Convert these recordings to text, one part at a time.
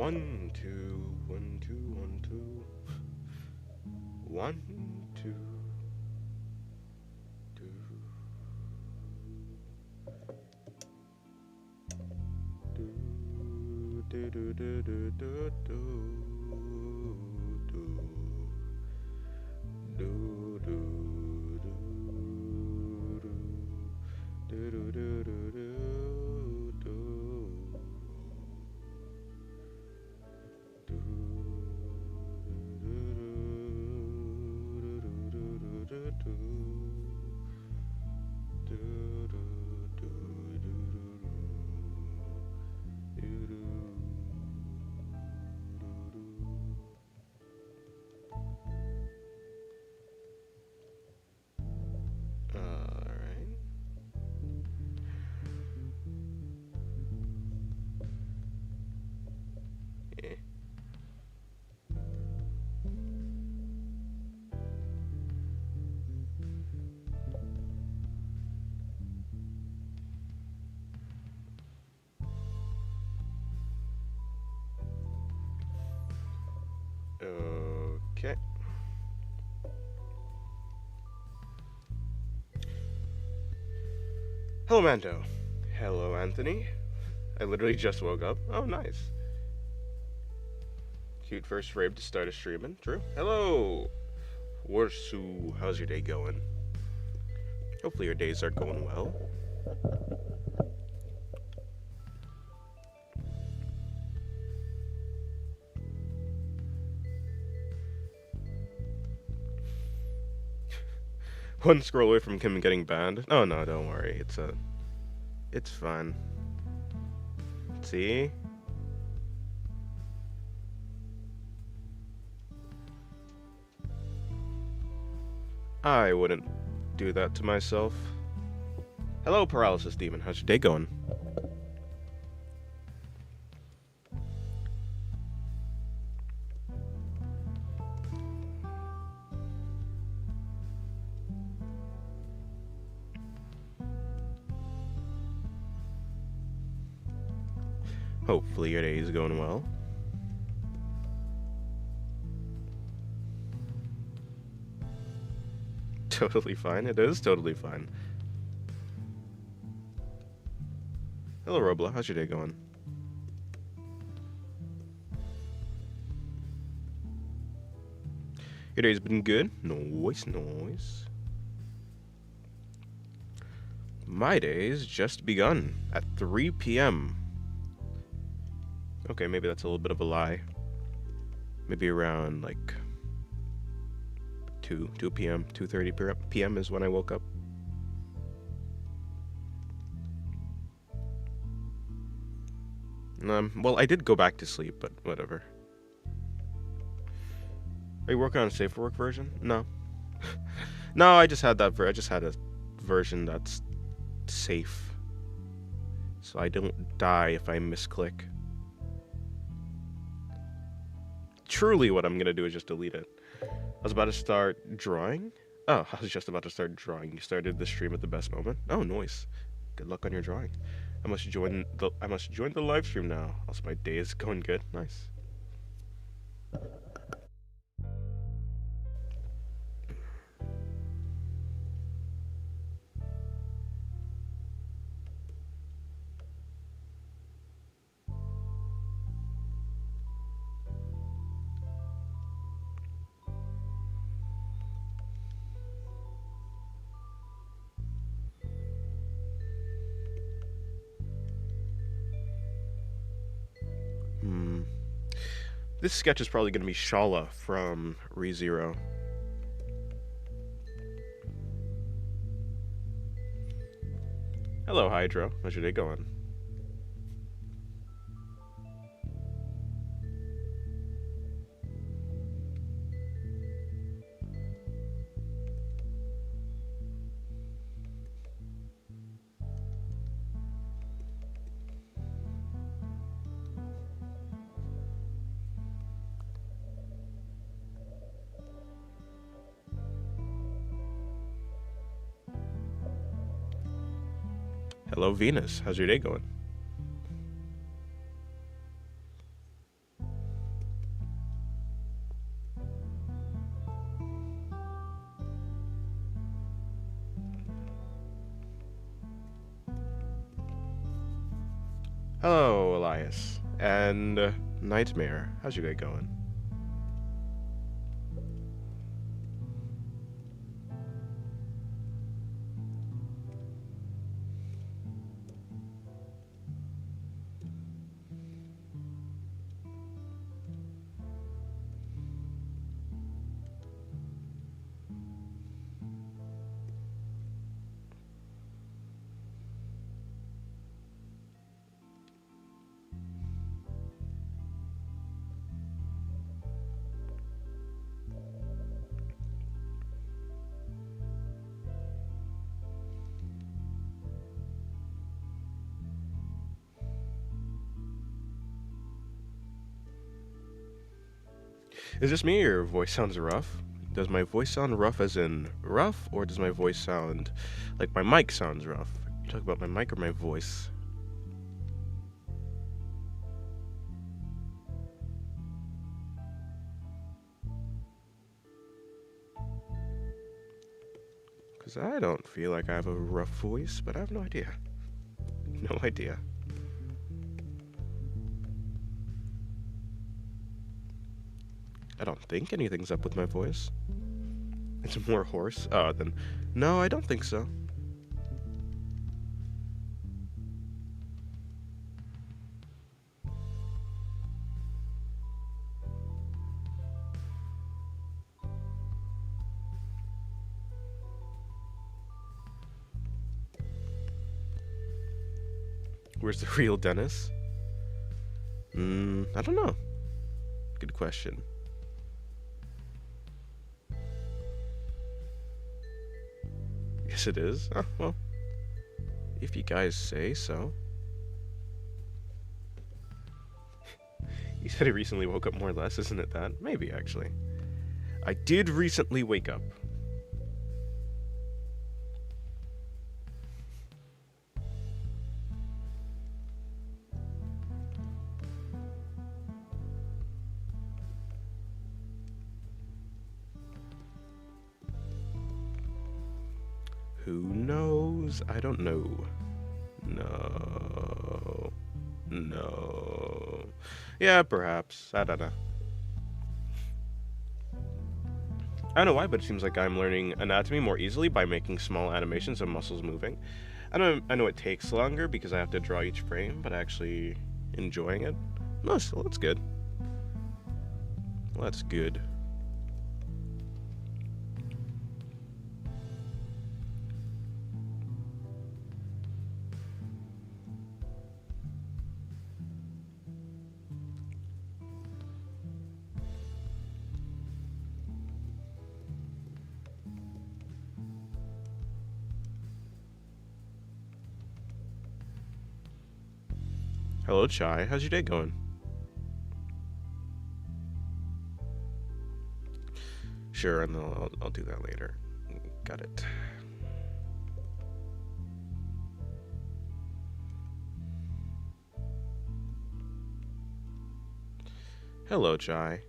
1, 2, 1, 2, 1, 2. 1, 2, 2. Do, do, do, do, do, do, do. Do, do, do, do. Do, do, do, do, do, do. Alright. Yeah. Okay. Hello, Mando. Hello, Anthony. I literally just woke up. Oh, nice. Cute first rave to start a streaming. True. Hello, Warsu. How's your day going? Hopefully your days are going well. One scroll away from Kim getting banned. Oh no, don't worry. It's fun. See? I wouldn't do that to myself. Hello, Paralysis Demon. How's your day going? Hopefully your day is going well. Totally fine. It is totally fine. Hello, Robla. How's your day going? Your day's been good? Noise, noise. My day's just begun at 3 p.m. Okay, maybe that's a little bit of a lie. Maybe around like 2 p.m., 2:30 p.m. is when I woke up. Well, I did go back to sleep, but whatever. Are you working on a safe for work version? No. No, I just had that. I just had a version that's safe, so I don't die if I misclick. Truly, what I'm gonna do is just delete it. I was about to start drawing. Oh, I was just about to start drawing. You started the stream at the best moment. Oh, nice. Good luck on your drawing. I must join the live stream now. Also, my day is going good. Nice. This sketch is probably going to be Shala from ReZero. Hello, Hydro. How's your day going? Hello, Venus. How's your day going? Hello, Elias. And Nightmare. How's your day going? Is this me or your voice sounds rough? Does my voice sound rough as in rough, or does my voice sound like my mic sounds rough? You talk about my mic or my voice? Because I don't feel like I have a rough voice, but I have no idea. No idea. I don't think anything's up with my voice. It's more hoarse. Oh, then. No, I don't think so. Where's the real Dennis? I don't know. Good question. Yes, it is. Oh, well, if you guys say so. You said he recently woke up more or less, isn't it that? Maybe, actually. I did recently wake up. Who knows? I don't know. No. No. Yeah, perhaps. I don't know. I don't know why, but it seems like I'm learning anatomy more easily by making small animations of muscles moving. I know it takes longer because I have to draw each frame, but actually enjoying it. No, still, that's good. Well, that's good. Hello, Chai. How's your day going? Sure, and I'll do that later. Got it. Hello, Chai.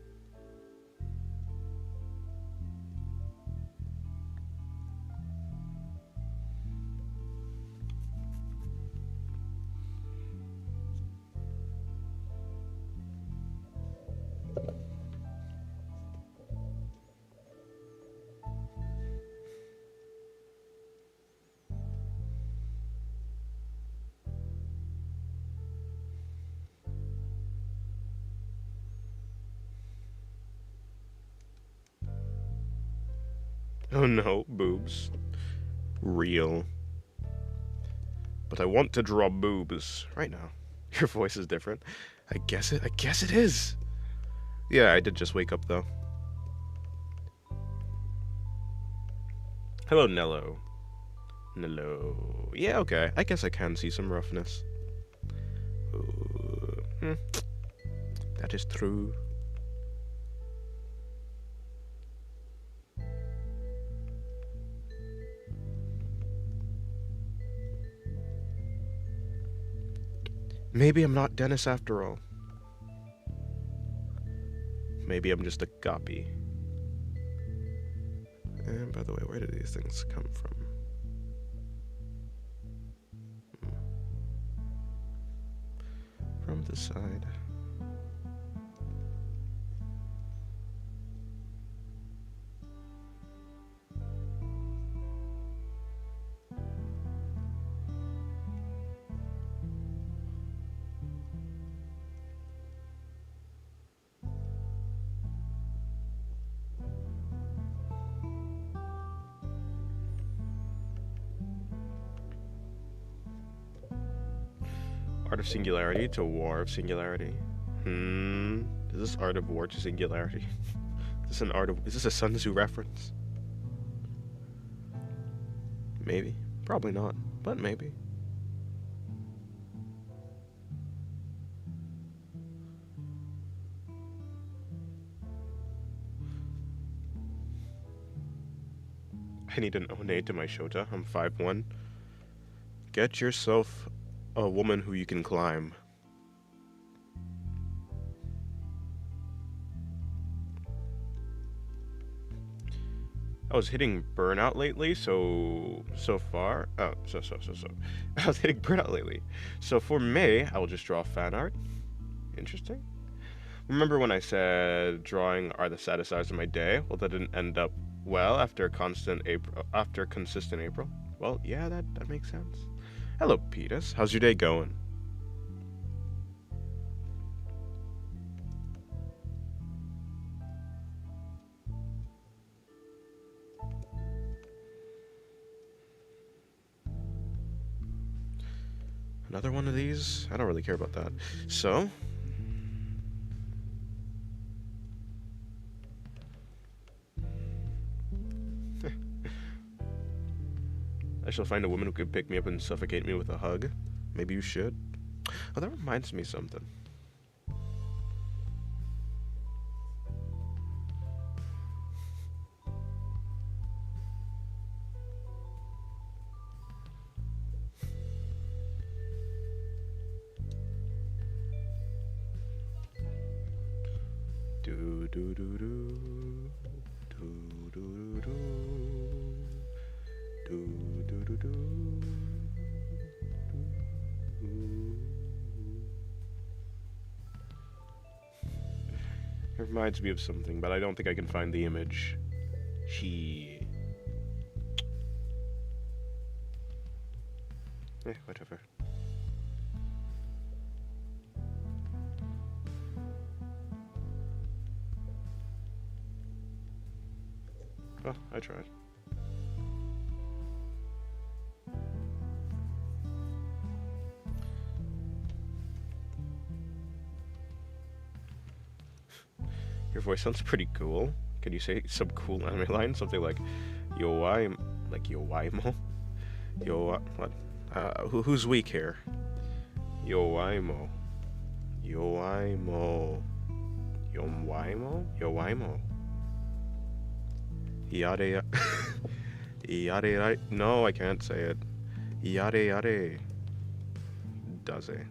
Oh no, boobs. Real. But I want to draw boobs right now. Your voice is different. I guess it is. Yeah, I did just wake up though. Hello, Nello. Nello. Yeah, okay. I guess I can see some roughness. That is true. Maybe I'm not Dennis after all. Maybe I'm just a copy. And by the way, where did these things come from? from the side. Art of singularity to war of singularity. Is this art of war to singularity? Is this a Sun Tzu reference? Maybe. Probably not, but maybe. I need an One to my Shota. I'm 5'1". Get yourself a woman who you can climb. I was hitting burnout lately, so far. Oh, so. I was hitting burnout lately. So for May, I will just draw fan art. Interesting. Remember when I said drawing are the saddest hours of my day? Well, that didn't end up well after consistent April. Well, yeah, that makes sense. Hello, Petus. How's your day going? Another one of these? I don't really care about that. So, I shall find a woman who could pick me up and suffocate me with a hug. Maybe you should. Oh, that reminds me of something. Do do do do do do do do do do do. It reminds me of something, but I don't think I can find the image. Whatever. Well, I tried. Your voice sounds pretty cool. Can you say some cool anime line? Something like, Yowaimo? What? Who's weak here? Yowaimo. Yare. Yare. No, I can't say it. Yare. Does it?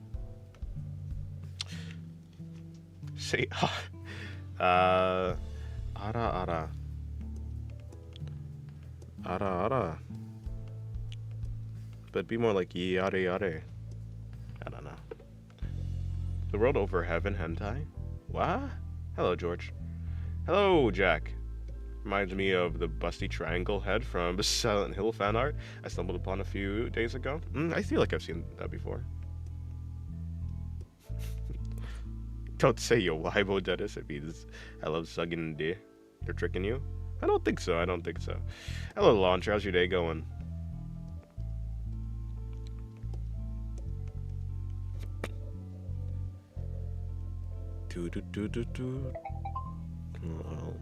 Say. Ara. But be more like yare. I don't know. The world over heaven hentai? What? Hello, George. Hello, Jack. Reminds me of the busty triangle head from Silent Hill fan art I stumbled upon a few days ago. I feel like I've seen that before. Don't say yo waibo, Dennis. It means I love sucking D. They're tricking you? I don't think so. Hello, Launcher. How's your day going? Do. Well.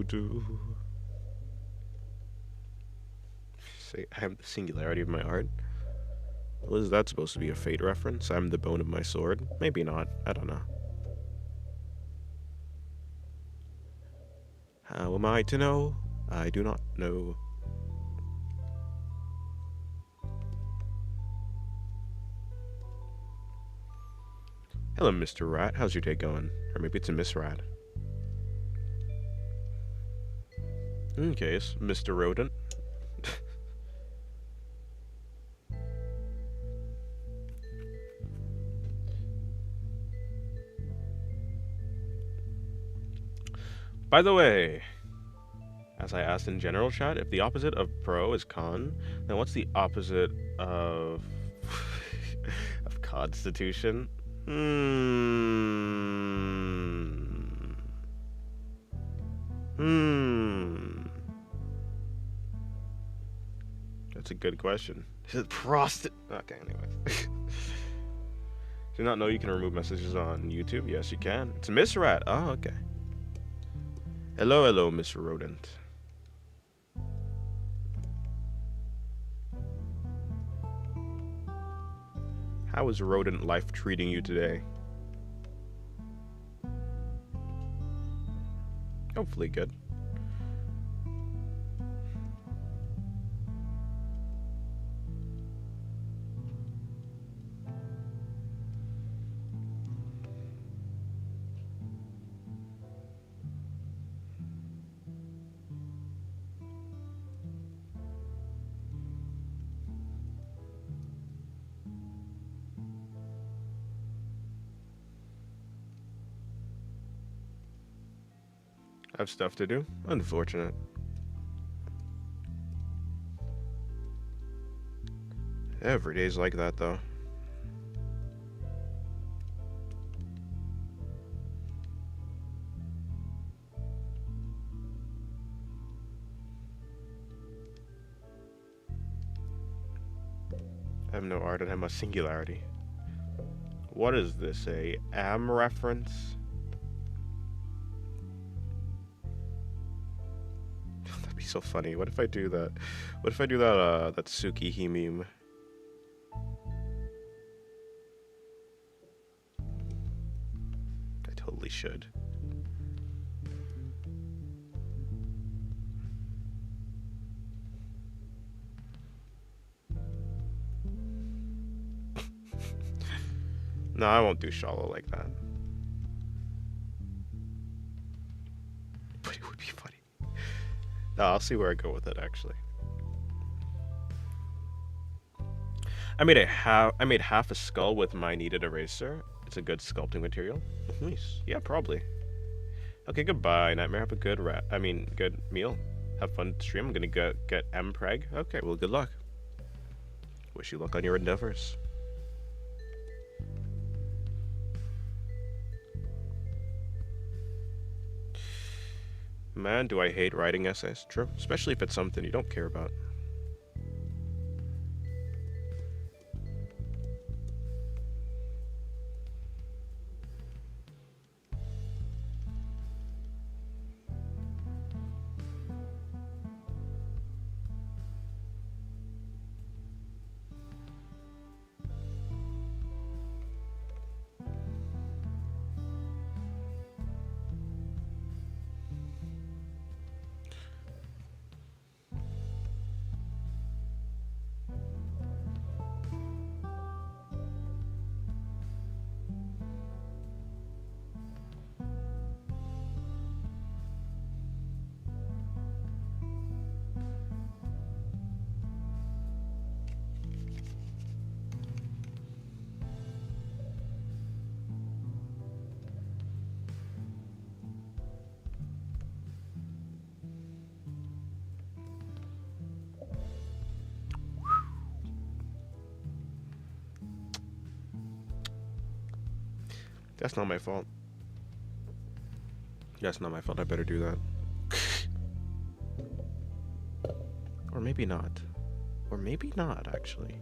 Do. Say, I have the singularity of my art. Was that supposed to be a Fate reference? I'm the bone of my sword? Maybe not. I don't know. How am I to know? I do not know. Hello, Mr. Rat. How's your day going? Or maybe it's a Miss Rat. In case, Mr. Rodent. By the way, as I asked in general chat, if the opposite of pro is con, then what's the opposite of of constitution? Hmm. Hmm. That's a good question. Is it Okay, anyways. Do not know you can remove messages on YouTube? Yes, you can. It's Miss Rat. Oh, okay. Hello, hello, Miss Rodent. How is rodent life treating you today? Hopefully good. I have stuff to do. Unfortunate. Every day's like that, though. I have no art and I have a singularity. What is this, a am reference? That'd be so funny. What if I do that? What if I do that, that Sukihi meme? I totally should. No, I won't do Shallow like that. But it would be funny. No, I'll see where I go with it, actually. I made half a skull with my kneaded eraser. It's a good sculpting material. Nice. Yeah, probably. Okay, goodbye, Nightmare. Have a good good meal. Have fun stream. I'm gonna go get M Preg. Okay, well, good luck. Wish you luck on your endeavors. Man, do I hate writing essays. True. Especially if it's something you don't care about. That's not my fault. That's not my fault. I better do that. Or maybe not. Or maybe not, actually.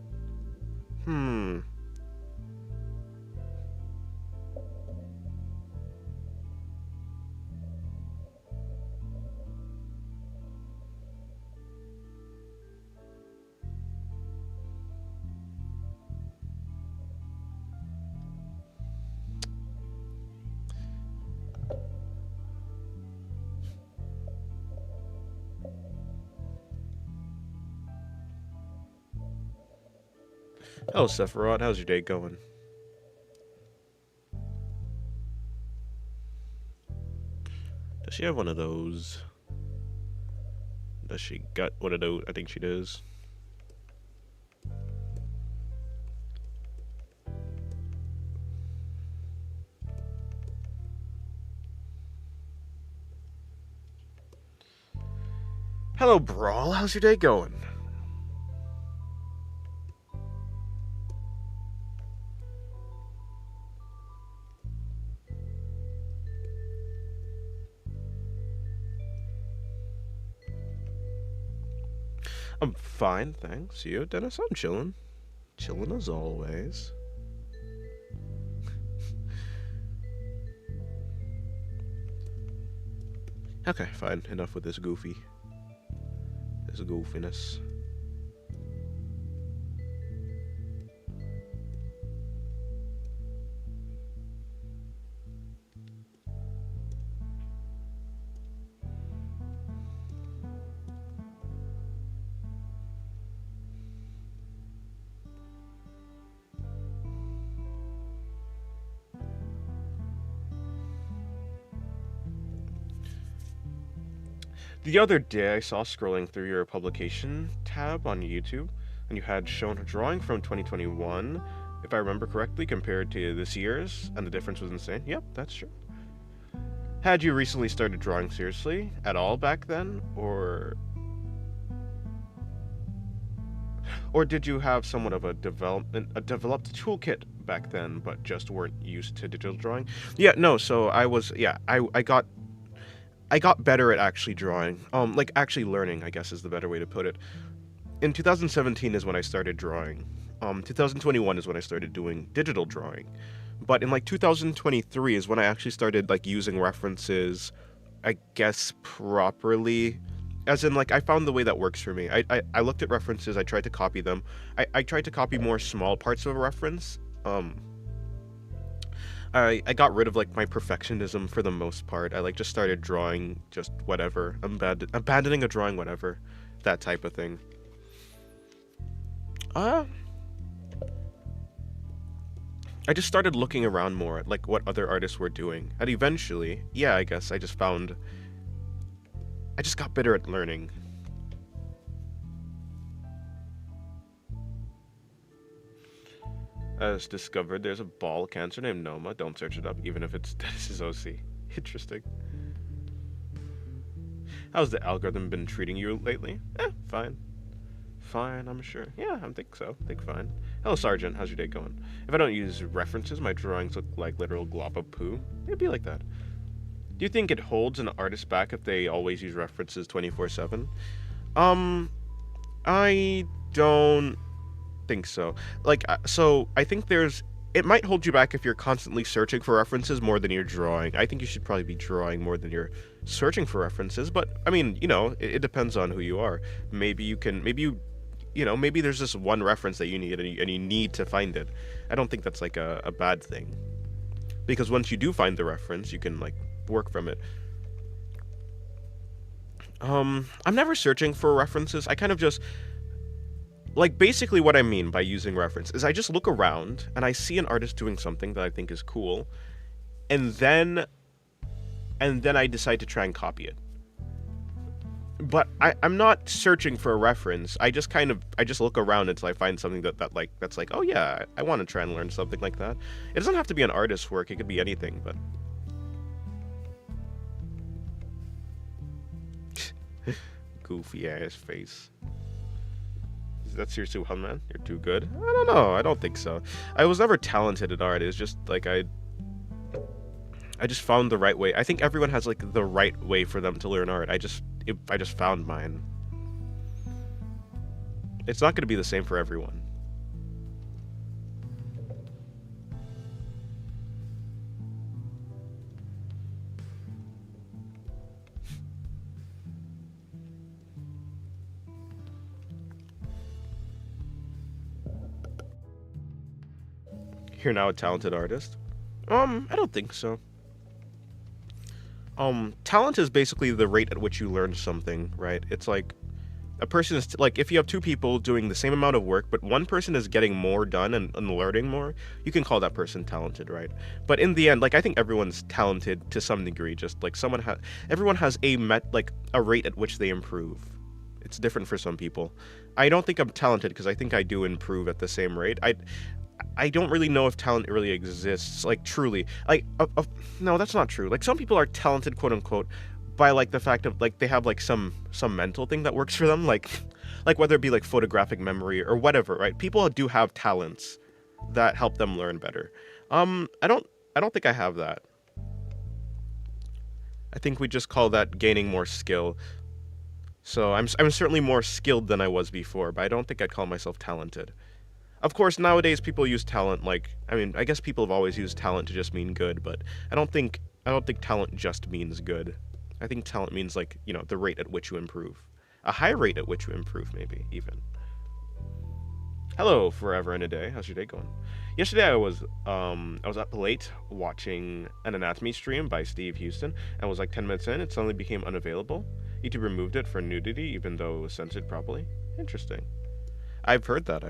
Hello, Sephiroth. How's your day going? Does she have one of those? Does she got what it do? I think she does. Hello, Brawl. How's your day going? I'm fine, thanks. You, Dennis? I'm chilling. Chilling as always. Okay, fine. Enough with this goofy. This goofiness. The other day, I saw scrolling through your publication tab on YouTube, and you had shown a drawing from 2021, if I remember correctly, compared to this year's, and the difference was insane. Yep, that's true. Had you recently started drawing seriously at all back then, or did you have somewhat of a developed toolkit back then, but just weren't used to digital drawing? Yeah, no. So I got better at actually drawing. Like actually learning, I guess is the better way to put it. In 2017 is when I started drawing. 2021 is when I started doing digital drawing. But in like 2023 is when I actually started like using references, I guess properly. As in, like, I found the way that works for me. I looked at references, I tried to copy them. I tried to copy more small parts of a reference. I got rid of like my perfectionism for the most part. I like just started drawing just whatever. Abandoning a drawing whatever. That type of thing. Uh I just started looking around more at like what other artists were doing. And eventually, yeah, I guess I just got better at learning. As discovered, there's a ball cancer named Noma. Don't search it up, even if it's Dennis's OC. Interesting. How's the algorithm been treating you lately? Fine. Fine, I'm sure. Yeah, I think so. I think fine. Hello, Sergeant. How's your day going? If I don't use references, my drawings look like literal glop of poo. It'd be like that. Do you think it holds an artist back if they always use references 24/7? I don't think so. Like, so I think it might hold you back if you're constantly searching for references more than you're drawing. I think you should probably be drawing more than you're searching for references, but I mean, it depends on who you are. Maybe there's this one reference that you need and you need to find it. I don't think that's like a bad thing. Because once you do find the reference, you can like work from it. I'm never searching for references. I kind of just like basically what I mean by using reference is I just look around and I see an artist doing something that I think is cool, and then I decide to try and copy it. But I'm not searching for a reference. I just look around until I find something that's like, oh yeah, I want to try and learn something like that. It doesn't have to be an artist's work. It could be anything, but goofy ass face. Is that seriously one, man? You're too good? I don't know. I don't think so. I was never talented at art. It's just like I just found the right way. I think everyone has like the right way for them to learn art. I just found mine. It's not going to be the same for everyone. You're now a talented artist? I don't think so. Talent is basically the rate at which you learn something, right? It's like a person is like if you have two people doing the same amount of work, but one person is getting more done and learning more, you can call that person talented, right? But in the end, like I think everyone's talented to some degree. Just like everyone has a rate at which they improve. It's different for some people. I don't think I'm talented because I think I do improve at the same rate. I don't really know if talent really exists, like truly. Like, no, that's not true. Like some people are talented, quote unquote, by like the fact of like they have like some mental thing that works for them, like whether it be like photographic memory or whatever, right? People do have talents that help them learn better. I don't think I have that. I think we just call that gaining more skill. So I'm certainly more skilled than I was before, but I don't think I'd call myself talented. Of course, nowadays people use talent like, I mean, I guess people have always used talent to just mean good, but I don't think talent just means good. I think talent means like, the rate at which you improve. A high rate at which you improve, maybe, even. Hello, forever and a day. How's your day going? Yesterday I was up late watching an anatomy stream by Steve Houston, and was like 10 minutes in, it suddenly became unavailable. YouTube removed it for nudity, even though it was censored properly. Interesting. I've heard that.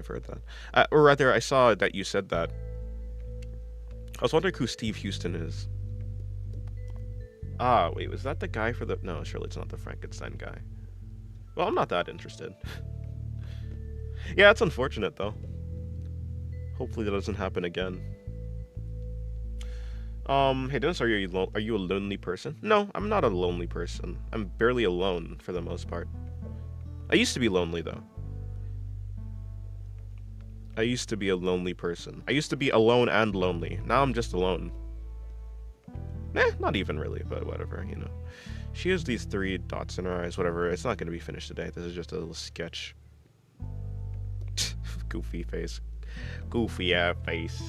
Or rather, I saw that you said that. I was wondering who Steve Houston is. Ah, wait, was that the guy for the... No, surely it's not the Frankenstein guy. Well, I'm not that interested. Yeah, it's unfortunate, though. Hopefully that doesn't happen again. Hey Dennis, are you a lonely person? No, I'm not a lonely person. I'm barely alone, for the most part. I used to be lonely, though. I used to be a lonely person. I used to be alone and lonely. Now I'm just alone. Not even really, but whatever, She has these 3 dots in her eyes, whatever. It's not going to be finished today. This is just a little sketch. Goofy face. Goofy face.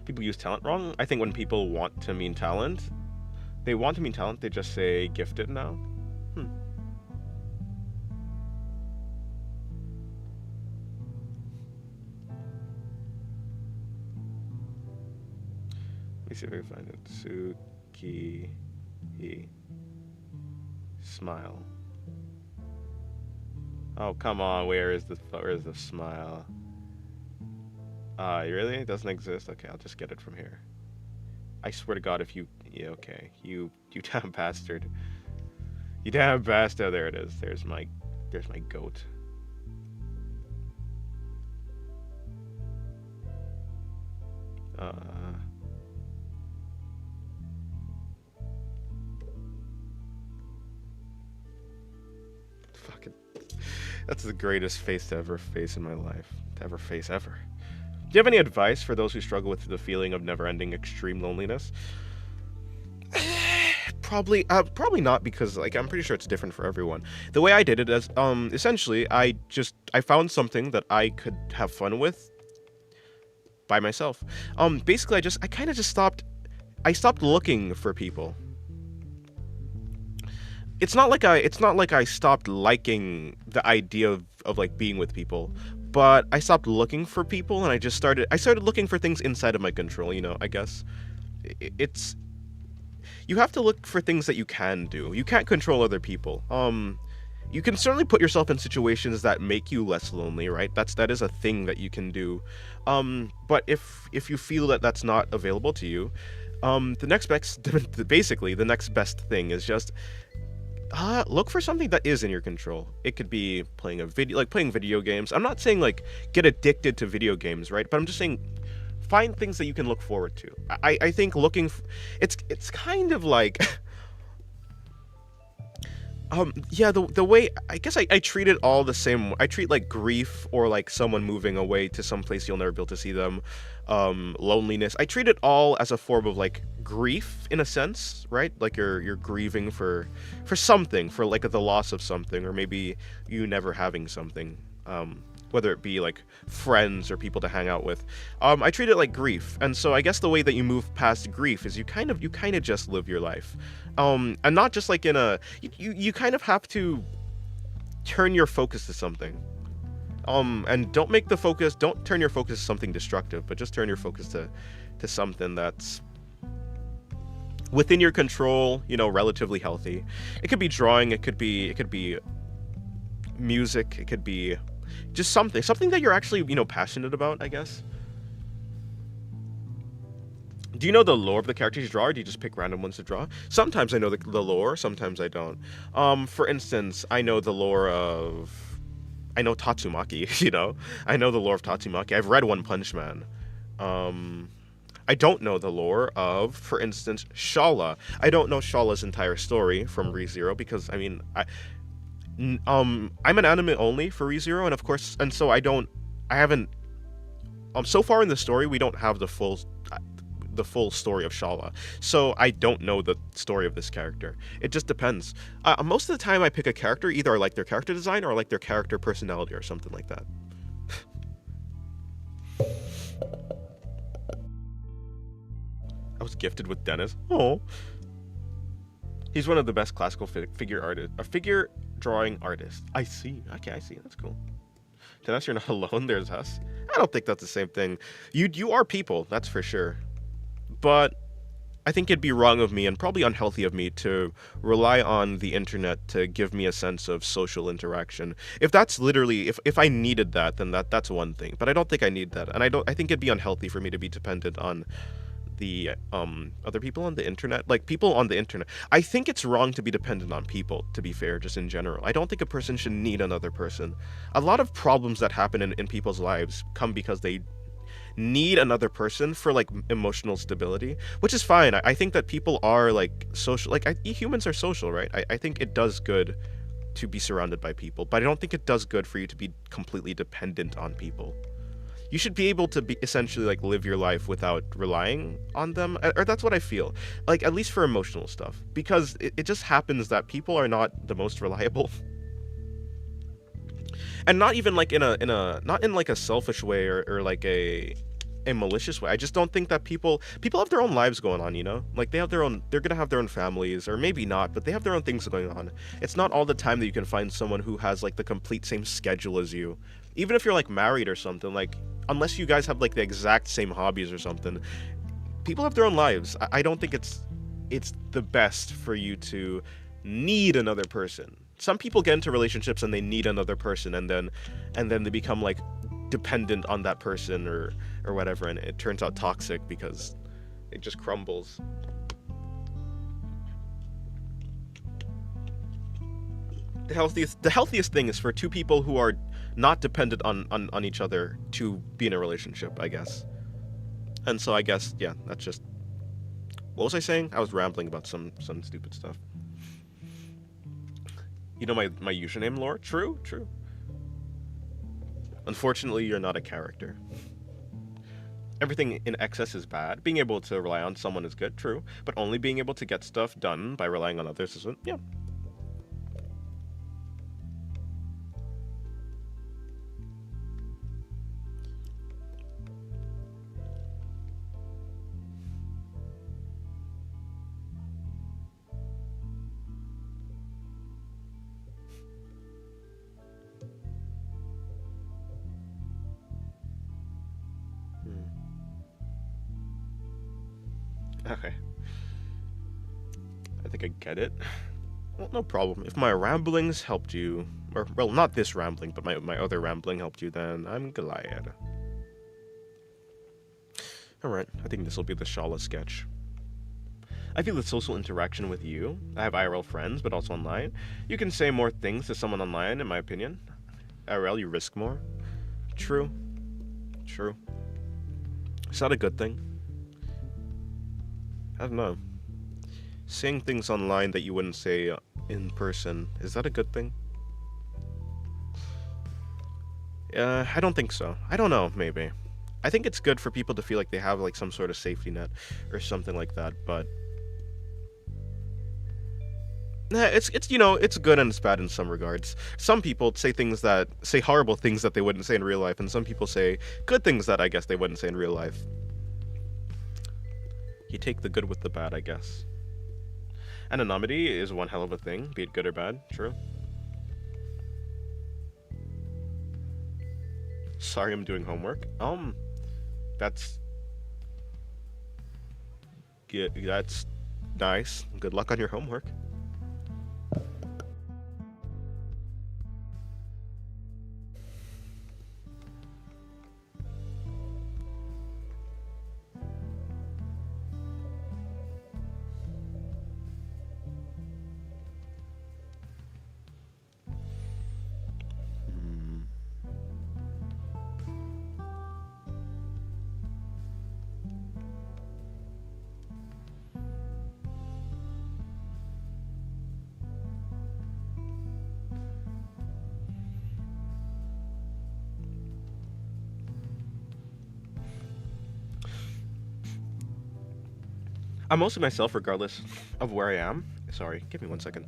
People use talent wrong. I think when people want to mean talent, they just say gifted now. Let me see if I can find it. Tsuki. Smile. Oh, come on. Where is the smile? Really? It doesn't exist? Okay, I'll just get it from here. I swear to God, if you... Yeah, okay. You damn bastard. You damn bastard. There it is. There's my goat. Fucking... That's the greatest face to ever face in my life. To ever face, ever. Do you have any advice for those who struggle with the feeling of never-ending extreme loneliness? Probably not, because like I'm pretty sure it's different for everyone. The way I did it is essentially I found something that I could have fun with by myself. Basically I kind of just stopped looking for people. It's not like I stopped liking the idea of like being with people, but I stopped looking for people, and I started looking for things inside of my control, I guess. You have to look for things that you can do. You can't control other people. You can certainly put yourself in situations that make you less lonely, right? That is a thing that you can do. But if you feel that that's not available to you, the next best thing is just look for something that is in your control. It could be playing video games. I'm not saying like get addicted to video games, right? But I'm just saying find things that you can look forward to. I think it's kind of like the way I guess I treat it all the same. I treat like grief or like someone moving away to some place you'll never be able to see them, loneliness. I treat it all as a form of like grief in a sense, right? Like you're grieving for something, for like the loss of something, or maybe you never having something, whether it be like friends or people to hang out with. I treat it like grief, and so I guess the way that you move past grief is you kind of just live your life, and not just like you kind of have to turn your focus to something, and don't turn your focus to something destructive, but just turn your focus to something that's within your control, relatively healthy. It could be drawing, it could be music, it could be just something that you're actually, passionate about, I guess. Do you know the lore of the characters you draw, or do you just pick random ones to draw? Sometimes I know the lore, sometimes I don't. For instance, I know the lore of, I know Tatsumaki. I know the lore of Tatsumaki. I've read One Punch Man. Um, I don't know the lore of, for instance, Shala. I don't know Shala's entire story from ReZero because I'm an anime only for ReZero, and of course, and so I haven't. So far in the story, we don't have the full story of Shala, so I don't know the story of this character. It just depends. Most of the time, I pick a character, either I like their character design or I like their character personality or something like that. I was gifted with Dennis. Oh, he's one of the best classical figure drawing artists. I see. Okay, I see. That's cool. Dennis, you're not alone. There's us. I don't think that's the same thing. You are people, that's for sure. But I think it'd be wrong of me and probably unhealthy of me to rely on the internet to give me a sense of social interaction. If that's literally, if I needed that, then that's one thing. But I don't think I need that, and I think it'd be unhealthy for me to be dependent on the other people on the internet, like people on the internet. I think it's wrong to be dependent on people, to be fair, just in general. I don't think a person should need another person. A lot of problems that happen in people's lives come because they need another person for like emotional stability, which is fine. I think that people are like social, like humans are social, right? I think it does good to be surrounded by people, but I don't think it does good for you to be completely dependent on people. You should be able to be essentially like live your life without relying on them, or that's what I feel, like at least for emotional stuff, because it just happens that people are not the most reliable. And not even like in a not in like a selfish way, or like a malicious way. I just don't think that people have their own lives going on, like they're gonna have their own families, or maybe not, but they have their own things going on. It's not all the time that you can find someone who has like the complete same schedule as you, even if you're like married or something, like unless you guys have like the exact same hobbies or something. People have their own lives. I don't think it's the best for you to need another person. Some people get into relationships and they need another person, and then they become like dependent on that person, or whatever, and it turns out toxic because it just crumbles. The healthiest thing is for two people who are not dependent on each other to be in a relationship, I guess. And so I guess, yeah, that's just, what was I saying? I was rambling about some stupid stuff. You know my username lore? True. Unfortunately, you're not a character. Everything in excess is bad. Being able to rely on someone is good, true. But only being able to get stuff done by relying on others isn't, yeah. Okay. I think I get it. Well, no problem. If my ramblings helped you, or, well, not this rambling, but my other rambling helped you, then I'm glad. Alright, I think this will be the Shala sketch. I feel the social interaction with you. I have IRL friends, but also online. You can say more things to someone online, in my opinion. IRL, you risk more. True. Is that a good thing? I don't know. Saying things online that you wouldn't say in person, is that a good thing? I don't think so. I don't know, maybe. I think it's good for people to feel like they have like some sort of safety net or something like that, but it's it's good and it's bad in some regards. Some people say horrible things that they wouldn't say in real life, and some people say good things that I guess they wouldn't say in real life. You take the good with the bad, I guess. Anonymity is one hell of a thing, be it good or bad. True. Sorry, I'm doing homework. That's that's nice. Good luck on your homework. I'm mostly myself regardless of where I am. Sorry, give me 1 second.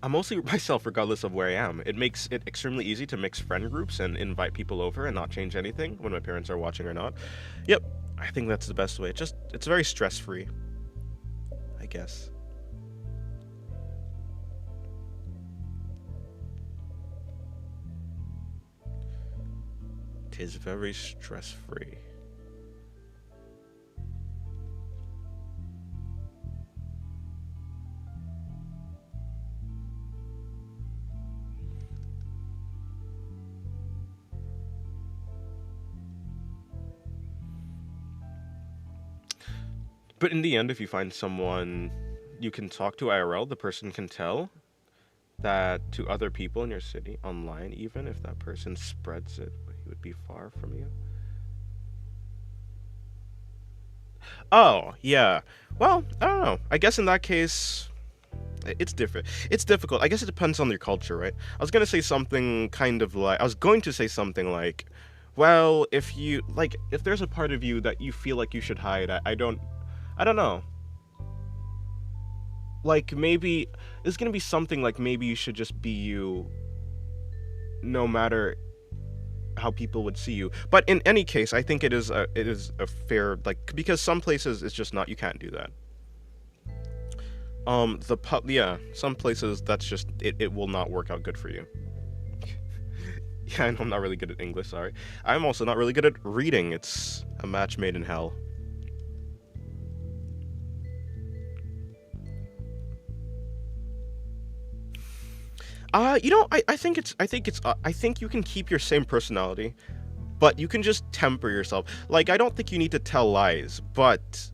I'm mostly myself regardless of where I am. It makes it extremely easy to mix friend groups and invite people over and not change anything when my parents are watching or not. Yep, I think that's the best way. It's very stress free, I guess. Tis very stress free. But in the end, if you find someone you can talk to IRL, the person can tell that to other people in your city, online, even if that person spreads it, he would be far from you. Oh, yeah. Well, I don't know. I guess in that case, it's different. It's difficult. I guess it depends on your culture, right? I was going to say something like, well, if there's a part of you that you feel like you should hide, I don't know. Like maybe it's gonna be something like maybe you should just be you, no matter how people would see you. But in any case, I think it is a fair, like, because some places it's just not, you can't do that. Yeah, some places that's just it will not work out good for you. Yeah, I know I'm not really good at English, sorry. I'm also not really good at reading. It's a match made in hell. I think you can keep your same personality, but you can just temper yourself. Like, I don't think you need to tell lies, but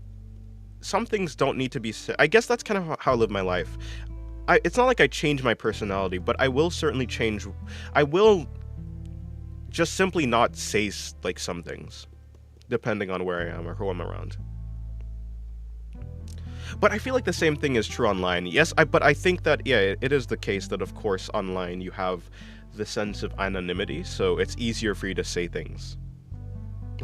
some things don't need to be said. I guess that's kind of how I live my life. It's not like I change my personality, but I will certainly change. I will just simply not say like some things, depending on where I am or who I'm around. But I feel like the same thing is true online. Yes, but I think that yeah, it is the case that of course online you have the sense of anonymity, so it's easier for you to say things.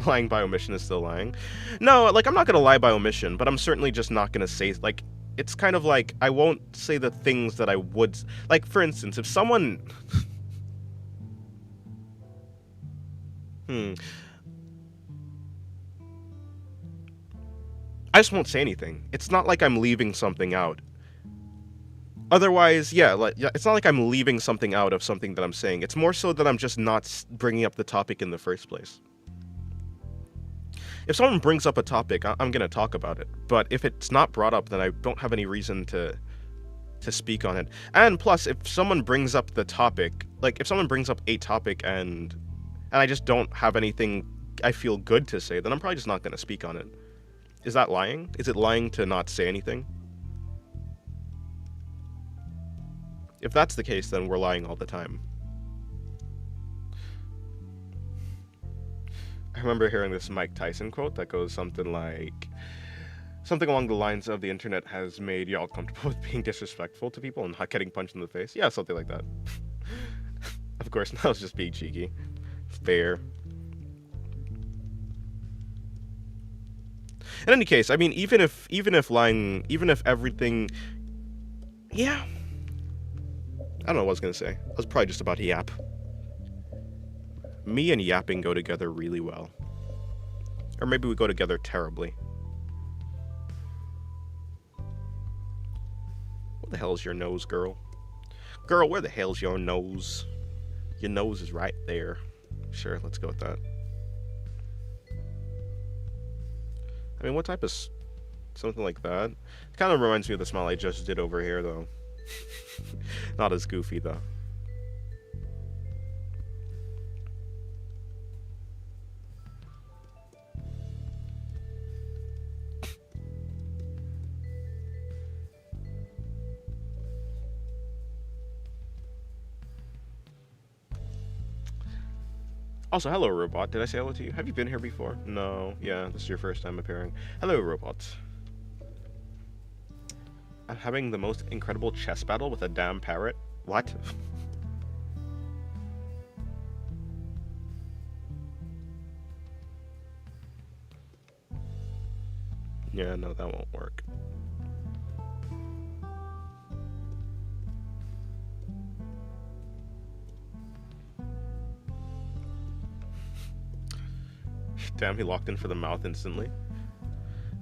Lying by omission is still lying. No, like I'm not gonna lie by omission, but I'm certainly just not gonna say like it's kind of like I won't say the things that I would like. For instance, if someone, hmm, I just won't say anything. It's not like I'm leaving something out. Otherwise, yeah, like yeah, it's not like I'm leaving something out of something that I'm saying. It's more so that I'm just not bringing up the topic in the first place. If someone brings up a topic, I'm gonna talk about it. But if it's not brought up, then I don't have any reason to speak on it. And plus, if someone brings up the topic, like if someone brings up a topic and I just don't have anything I feel good to say, then I'm probably just not gonna speak on it. Is that lying? Is it lying to not say anything? If that's the case, then we're lying all the time. I remember hearing this Mike Tyson quote that goes something along the lines of the internet has made y'all comfortable with being disrespectful to people and not getting punched in the face. Yeah, something like that. Of course, that was just being cheeky. Fair. In any case, I mean, even if everything, yeah, I don't know what I was gonna say. I was probably just about to yap. Me and yapping go together really well, or maybe we go together terribly. What the hell's your nose, girl? Girl, where the hell's your nose? Your nose is right there. Sure, let's go with that. I mean, what type of something like that? It kind of reminds me of the smile I just did over here, though. Not as goofy, though. Also, hello, robot. Did I say hello to you? Have you been here before? No. Yeah, this is your first time appearing. Hello, robot. I'm having the most incredible chess battle with a damn parrot. What? Yeah, no, that won't work. Damn, he locked in for the mouth instantly.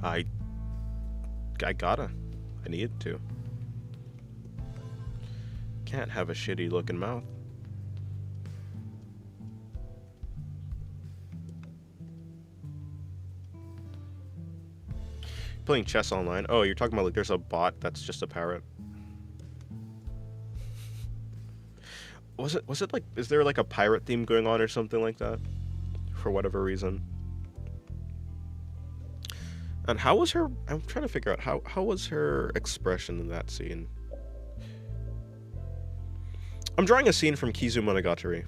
I gotta. I needed to. Can't have a shitty looking mouth. Playing chess online. Oh, you're talking about like there's a bot that's just a parrot. Was it like, is there like a pirate theme going on or something like that? For whatever reason. And how was her, I'm trying to figure out how was her expression in that scene? I'm drawing a scene from Kizu Monogatari.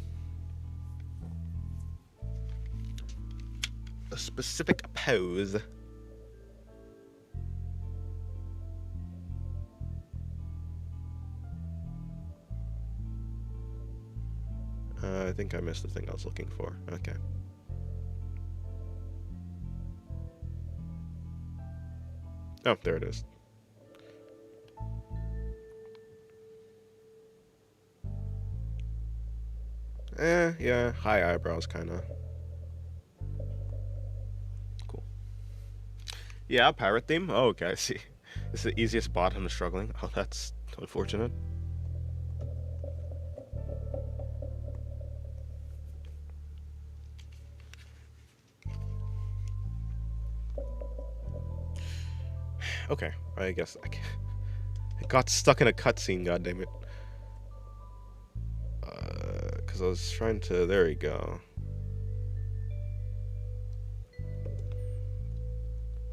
A specific pose. I think I missed the thing I was looking for. Okay. Oh, there it is. Yeah, high eyebrows, kinda. Cool. Yeah, pirate theme? Oh, okay, I see. This is the easiest bot I'm struggling. Oh, that's unfortunate. Okay, I guess I got stuck in a cutscene, goddammit. Because I was trying to... There we go.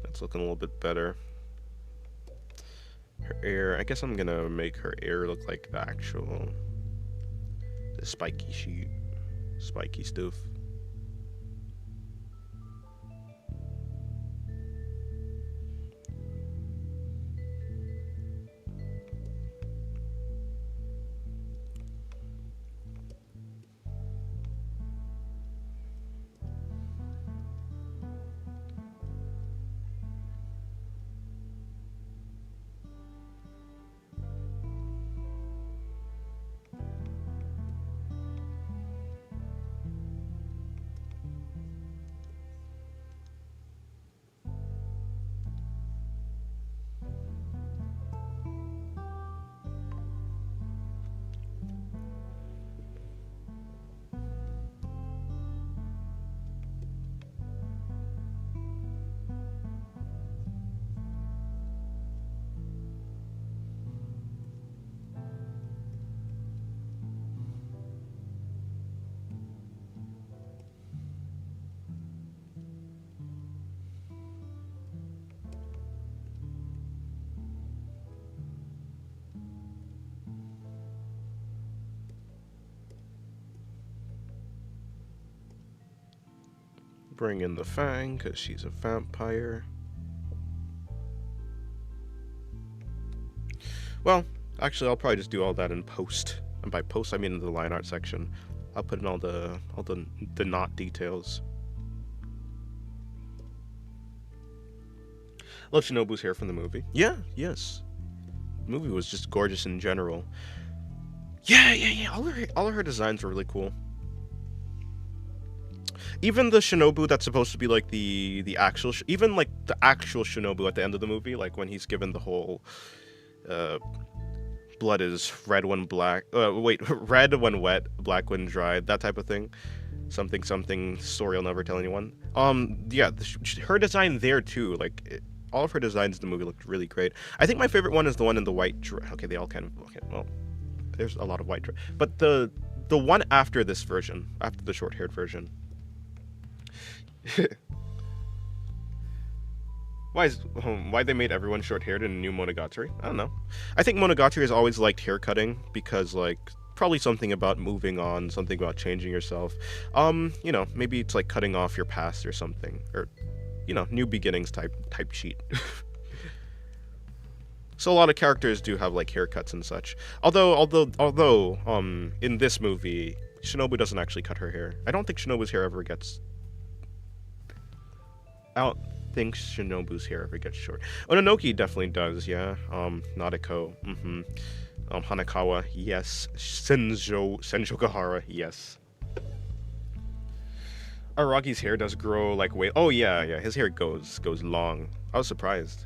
That's looking a little bit better. Her ear... I guess I'm gonna make her ear look like the actual... The spiky sheet. Spiky stuff. Bring in the Fang, because she's a vampire. Well, actually, I'll probably just do all that in post. And by post, I mean in the line art section. I'll put in all the knot details. Love Shinobu's hair from the movie. Yeah, yes. The movie was just gorgeous in general. Yeah. All of her designs were really cool. Even the Shinobu that's supposed to be like the actual, even like the actual Shinobu at the end of the movie, like when he's given the whole, blood is red when black, red when wet, black when dry, that type of thing. Something story I'll never tell anyone. Yeah, her design there too, like all of her designs in the movie looked really great. I think my favorite one is the one in the white dress. Okay, they all kind of, okay, well, there's a lot of white dress, but the one after this version, after the short-haired version. Why they made everyone short-haired in New Monogatari? I don't know. I think Monogatari has always liked hair cutting because, like, probably something about moving on, something about changing yourself. You know, maybe it's like cutting off your past or something, or, you know, new beginnings type sheet. So a lot of characters do have like haircuts and such. Although, in this movie, Shinobu doesn't actually cut her hair. I don't think Shinobu's hair ever gets out. think Shinobu's hair ever gets short. Ononoki definitely does, yeah. Nadeko, mm-hmm. Hanakawa, yes. Senjo Gahara, yes. Aragi's hair does grow like way. Oh yeah, yeah. His hair goes long. I was surprised.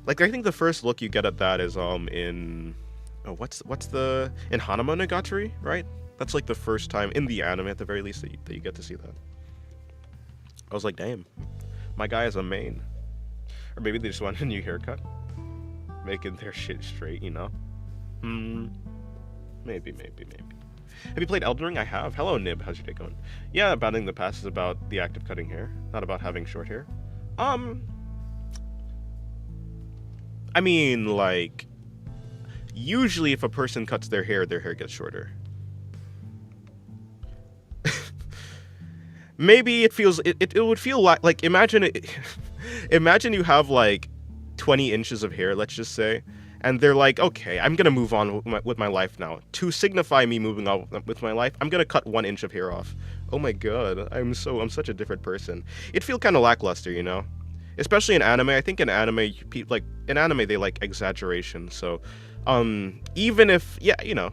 Like I think the first look you get at that is in what's the in Hanama Nagatari, right? That's like the first time in the anime at the very least that you get to see that. I was like, damn, my guy is a main. Or maybe they just want a new haircut, making their shit straight, you know? Hmm. Maybe. Have you played Elden Ring? I have. Hello, Nib. How's your day going? Yeah, Abandoning the Past is about the act of cutting hair, not about having short hair. I mean, like, usually if a person cuts their hair gets shorter. Maybe it would feel like imagine it, imagine you have like 20 inches of hair, let's just say, and they're like, okay, I'm gonna move on with my life now. To signify me moving on with my life, I'm gonna cut 1 inch of hair off. Oh my god, I'm such a different person. It'd feel kind of lackluster, you know, especially in anime. I think in anime, they like exaggeration. So, even if you know,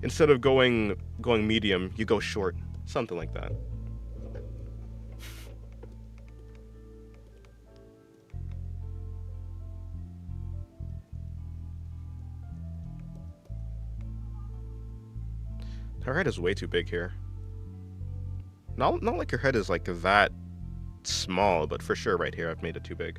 instead of going medium, you go short, something like that. Her head is way too big here. Not like her head is like that small, but for sure right here I've made it too big.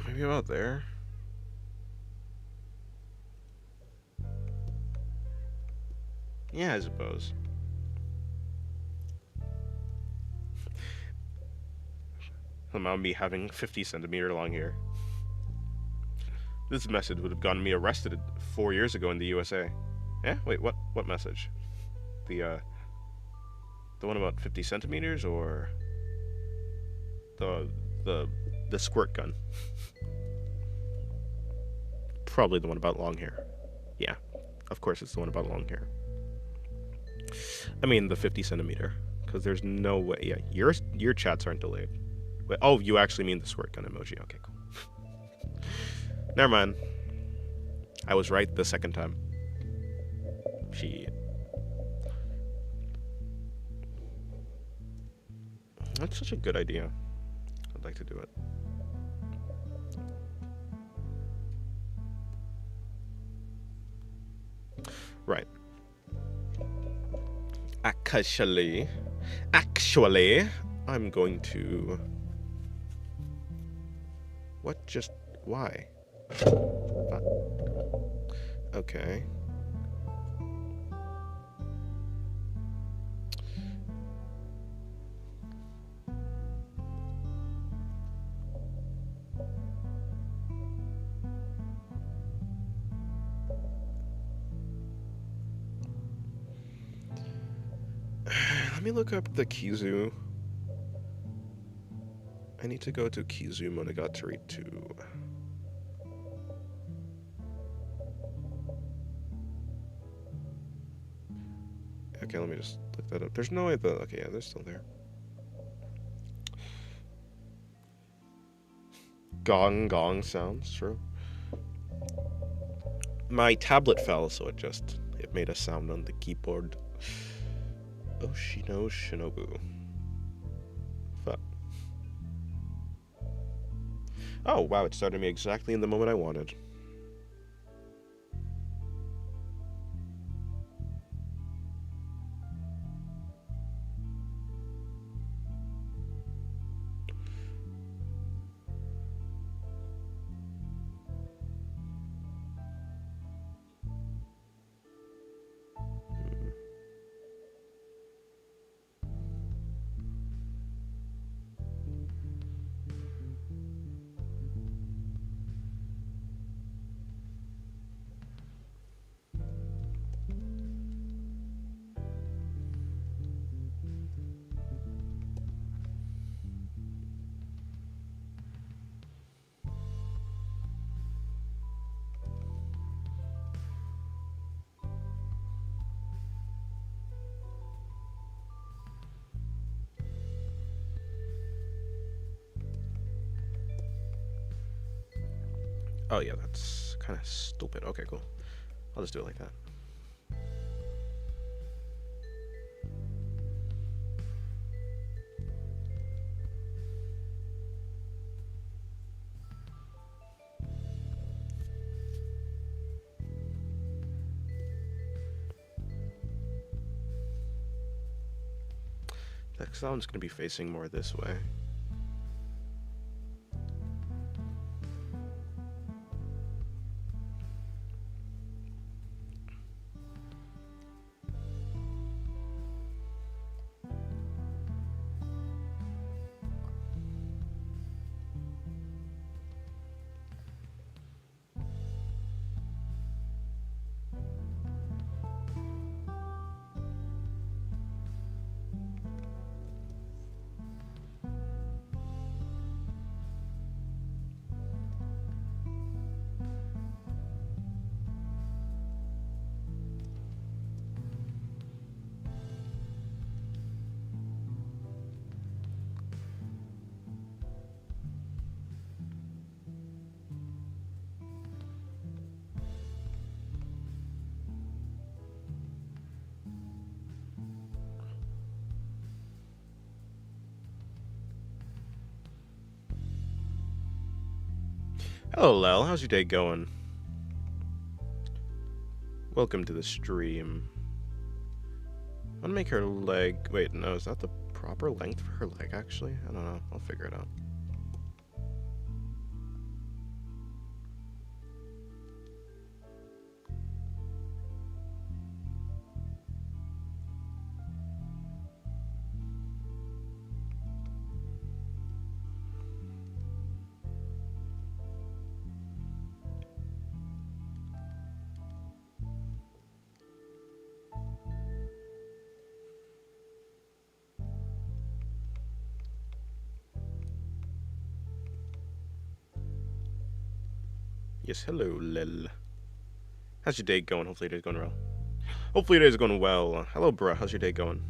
Maybe about there. Yeah, I suppose. Somehow me having 50-centimeter long hair. This message would have gotten me arrested 4 years ago in the USA. Yeah? Wait, what message? The one about 50 centimeters or the squirt gun? Probably the one about long hair. Yeah, of course it's the one about long hair. I mean the 50-centimeter, because there's no way. Yeah, your chats aren't delayed. Wait, oh, you actually mean the squirt gun emoji? Okay, cool. Never mind. I was right the second time. Shit. That's such a good idea. I'd like to do it. Right. Actually, I'm going to... What just... Why? Okay. Let me look up the Kizu. I need to go to Kizu Monogatari 2. Okay, let me just look that up. There's no way that... Okay, yeah, they're still there. Gong sounds, true. My tablet fell, so it made a sound on the keyboard. Oshino Shinobu. Fuck. Oh, wow, it started me exactly in the moment I wanted. Oh yeah, that's kind of stupid. Okay, cool. I'll just do it like that. Next one's gonna be facing more this way. Hello, Lel. How's your day going? Welcome to the stream. I want to make her leg... Wait, no, is that the proper length for her leg, actually? I don't know. I'll figure it out. Yes, hello, Lel. How's your day going? Hopefully your day's going well. Hopefully your day's going well. Hello, bruh. How's your day going?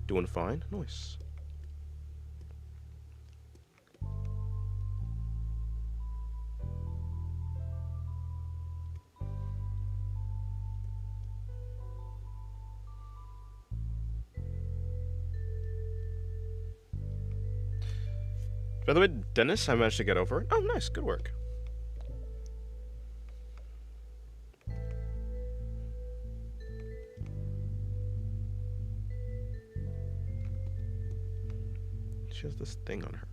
Doing fine? Nice. By the way, Dennis, I managed to get over it. Oh, nice. Good work. She has this thing on her.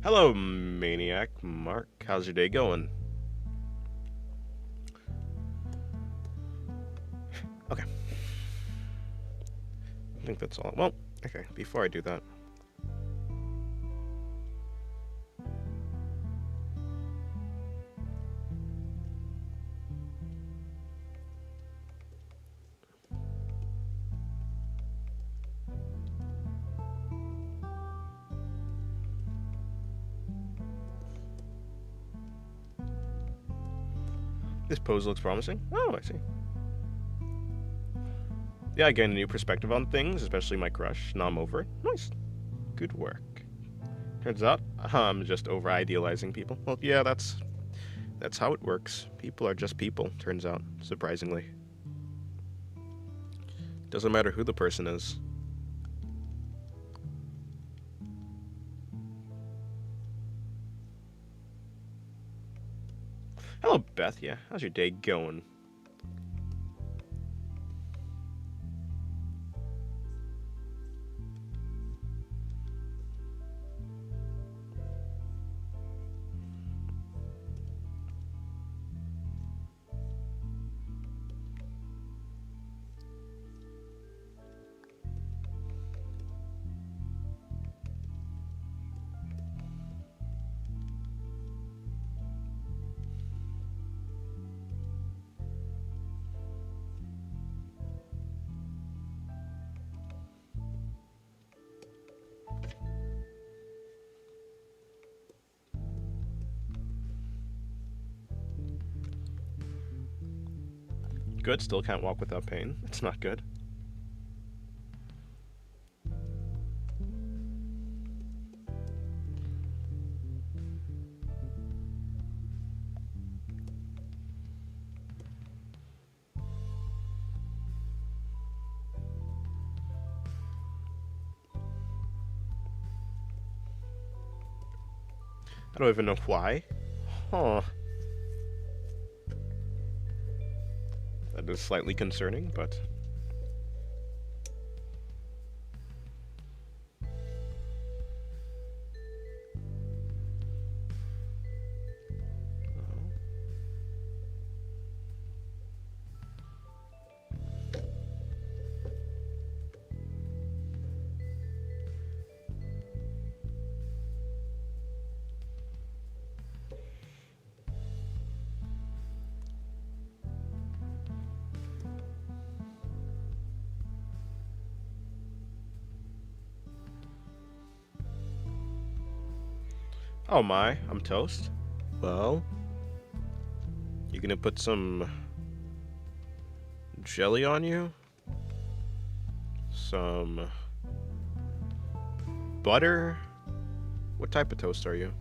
Hello, Maniac. Mark, how's your day going? Okay. I think that's all. Well, okay, before I do that. This pose looks promising. Oh, I see. Yeah, I gained a new perspective on things, especially my crush. Now I'm over it. Nice. Good work. Turns out, I'm just over-idealizing people. Well, yeah, that's how it works. People are just people, turns out, surprisingly. Doesn't matter who the person is. Hello, Beth. Yeah, how's your day going? Good, still can't walk without pain. It's not good. I don't even know why. Huh. That is slightly concerning, but... Oh my, I'm toast. Well, you gonna put some jelly on you? Some butter? What type of toast are you?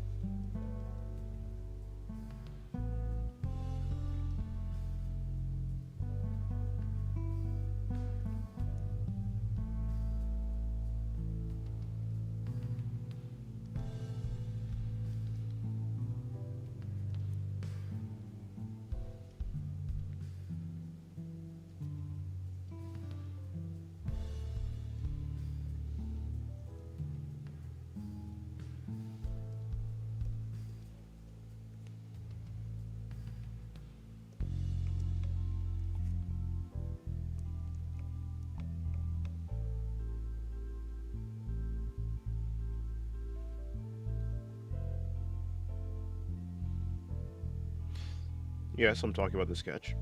Yes, I'm talking about the sketch.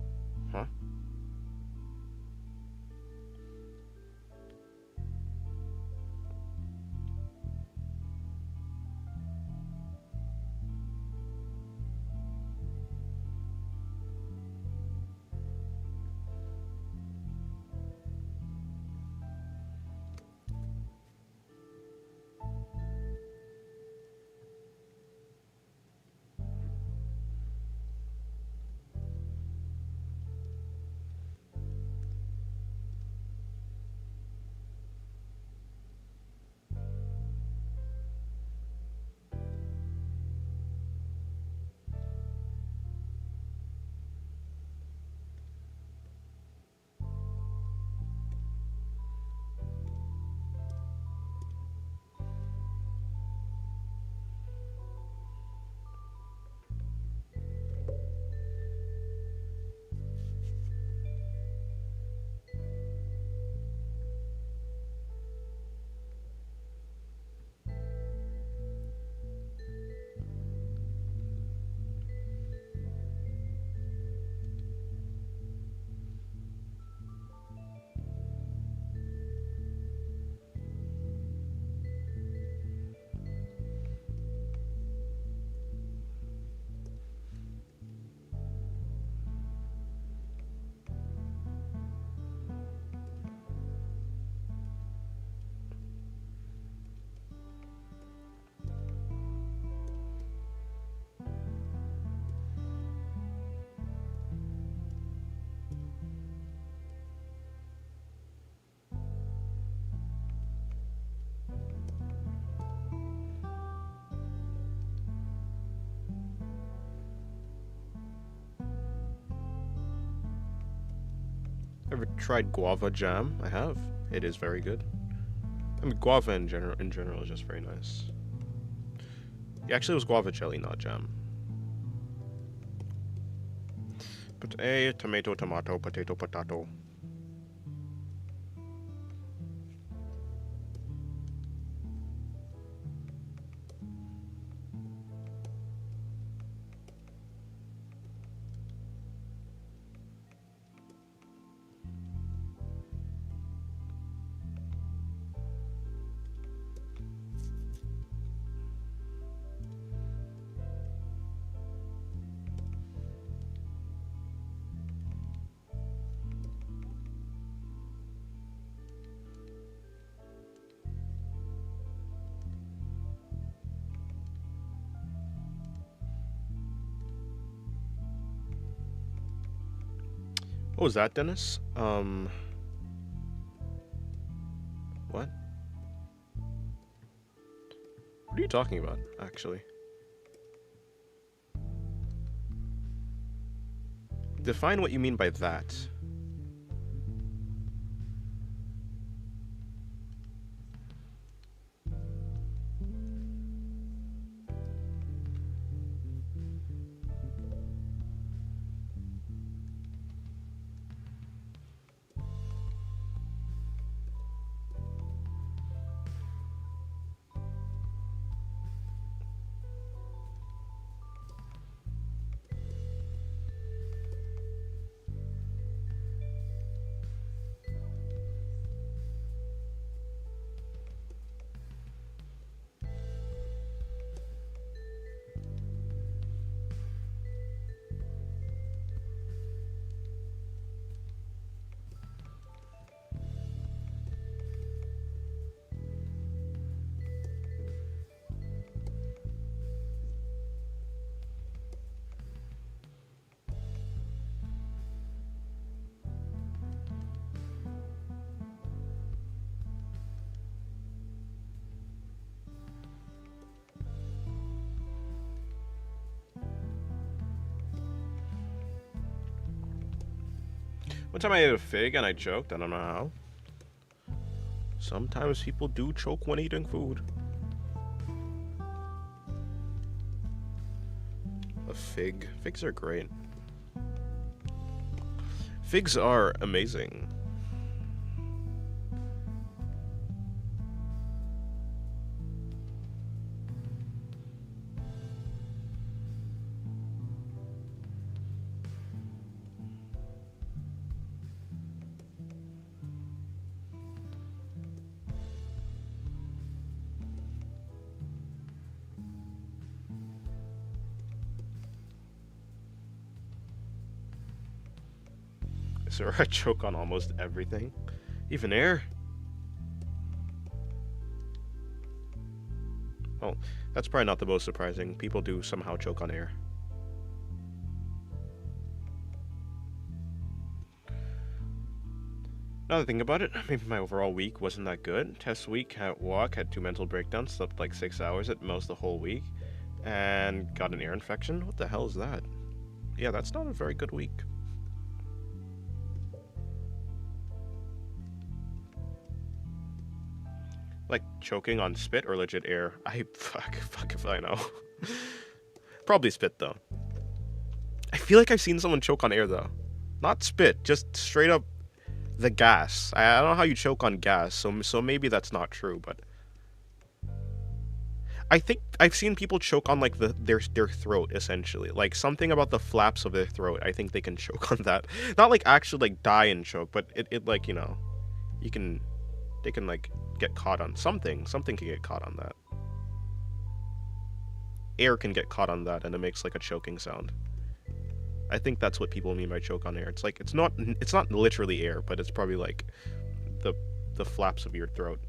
Huh? Ever tried guava jam? I have. It is very good. I mean, guava in general is just very nice. Yeah, actually, it was guava jelly, not jam. But a tomato, tomato, potato, potato. Oh, is that Dennis? What? What are you talking about, actually? Define what you mean by that. One time I ate a fig and I choked. I don't know how. Sometimes people do choke when eating food. A fig. Figs are great. Figs are amazing. So I choke on almost everything. Even air. Oh, that's probably not the most surprising. People do somehow choke on air. Now that I think about it, maybe my overall week wasn't that good. Test week at walk, had 2 mental breakdowns, slept like 6 hours at most the whole week, and got an ear infection. What the hell is that? Yeah, that's not a very good week. Like choking on spit or legit air? Fuck if I know. Probably spit though. I feel like I've seen someone choke on air though. Not spit, just straight up the gas. I don't know how you choke on gas, so maybe that's not true, but I think I've seen people choke on like their throat essentially. Like something about the flaps of their throat. I think they can choke on that. Not like actually like die and choke, but it like, you know, you can they can like get caught on something. Something can get caught on that. Air can get caught on that and it makes like a choking sound. I think that's what people mean by choke on air. It's like it's not literally air, but it's probably like the flaps of your throat.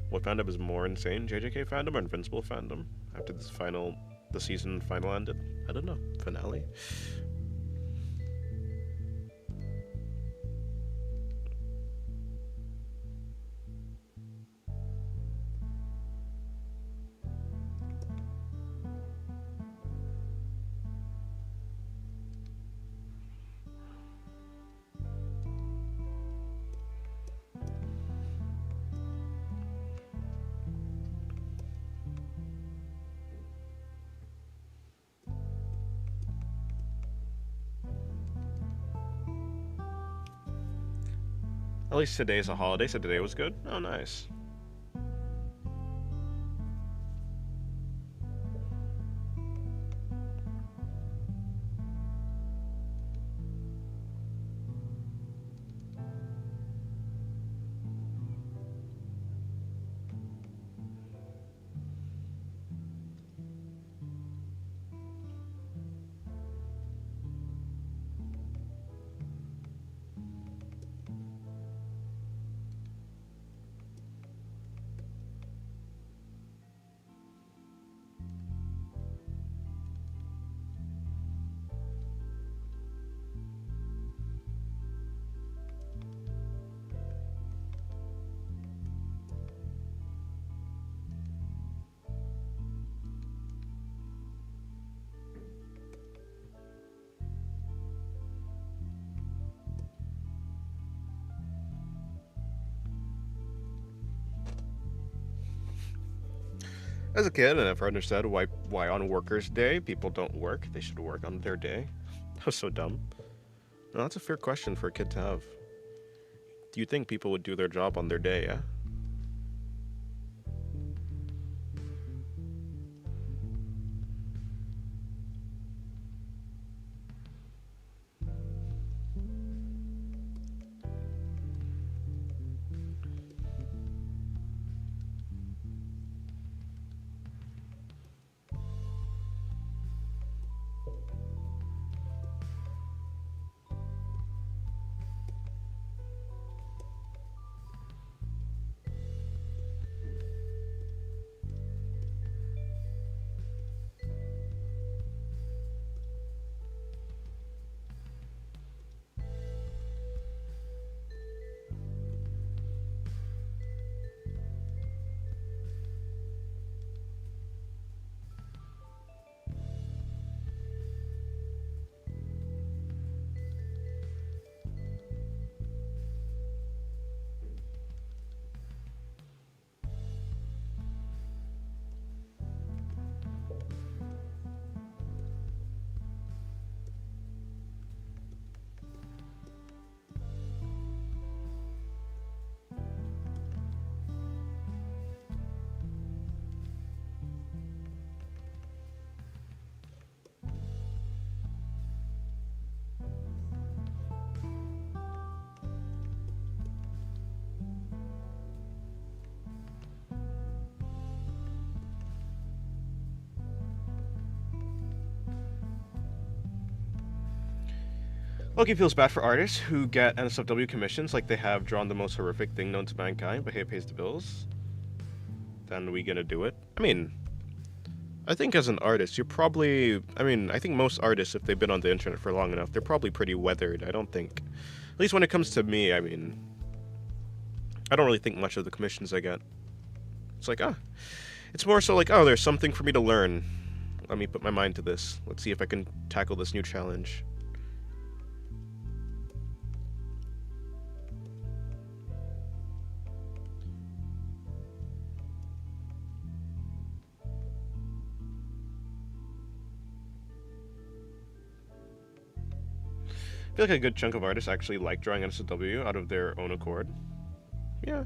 What fandom is more insane, JJK fandom or Invincible fandom? After the season final ended? I don't know. Finale? At least today's a holiday, so today was good. Oh, nice. As a kid, I never understood why on Workers' Day people don't work. They should work on their day. That was so dumb. No, that's a fair question for a kid to have. Do you think people would do their job on their day? Yeah. Loki feels bad for artists who get NSFW commissions, like they have drawn the most horrific thing known to mankind, but hey, it pays the bills. Then we gonna do it? I mean, I think as an artist, you're probably. I mean, I think most artists, if they've been on the internet for long enough, they're probably pretty weathered. I don't think. At least when it comes to me, I mean, I don't really think much of the commissions I get. It's like, ah. It's more so like, oh, there's something for me to learn. Let me put my mind to this. Let's see if I can tackle this new challenge. I feel like a good chunk of artists actually like drawing NSFW out of their own accord. Yeah.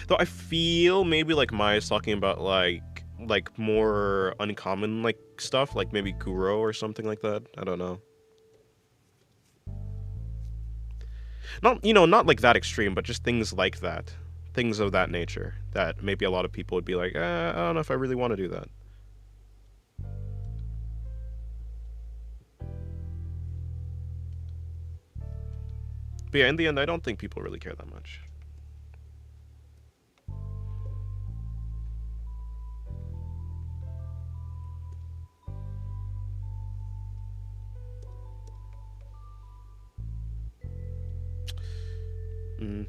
Though I feel maybe like Maya's talking about like more uncommon like stuff, like maybe Kuro or something like that. I don't know. Not not like that extreme, but just things like that. Things of that nature that maybe a lot of people would be like, I don't know if I really want to do that. But yeah, in the end, I don't think people really care that much.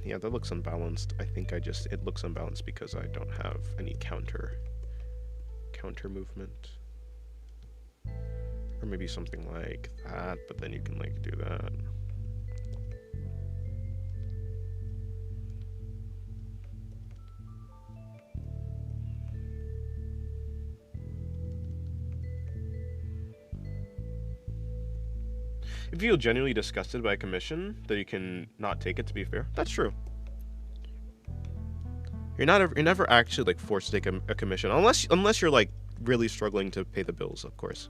Yeah, that looks unbalanced. I think it looks unbalanced because I don't have any counter movement. Or maybe something like that, but then you can like do that. If you feel genuinely disgusted by a commission, that you can not take it, to be fair. That's true. You're never actually like forced to take a commission unless you're like really struggling to pay the bills, of course.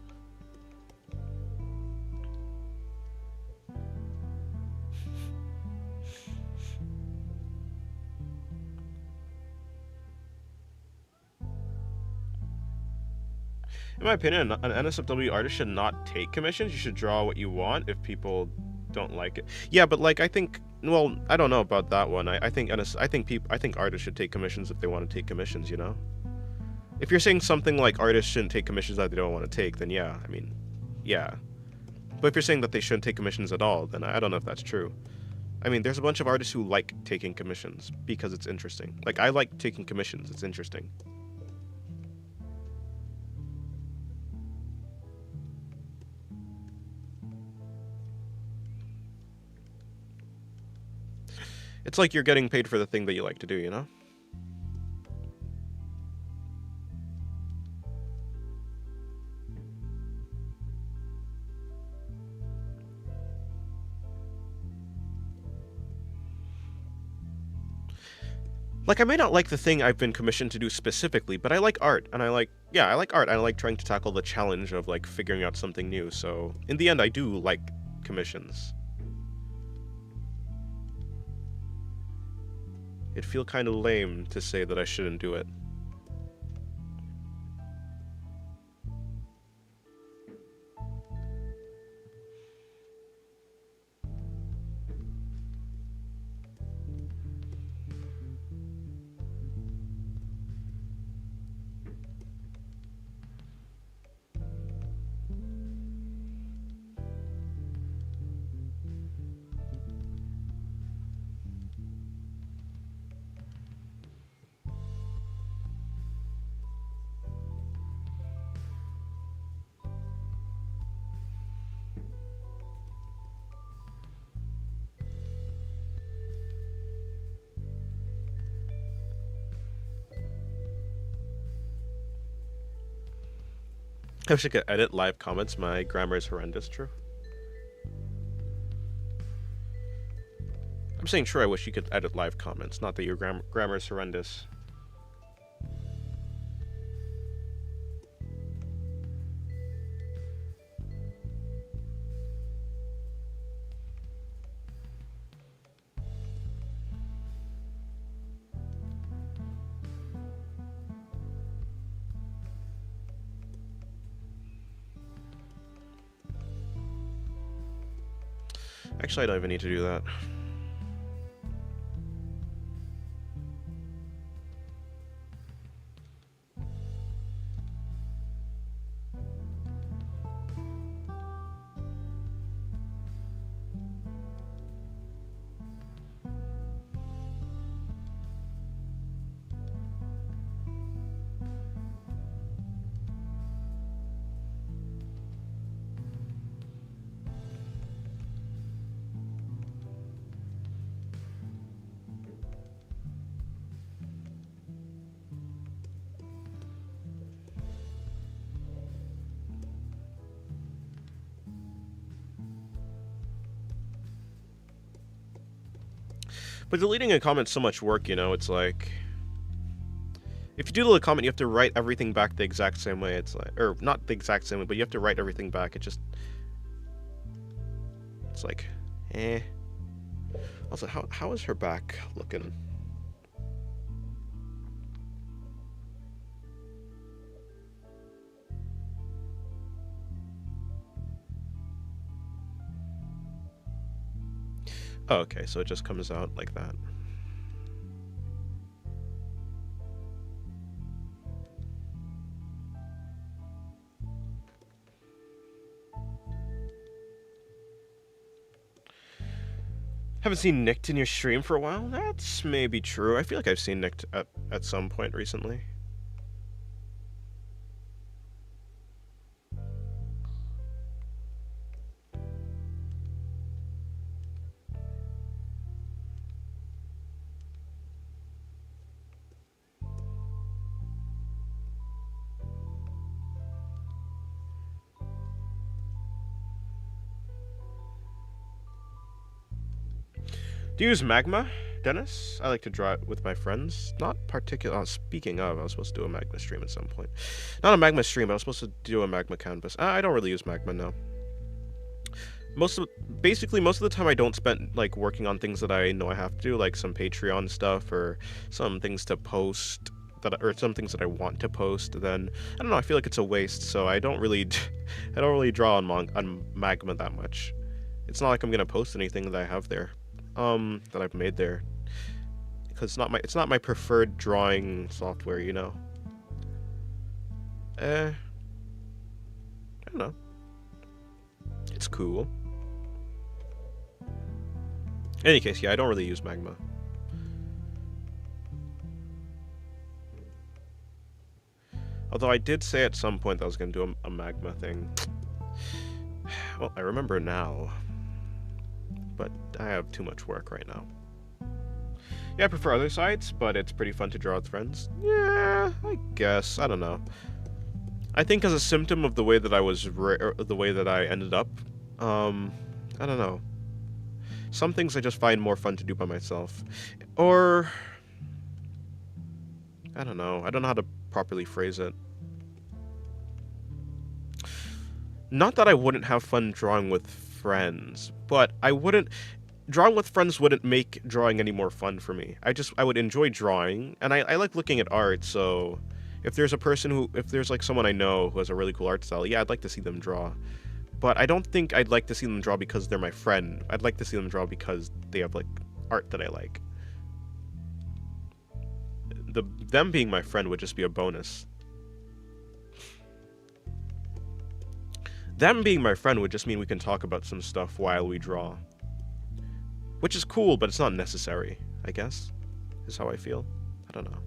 In my opinion, an NSFW artist should not take commissions. You should draw what you want if people don't like it. Yeah, but like I think, well, I don't know about that one. I think I think artists should take commissions if they want to take commissions. You know, if you're saying something like artists shouldn't take commissions that they don't want to take, then yeah, I mean, yeah. But if you're saying that they shouldn't take commissions at all, then I don't know if that's true. I mean, there's a bunch of artists who like taking commissions because it's interesting. Like I like taking commissions; it's interesting. It's like you're getting paid for the thing that you like to do, you know? Like, I may not like the thing I've been commissioned to do specifically, but I like art, and I like art, and I like trying to tackle the challenge of, like, figuring out something new, so in the end, I do like commissions. It'd feel kind of lame to say that I shouldn't do it. I wish I could edit live comments. My grammar is horrendous, true. I'm saying true, I wish you could edit live comments, not that your grammar is horrendous. Actually, I don't even need to do that. But deleting a comment's so much work, you know, it's like... If you delete a comment, you have to write everything back the exact same way, it's like... Or, not the exact same way, but you have to write everything back, it just... It's like... eh. Also, how is her back looking? Oh, okay, so it just comes out like that. Haven't seen Nicked in your stream for a while? That's maybe true. I feel like I've seen Nicked at some point recently. Do you use Magma, Dennis? I like to draw it with my friends. Not particular. Speaking of, I was supposed to do a Magma stream at some point. Not a Magma stream, but I was supposed to do a Magma canvas. I don't really use Magma now. Basically, most of the time I don't spend, like, working on things that I know I have to do, like some Patreon stuff or some things to post, or some things that I want to post, then, I don't know, I feel like it's a waste, so I don't really draw on Magma that much. It's not like I'm gonna post anything that I have there. That I've made there, because it's not my preferred drawing software, you know. I don't know. It's cool. In any case, yeah, I don't really use Magma. Although I did say at some point that I was gonna do a Magma thing. Well, I remember now. But I have too much work right now. Yeah, I prefer other sites, but it's pretty fun to draw with friends. Yeah, I guess. I don't know. I think as a symptom of the way that the way that I ended up, um, I don't know. Some things I just find more fun to do by myself. Or, I don't know. I don't know how to properly phrase it. Not that I wouldn't have fun drawing with friends, but I wouldn't. Drawing with friends wouldn't make drawing any more fun for me. I would enjoy drawing, and I like looking at art, so if there's like someone I know who has a really cool art style, yeah, I'd like to see them draw. But I don't think I'd like to see them draw because they're my friend. I'd like to see them draw because they have like art that I like. Them being my friend would just be a bonus. Them being my friend would just mean we can talk about some stuff while we draw. Which is cool, but it's not necessary, I guess, is how I feel. I don't know.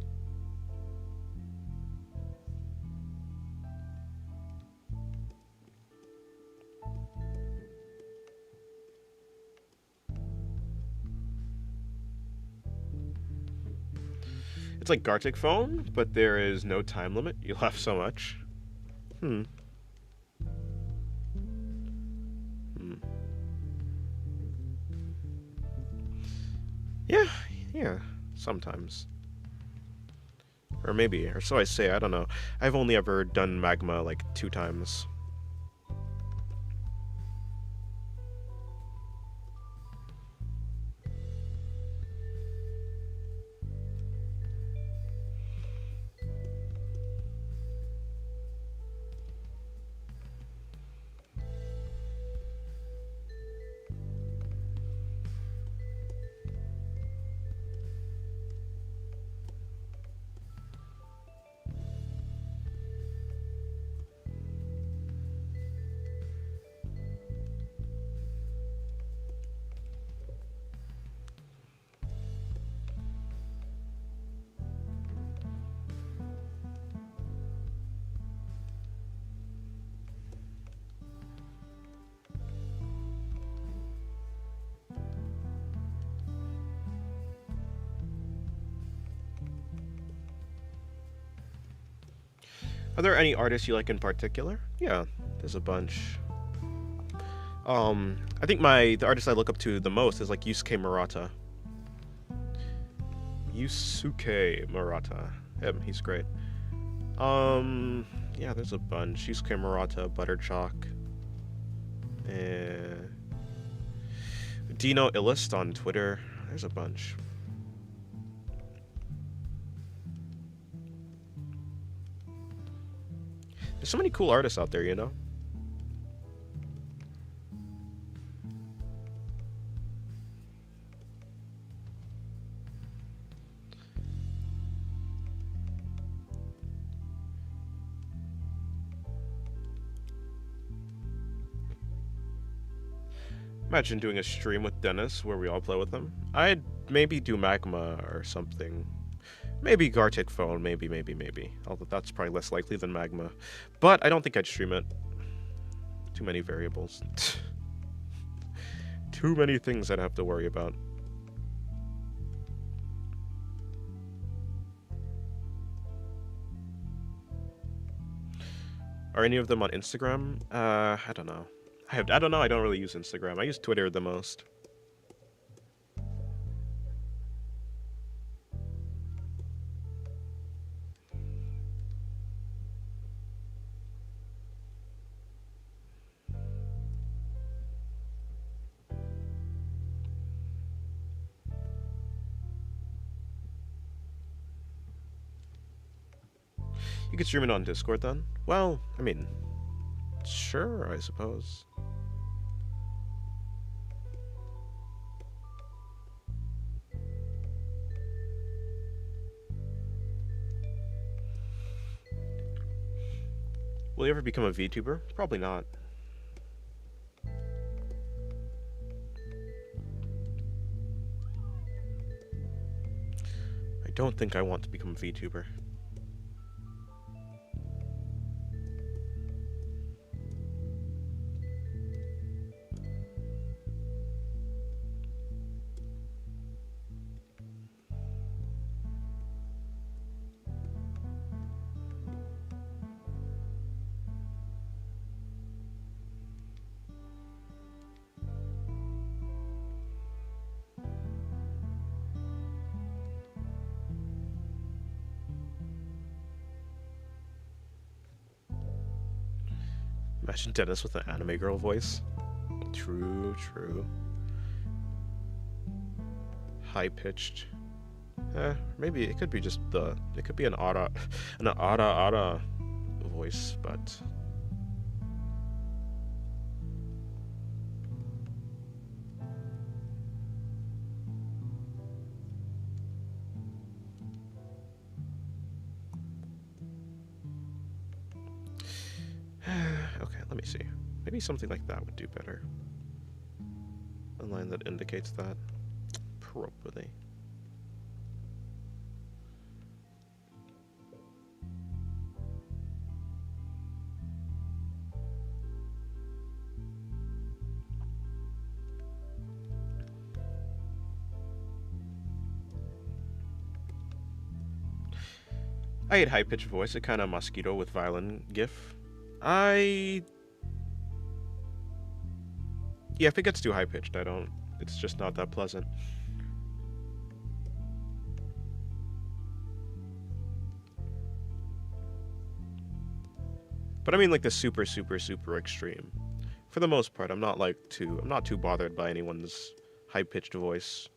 It's like Gartic Phone, but there is no time limit. You laugh so much. Hmm. Yeah, yeah, sometimes. Or maybe, or so I say, I don't know. I've only ever done Magma like 2 times. Are there any artists you like in particular? Yeah, there's a bunch. I think the artist I look up to the most is like Yusuke Murata. Yusuke Murata. Him, he's great. Yeah, there's a bunch. Yusuke Murata, Butterchalk, and Dino Illust on Twitter. There's a bunch. There's so many cool artists out there, you know? Imagine doing a stream with Dennis where we all play with him. I'd maybe do Magma or something. Maybe Gartic Phone, maybe. Although that's probably less likely than Magma. But I don't think I'd stream it. Too many variables. Too many things I'd have to worry about. Are any of them on Instagram? I don't know. I don't know, I don't really use Instagram. I use Twitter the most. You could stream it on Discord then? Well, I mean, sure, I suppose. Will you ever become a VTuber? Probably not. I don't think I want to become a VTuber. Imagine Dennis with an anime girl voice. True, true. High pitched. Maybe it could be just it could be an ara voice, but okay, let me see. Maybe something like that would do better. A line that indicates that. Probably. I hate high-pitched voice. It kind of mosquito with violin gif. Yeah, if it gets too high-pitched, it's just not that pleasant. But I mean like the super, super, super extreme. For the most part, I'm not too bothered by anyone's high-pitched voice.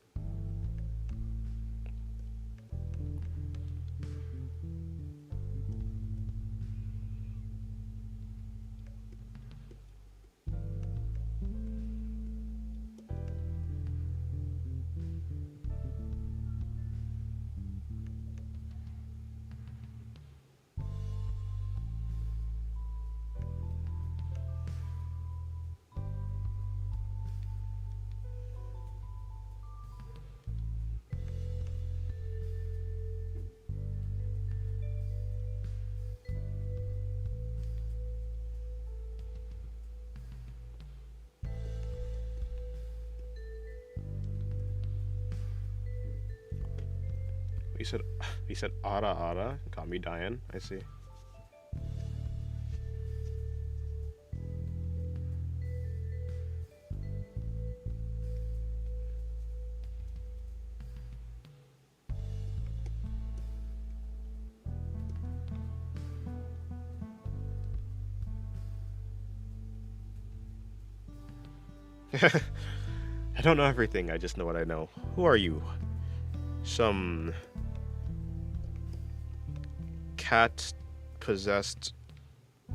He said ara ara, got me dying. I see. I don't know everything, I just know what I know. Who are you? Some cat possessed,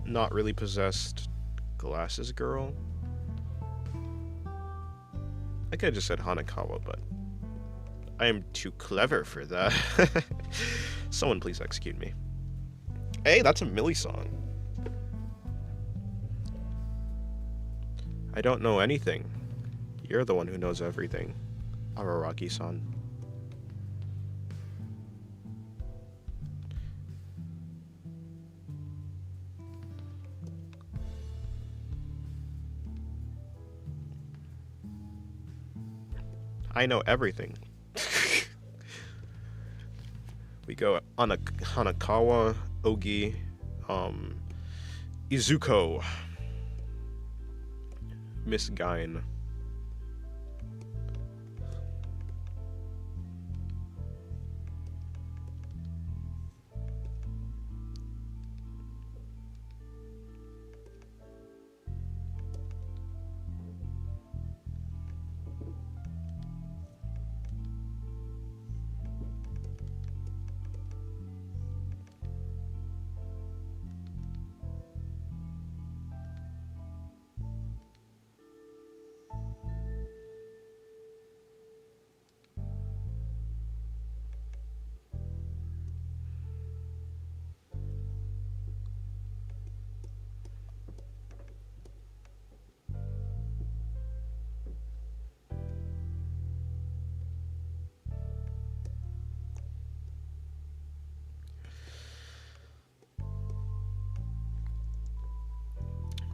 not really possessed glasses girl? I could have just said Hanakawa, but I am too clever for that. Someone please execute me. Hey, that's a Millie song. I don't know anything. You're the one who knows everything. Araraki-san. I know everything. We go on a Hanakawa, Ogi, Izuko, Miss Gain.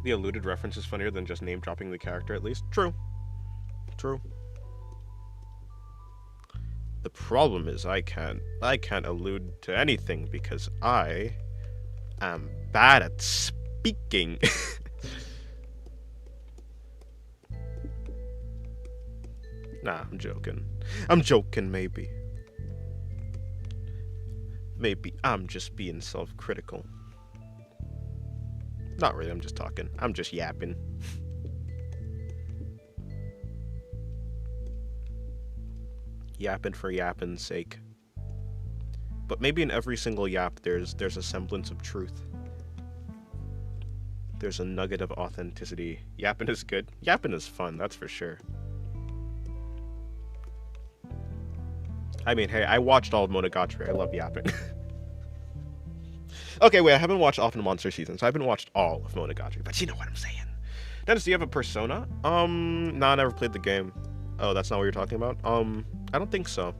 The alluded reference is funnier than just name dropping the character, at least. True. True. The problem is I can't allude to anything because I am bad at speaking. Nah, I'm joking. I'm joking, maybe. Maybe I'm just being self-critical. Not really, I'm just talking. I'm just yapping. Yapping for yapping's sake. But maybe in every single yap, there's a semblance of truth. There's a nugget of authenticity. Yapping is good. Yapping is fun, that's for sure. I mean, hey, I watched all of Monogatari. I love yapping. Okay, wait, I haven't watched Off and Monster season, so I haven't watched all of Monogatari, but you know what I'm saying. Dennis, do you have a persona? Nah, I never played the game. Oh, that's not what you're talking about? I don't think so.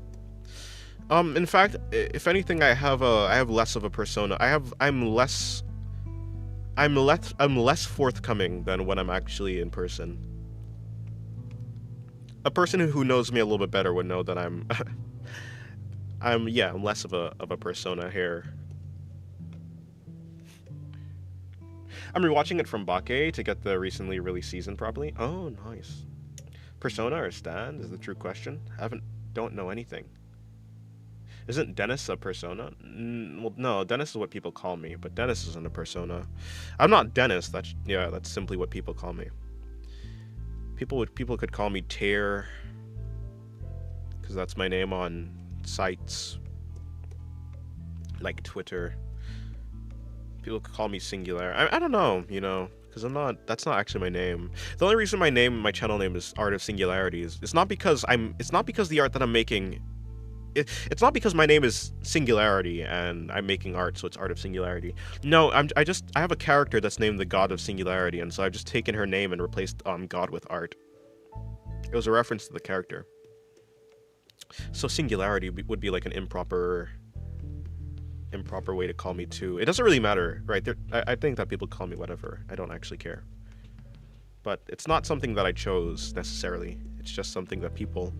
In fact, if anything, I have less of a persona. I'm less forthcoming than when I'm actually in person. A person who knows me a little bit better would know that I'm I'm less of a persona here. I'm rewatching it from Bake to get the recently released season properly. Oh, nice. Persona or stand is the true question. Don't know anything. Isn't Dennis a persona? Well, no, Dennis is what people call me, but Dennis isn't a persona. I'm not Dennis. That's simply what people call me. People could call me Tear, because that's my name on sites like Twitter. People could call me Singular. I don't know, because that's not actually my name. The only reason my channel name is Art of Singularity is it's not because the art that I'm making. It's not because my name is Singularity and I'm making art, so it's Art of Singularity. No, I have a character that's named the God of Singularity, and so I've just taken her name and replaced God with art. It was a reference to the character. So Singularity would be like an improper way to call me too. It doesn't really matter, right? I think that people call me whatever. I don't actually care. But it's not something that I chose necessarily. It's just something that people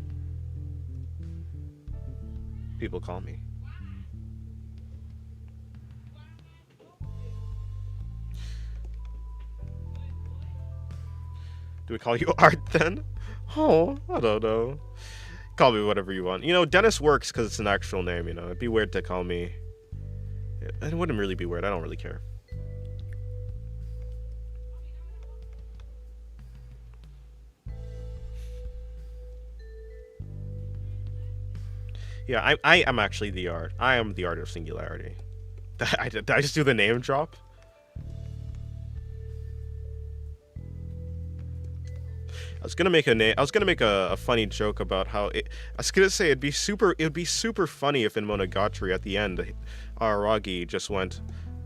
call me. Do we call you Art then? Oh, I don't know. Call me whatever you want. Dennis works because it's an actual name, It'd be weird to call me. It wouldn't really be weird. I don't really care. Yeah, I am actually the art. I am the Art of Singularity. Did I just do the name drop? I was gonna make a funny joke about how I was gonna say it'd be super funny if in Monogatari at the end, Araragi just went,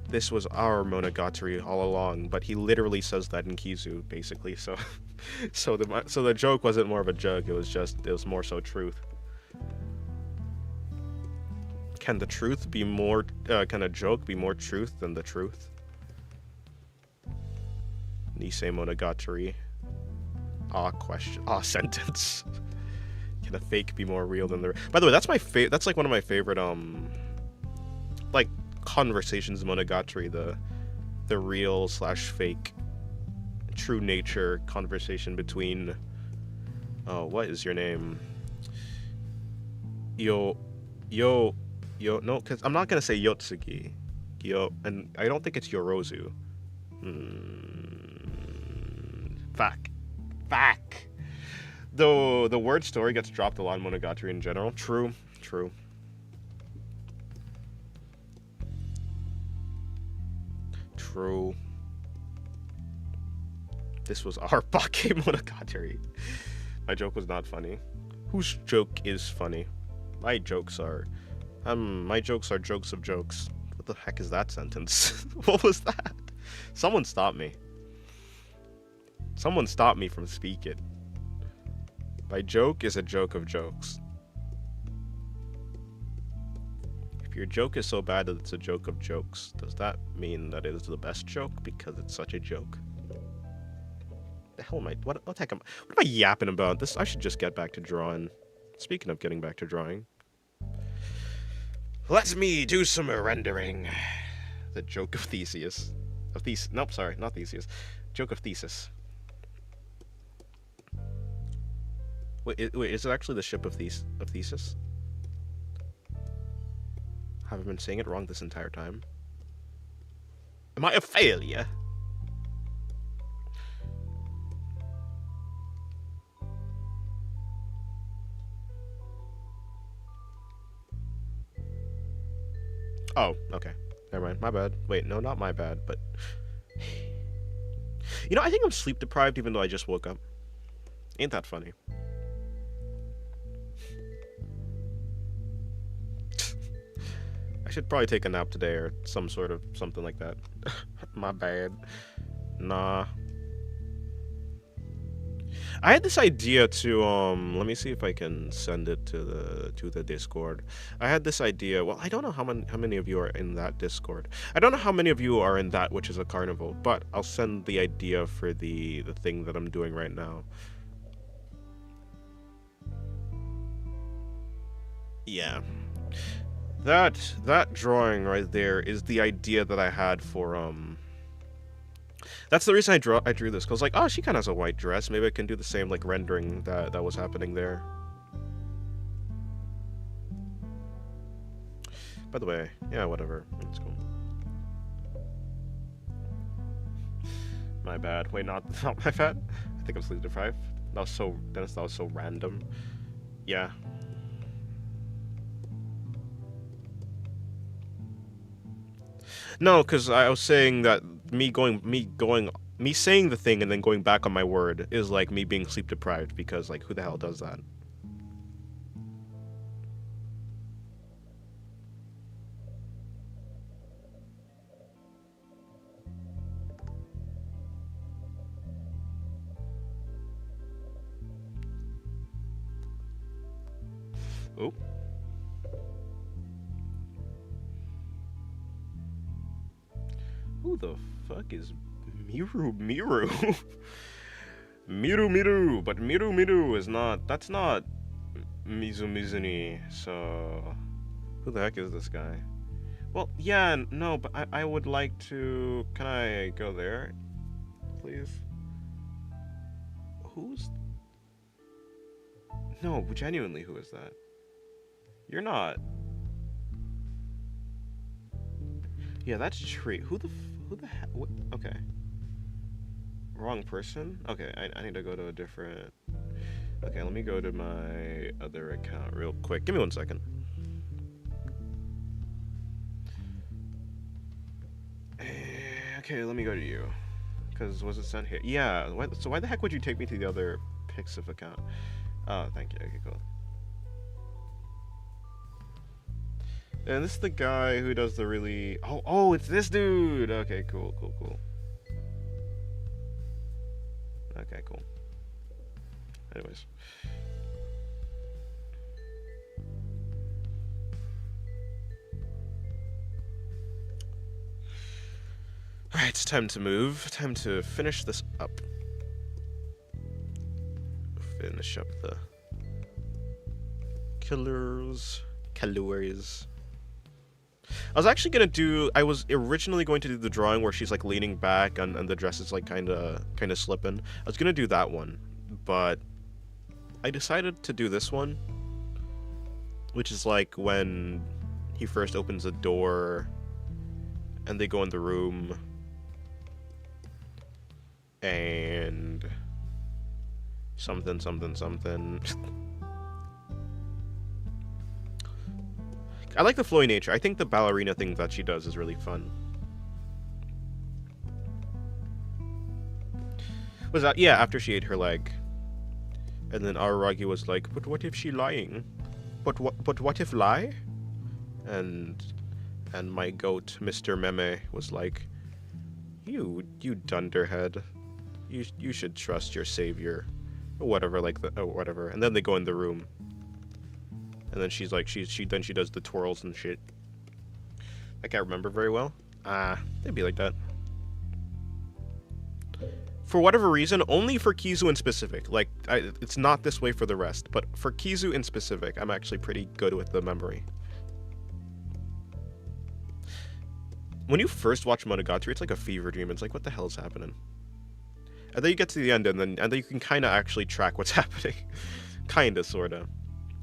"This was our Monogatari all along," but he literally says that in Kizu, basically. So, so the joke wasn't more of a joke. It was more so truth. Can the truth be more? Can a joke be more truth than the truth? Nisei Monogatari. Sentence. Can a fake be more real than the? By the way, that's that's like one of my favorite like conversations in Monogatari. The real / fake, true nature conversation between. What is your name? No, because I'm not gonna say Yotsugi. And I don't think it's Yorozu. Fuck. Though the word story gets dropped a lot in Monogatari in general. True. This was our Bake Monogatari. My joke was not funny. Whose joke is funny? My jokes are jokes of jokes. What the heck is that sentence? What was that? Someone stop me. Someone stop me from speaking. My joke is a joke of jokes. If your joke is so bad that it's a joke of jokes, does that mean that it is the best joke because it's such a joke? The hell am I? What the heck am I yapping about? I should just get back to drawing. Speaking of getting back to drawing, let me do some rendering. The joke of Theseus. Nope, sorry, not Theseus. Joke of Thesis. Wait, is it actually the ship of Thesis? Have I been saying it wrong this entire time? Am I a failure? Oh, okay. Never mind. My bad. Wait, no, not my bad, but... You know, I think I'm sleep deprived even though I just woke up. Ain't that funny? I should probably take a nap today or some sort of something like that. My bad. Nah. I had this idea to let me see if I can send it to the Discord. I had this idea. Well, I don't know how many of you are in that Discord. I don't know how many of you are in that, which is a carnival, but I'll send the idea for the thing that I'm doing right now. Yeah. That drawing right there is the idea that I had for that's the reason I drew this, cause like, oh, she kind of has a white dress. Maybe I can do the same like rendering that was happening there. By the way, yeah, whatever. It's cool. My bad. Wait, not my bad. I think I'm sleep deprived. That was so Dennis. That was so random. Yeah. No, cause I was saying that me saying the thing and then going back on my word is like me being sleep deprived because like who the hell does that? Oh. Who the fuck is Miru? Miru, but Miru is not, that's not Mizuni, so who the heck is this guy? Well, yeah, no, but I would like to, can I go there, please? Who's, no, genuinely, who is that? You're not. Yeah, that's Tree. Who the heck, what? Okay. Wrong person? Okay, I need to go to a different... Okay, let me go to my other account real quick. Give me 1 second. Okay, let me go to you. Because was it sent here? Yeah, so why the heck would you take me to the other Pixif account? Oh, thank you. Okay, cool. And this is the guy who does the really... Oh, it's this dude! Okay, cool. Okay, cool. Anyways. Alright, it's time to move. Time to finish this up. Finish up the... calories. I was actually gonna do... I was originally going to do the drawing where she's like leaning back and the dress is like kinda slipping. I was gonna do that one, but I decided to do this one, which is like when he first opens the door and they go in the room and something. I like the flowy nature. I think the ballerina thing that she does is really fun. Was that, yeah, after she ate her leg. And then Araragi was like, but what if she lying? But what if lie? And my goat, Mr. Meme, was like, you dunderhead. You should trust your savior. Or whatever, like the, or whatever. And then they go in the room. And then she's like, she does the twirls and shit. I can't remember very well. It'd be like that. For whatever reason, only for Kizu in specific. Like, it's not this way for the rest, but for Kizu in specific, I'm actually pretty good with the memory. When you first watch Monogatari, it's like a fever dream. It's like, what the hell is happening? And then you get to the end, and then you can kind of actually track what's happening. Kinda, sorta.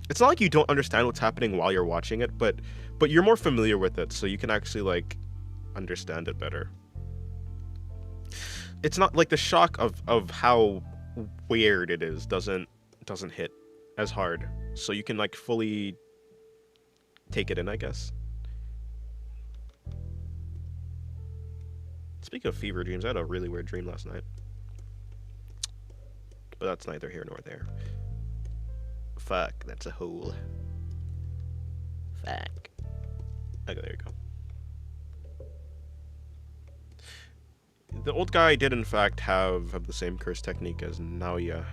It's not like you don't understand what's happening while you're watching it, but you're more familiar with it, so you can actually, like, understand it better. It's not, like, the shock of how weird it is doesn't hit as hard, so you can, like, fully take it in, I guess. Speaking of fever dreams, I had a really weird dream last night. But that's neither here nor there. Fuck, that's a hole. Fuck. Okay, there you go. The old guy did in fact have the same curse technique as Naoya.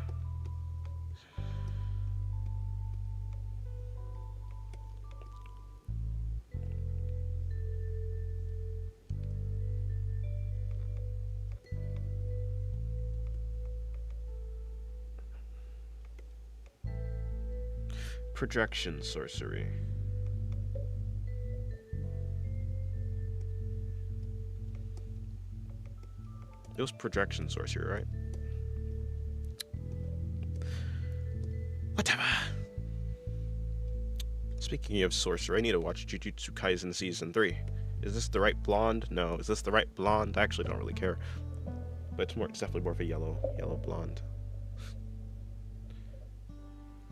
Projection sorcery. It was projection sorcery, right? Whatever. Speaking of sorcery, I need to watch Jujutsu Kaisen Season 3. Is this the right blonde? No. Is this the right blonde? I actually don't really care. But it's definitely more of a yellow blonde.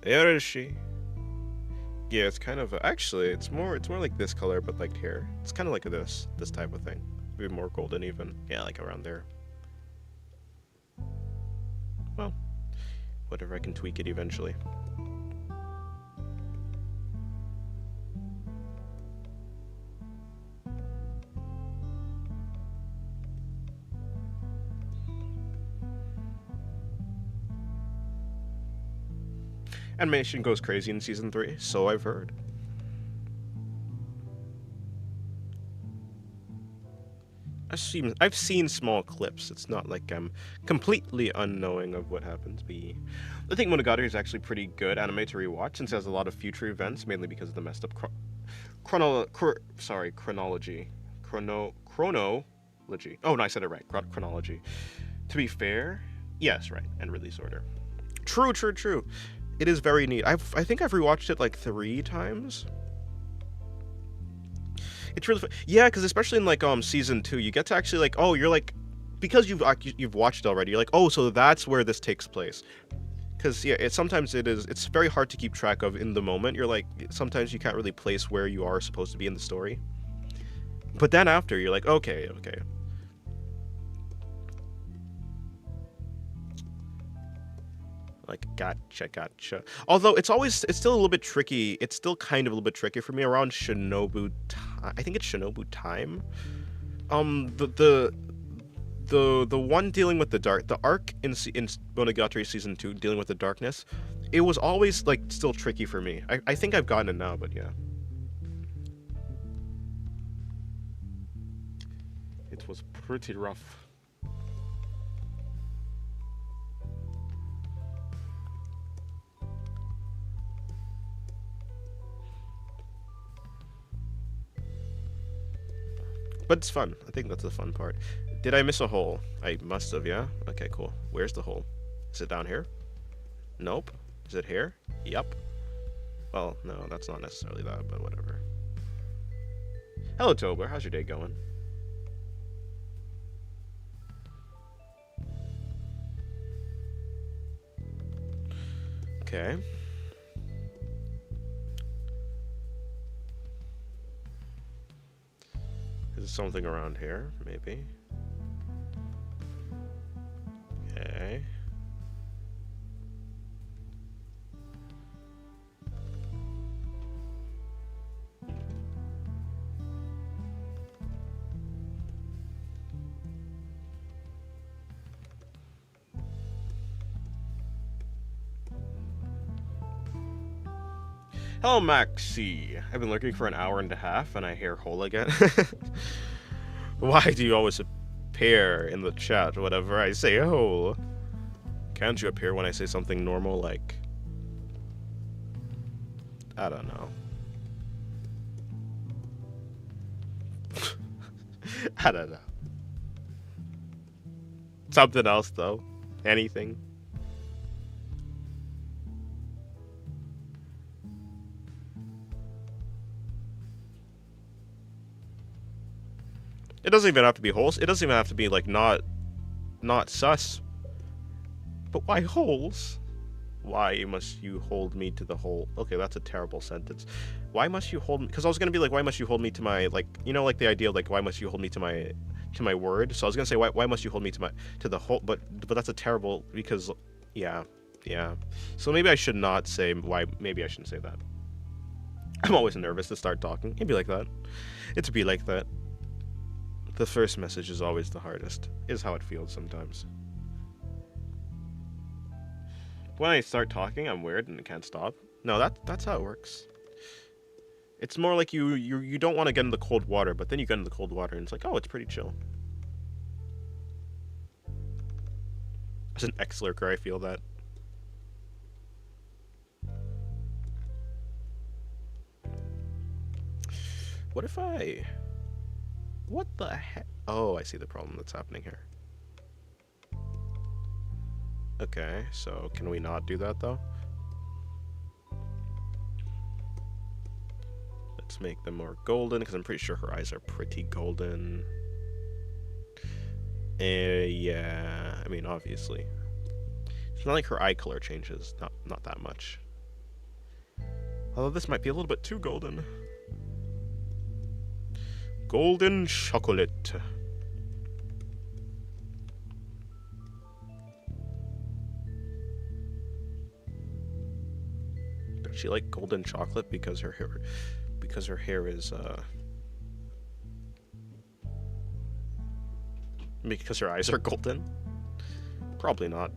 Where is she? Yeah, it's kind of actually it's more like this color, but like here. It's kind of like this type of thing. Maybe more golden even. Yeah, like around there. Well, whatever, I can tweak it eventually. Animation goes crazy in Season 3, so I've heard. I've seen small clips. It's not like I'm completely unknowing of what happens. I think Monogatari is actually pretty good anime to rewatch since it has a lot of future events, mainly because of the messed up chronology. Chronology. Oh no, I said it right. Chronology. To be fair, yes, right, and release order. True. It is very neat. I think I've rewatched it like 3 times. It's really fun. Yeah, because especially in like Season 2, you get to actually like, oh, you're like, because you've watched it already, you're like, oh, so that's where this takes place. Because yeah, it's very hard to keep track of in the moment. You're like, sometimes you can't really place where you are supposed to be in the story. But then after, you're like, okay. Like, gotcha. Although it's still a little bit tricky. It's still kind of a little bit tricky for me around Shinobu. I think it's Shinobu time. The one dealing with the arc in Monogatari Season 2 dealing with the darkness. It was always like still tricky for me. I think I've gotten it now, but yeah. It was pretty rough. But it's fun. I think that's the fun part. Did I miss a hole? I must have, yeah? Okay, cool. Where's the hole? Is it down here? Nope. Is it here? Yup. Well, no, that's not necessarily that, but whatever. Hello, Tobler. How's your day going? Okay. Is something around here, maybe? Okay. Hello, Maxi. I've been lurking for an hour and a half, and I hear hole again. Why do you always appear in the chat whenever I say hole? Can't you appear when I say something normal, like... I don't know. I don't know. Something else, though. Anything. It doesn't even have to be holes. It doesn't even have to be, like, not sus. But why holes? Why must you hold me to the hole? Okay, that's a terrible sentence. Why must you hold me? Because I was gonna be like, why must you hold me to my, like, you know, like the idea of, like, why must you hold me to to my word. So I was gonna say, why must you hold me to the whole? But that's a terrible, because yeah, yeah. So maybe I should not say why. Maybe I shouldn't say that. I'm always nervous to start talking. It'd be like that. It's be like that. The first message is always the hardest. Is how it feels sometimes. When I start talking, I'm weird and I can't stop. No, that's how it works. It's more like you don't want to get in the cold water, but then you get in the cold water and it's like, oh, it's pretty chill. As an ex-lurker, I feel that. What if I... What the heck? Oh, I see the problem that's happening here. Okay, so can we not do that, though? Let's make them more golden, because I'm pretty sure her eyes are pretty golden. Yeah, I mean, obviously. It's not like her eye color changes, not that much. Although this might be a little bit too golden. Golden chocolate. Does she like golden chocolate because her hair is because her eyes are golden? Probably not.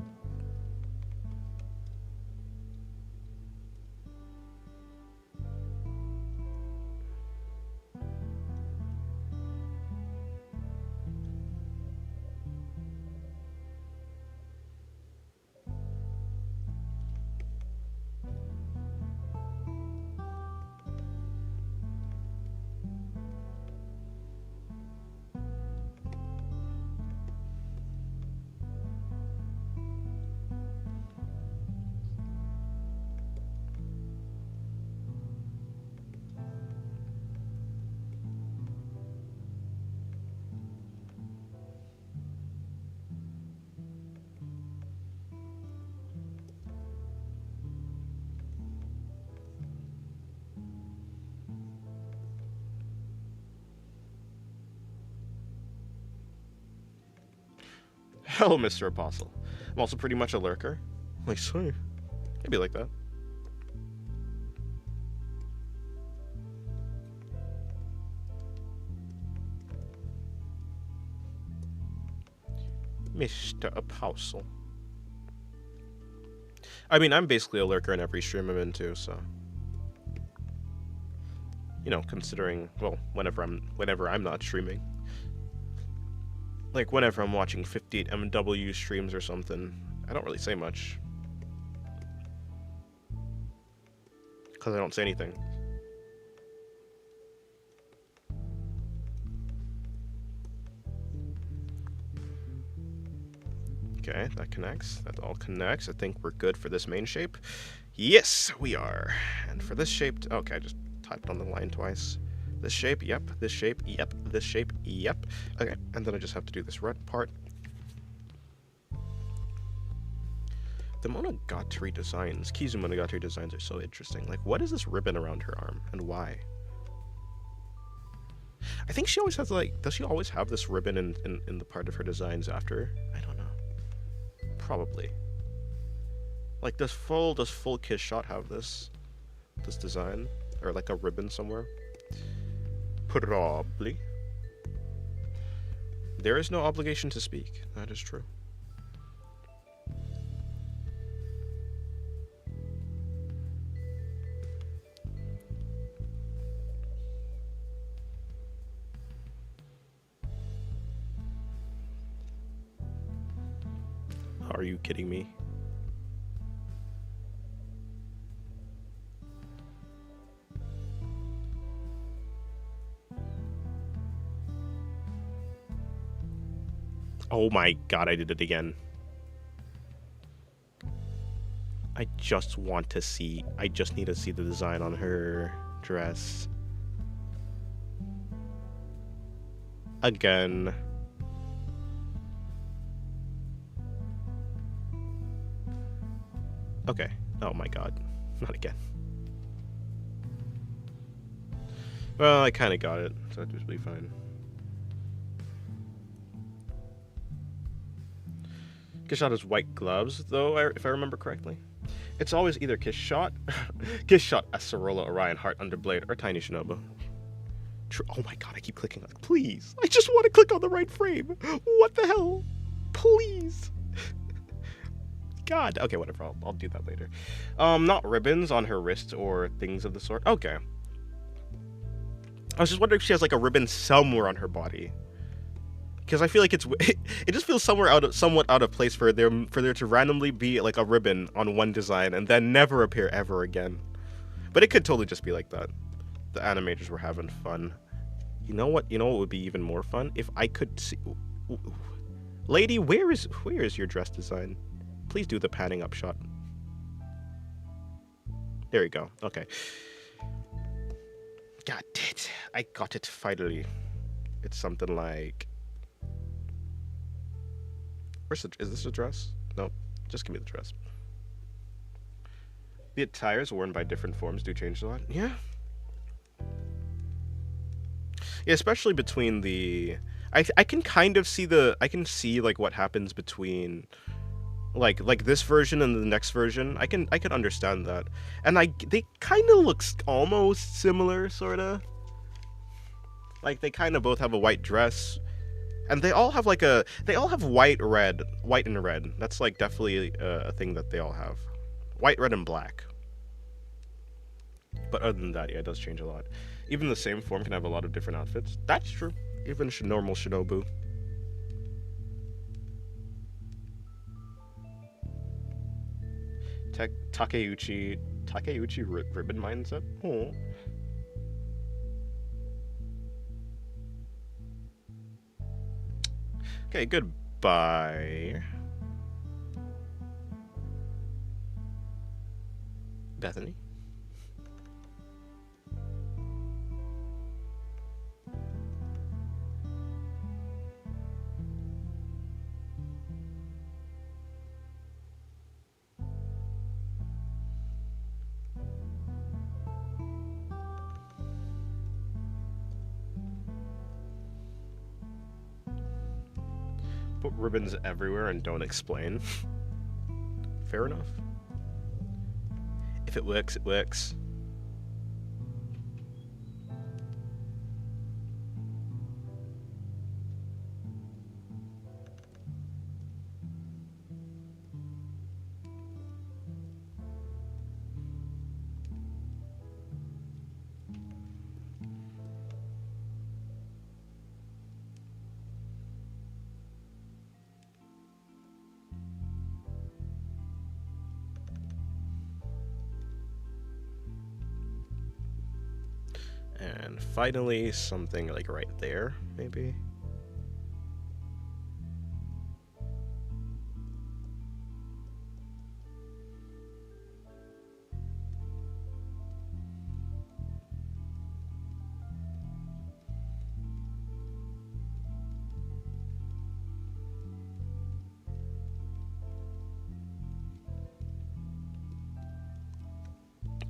Hello, Mr. Apostle. I'm also pretty much a lurker. Like, sorry. Maybe like that. Mr. Apostle. I mean, I'm basically a lurker in every stream I'm into, so... You know, considering, well, whenever I'm not streaming. Like, whenever I'm watching 58 MW streams or something, I don't really say much. Because I don't say anything. Okay, that connects. That all connects. I think we're good for this main shape. Yes, we are. And for this shape... Okay, I just typed on the line twice. This shape, yep. This shape, yep. This shape, yep. Okay, and then I just have to do this red part. The Monogatari designs, Kizu Monogatari designs are so interesting. Like, what is this ribbon around her arm, and why? I think she always has, like, does she always have this ribbon in the part of her designs after? I don't know. Probably. Like, does full Kiss Shot have this design? Or, like, a ribbon somewhere? Probably. There is no obligation to speak. That is true. Are you kidding me? Oh my god, I did it again. I just need to see the design on her dress. Again. Okay. Oh my god. Not again. Well, I kind of got it, so that should be fine. Kishshot has white gloves, though, if I remember correctly. It's always either Kishshot, Kishshot, Acerola, Orion, Heart, Underblade, or Tiny Shinobu. Oh my god, I keep clicking. Please. I just want to click on the right frame. What the hell? Please. God. Okay, whatever. I'll do that later. Not ribbons on her wrist or things of the sort. Okay. I was just wondering if she has like a ribbon somewhere on her body. Because I feel like it just feels somewhat out of place for there to randomly be like a ribbon on one design and then never appear ever again. But it could totally just be like that. The animators were having fun. You know what? You know what would be even more fun if I could see. Ooh. Lady, where is your dress design? Please do the panning up shot. There you go. Okay. Got it. I got it finally. It's something like. Is this a dress? No, just give me the dress. The attires worn by different forms do change a lot. Yeah. Yeah, especially between the. I can kind of see I can see like what happens between like this version and the next version. I can understand that. And they kind of look almost similar, sorta. Like they kind of both have a white dress. And they all have white and red. That's like definitely a thing that they all have. White, red, and black. But other than that, yeah, it does change a lot. Even the same form can have a lot of different outfits. That's true. Even normal Shinobu. Takeuchi ribbon mindset. Oh. Okay, goodbye. Bethany. Put ribbons everywhere and don't explain. Fair enough. If it works, it works. And finally, something like right there, maybe.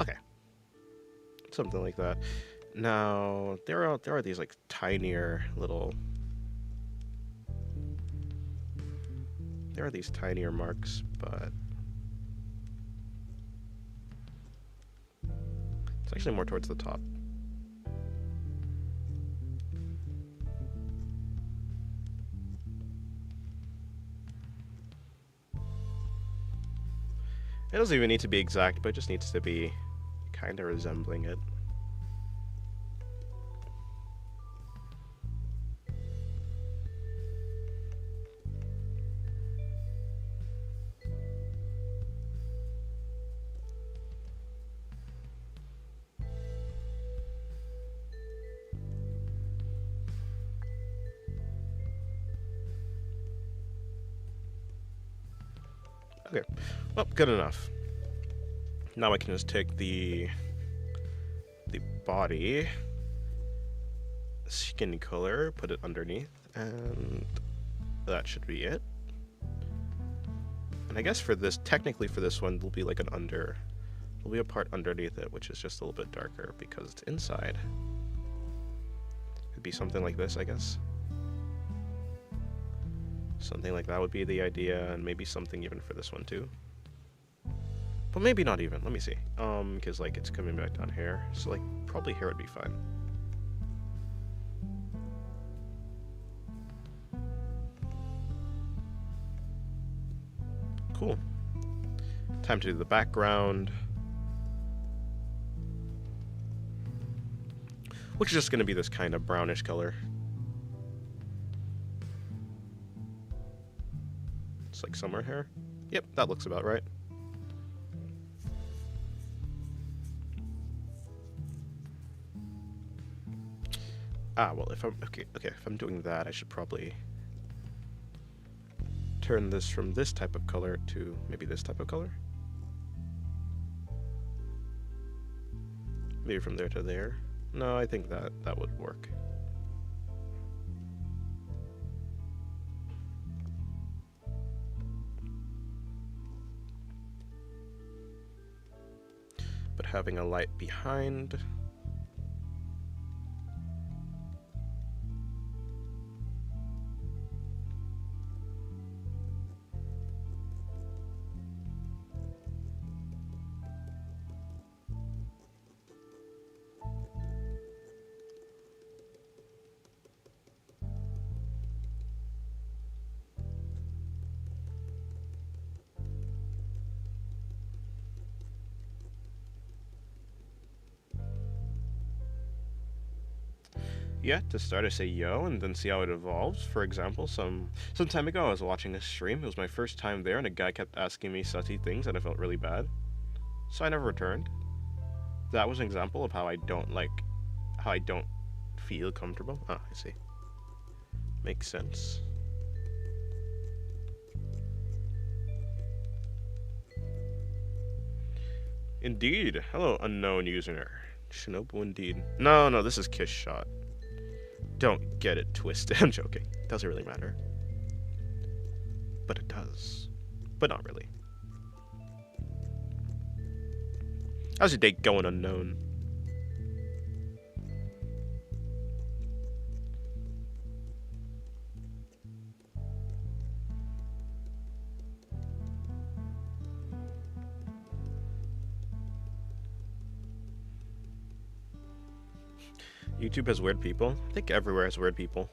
Okay. Something like that. Now, there are these like tinier little. There are these tinier marks, but it's actually more towards the top. It doesn't even need to be exact, but it just needs to be kind of resembling it. Okay, well, good enough. Now I can just take the body, skin color, put it underneath, and that should be it. And I guess for this, technically for this one, there'll be like there'll be a part underneath it, which is just a little bit darker because it's inside. It'd be something like this, I guess. Something like that would be the idea, and maybe something even for this one too. But maybe not even. Let me see. Because like it's coming back down here, so like probably here would be fine. Cool. Time to do the background, which is just going to be this kind of brownish color. It's like somewhere here. Yep, that looks about right. Well, if I'm okay, if I'm doing that, I should probably turn this from this type of color to maybe this type of color. Maybe from there to there. No, I think that would work. But having a light behind. Yeah, to start I say yo and then see how it evolves. For example, some time ago I was watching a stream. It was my first time there and a guy kept asking me sussy things and I felt really bad. So I never returned. That was an example of how I don't feel comfortable. Ah, I see. Makes sense. Indeed. Hello, unknown user. Shinobu indeed. No, this is Kiss Shot. Don't get it twisted. I'm joking. Doesn't really matter. But it does. But not really. How's your day going, unknown? YouTube has weird people. I think everywhere has weird people.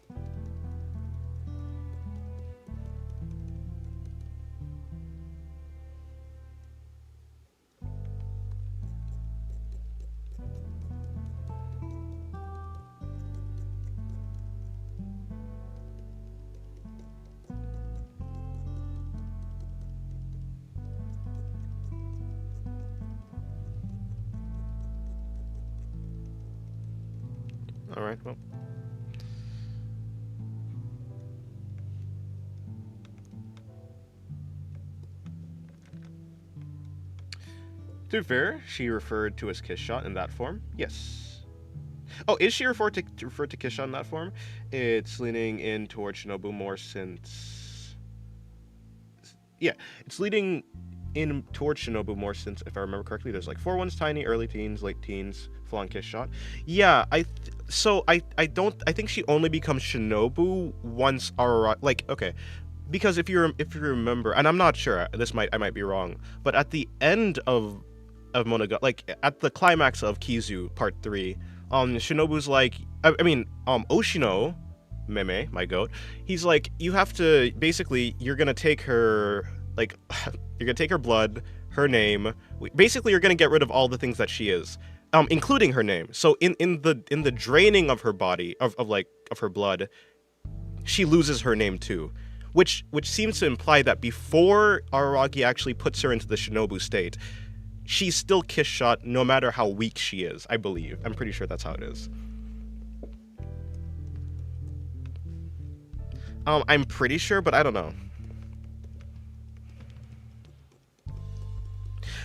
Alright, well. To be fair, she referred to as Kiss Shot in that form. Yes. Oh, is she referred to Kiss Shot in that form? It's leaning in towards Shinobu more since... Yeah, it's leading in towards Shinobu more since, if I remember correctly, there's like 4-1's tiny, early teens, late teens, full-on Kiss Shot. Yeah, I think she only becomes Shinobu once okay, because if you remember, and I'm not sure, I might be wrong, but at the end of Monogatari, like at the climax of Kizu Part 3, Shinobu's like, Oshino, Meme, my goat, he's like, you have to, basically, you're gonna take her, like, you're gonna take her blood, her name, basically you're gonna get rid of all the things that she is. Including her name. So in the draining of her body, of her blood, she loses her name too. Which seems to imply that before Araragi actually puts her into the Shinobu state, she's still Kiss Shot no matter how weak she is, I believe. I'm pretty sure that's how it is. I'm pretty sure, but I don't know.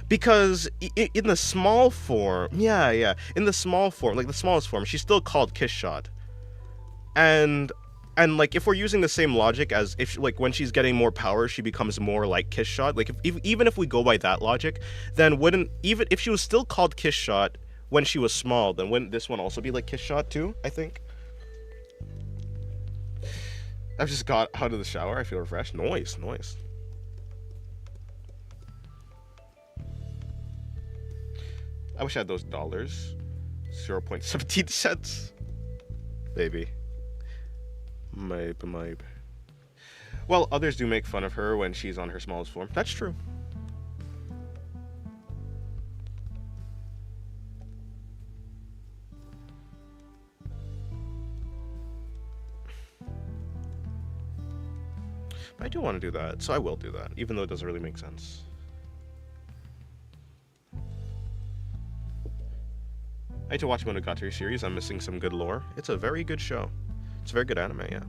Because in the small form, in the small form, like the smallest form, she's still called Kiss Shot. And like if we're using the same logic as if like when she's getting more power, she becomes more like Kiss Shot. Like even if we go by that logic, then even if she was still called Kiss Shot when she was small, then wouldn't this one also be like Kiss Shot too? I think. I've just got out of the shower. I feel refreshed. Noise, noise. I wish I had those dollars. 0.17 cents. Maybe. Maybe. Well, others do make fun of her when she's on her smallest form. That's true. But I do want to do that, so I will do that, even though it doesn't really make sense. I need to watch Monogatari series. I'm missing some good lore. It's a very good show. It's a very good anime, yeah.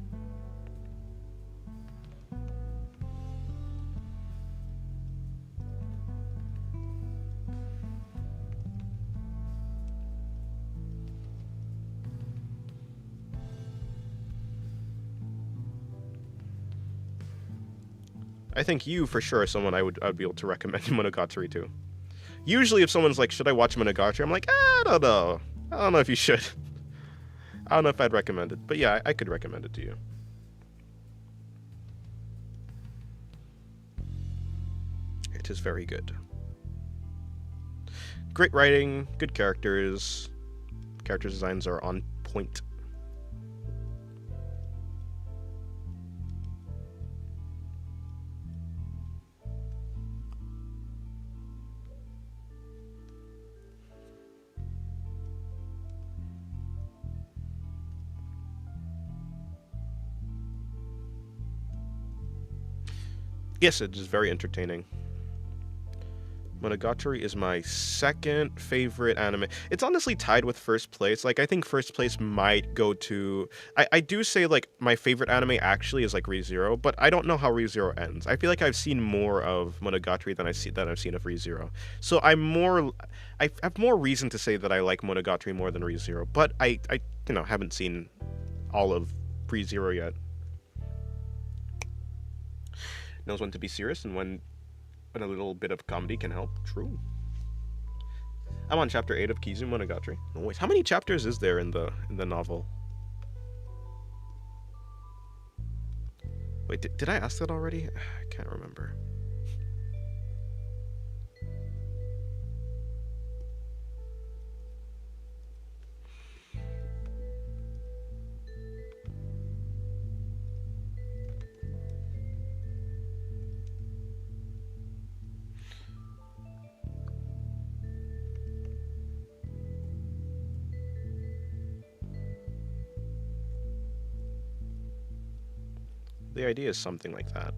I think you, for sure, are someone I'd be able to recommend Monogatari to. Usually if someone's like, should I watch Monogatari? I'm like, I don't know. I don't know if you should. I don't know if I'd recommend it. But yeah, I could recommend it to you. It is very good. Great writing, good characters. Character designs are on point. Yes, it is very entertaining. Monogatari is my second favorite anime. It's honestly tied with first place. Like, I think first place might go to... I do say, like, my favorite anime actually is, like, ReZero, but I don't know how ReZero ends. I feel like I've seen more of Monogatari than I've seen of ReZero. So I have more reason to say that I like Monogatari more than ReZero, but I haven't seen all of ReZero yet. Knows when to be serious and when a little bit of comedy can help. True. I'm on chapter 8 of Kizu Monogatari. Noise. How many chapters is there in the novel? Wait, did I ask that already? I can't remember. The idea is something like that.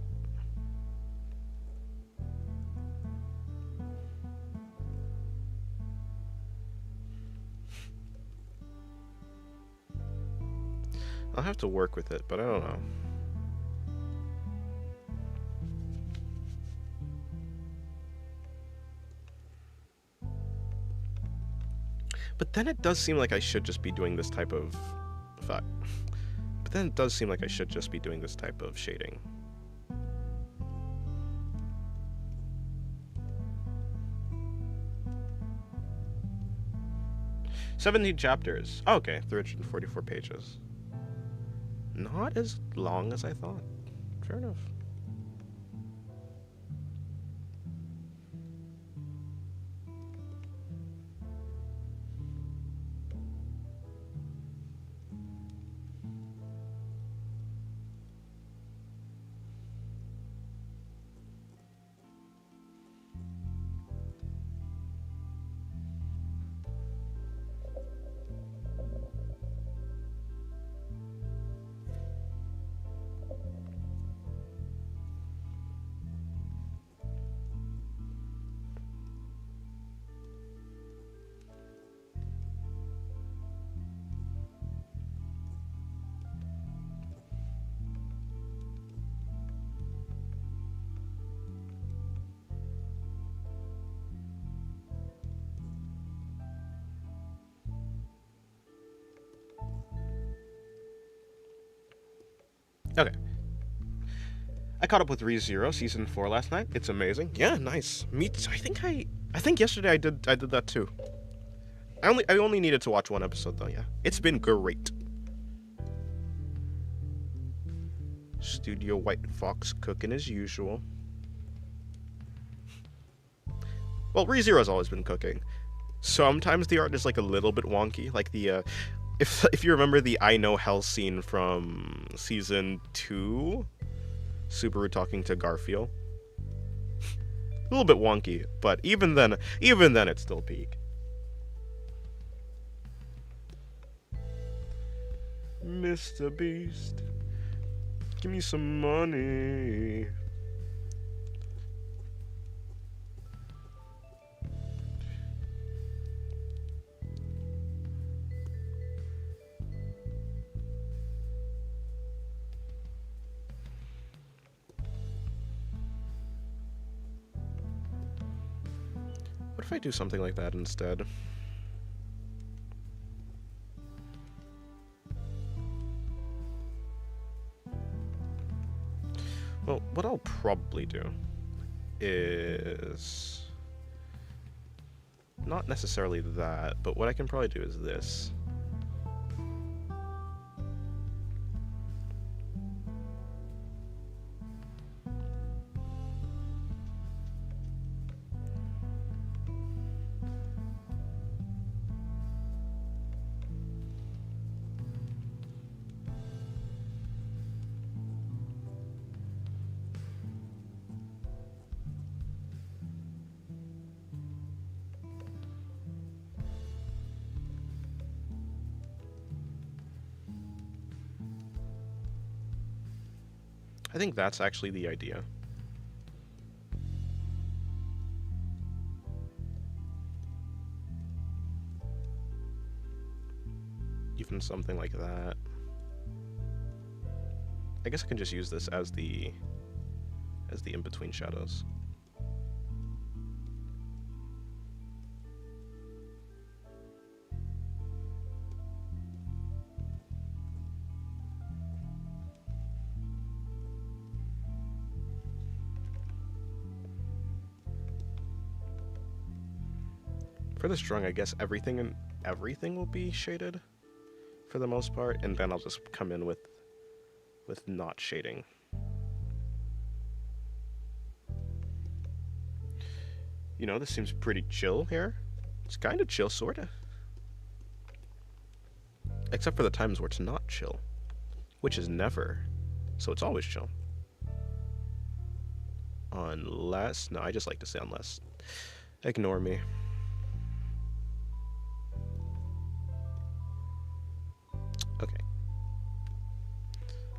I'll have to work with it, but I don't know. But then it does seem like I should just be doing this type of... Fuck. But then it does seem like I should just be doing this type of shading. "17 chapters. Oh, okay, 344 pages. Not as long as I thought. Fair enough. Okay. I caught up with ReZero season 4 last night. It's amazing. Yeah, nice. Me too. I think yesterday I did that too. I only needed to watch one episode though, yeah. It's been great. Studio White Fox cooking as usual. Well, ReZero's always been cooking. Sometimes the art is like a little bit wonky, like the if you remember the I Know Hell scene from season 2, Subaru talking to Garfield. A little bit wonky, but even then it's still peak. Mr. Beast, give me some money. What if I do something like that instead? Well, what I'll probably do is not necessarily that, but what I can probably do is this. I think that's actually the idea. Even something like that. I guess I can just use this as the in-between shadows. For this drawing, I guess everything will be shaded for the most part, and then I'll just come in with not shading. You know, this seems pretty chill here. It's kind of chill, sorta. Except for the times where it's not chill, which is never. So it's always chill. Unless, no, I just like to say unless. Ignore me. Okay.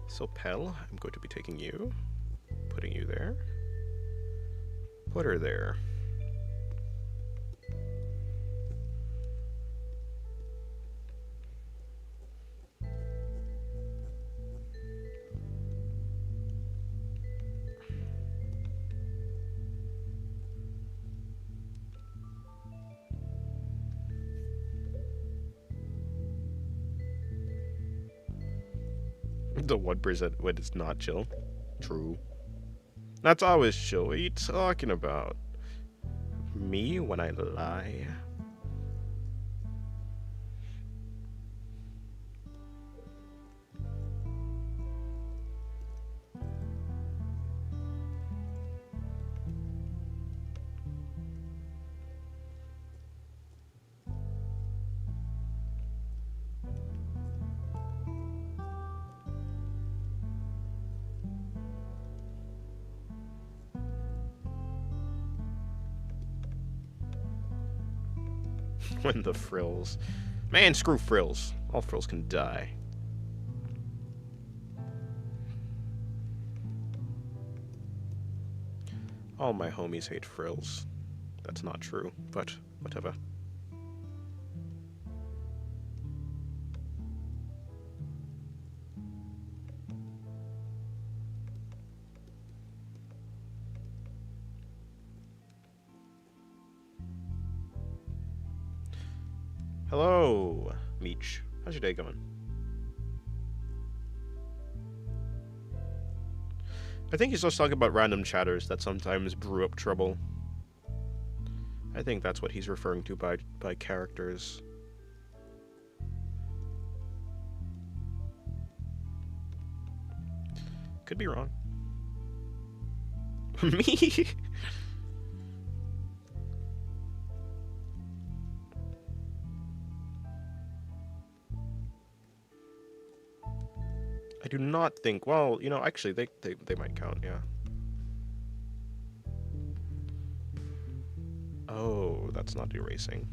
So Pell, I'm going to be taking you, putting you there, put her there. The 1% when it's not chill. True. That's always chill. What are you talking about? Me when I lie? When the frills. Man, screw frills. All frills can die. All my homies hate frills. That's not true, but whatever. Hello, Meech. How's your day going? I think he's just talking about random chatters that sometimes brew up trouble. I think that's what he's referring to by characters. Could be wrong. Me? I do not think, well, you know, actually, they might count, yeah. Oh, that's not erasing.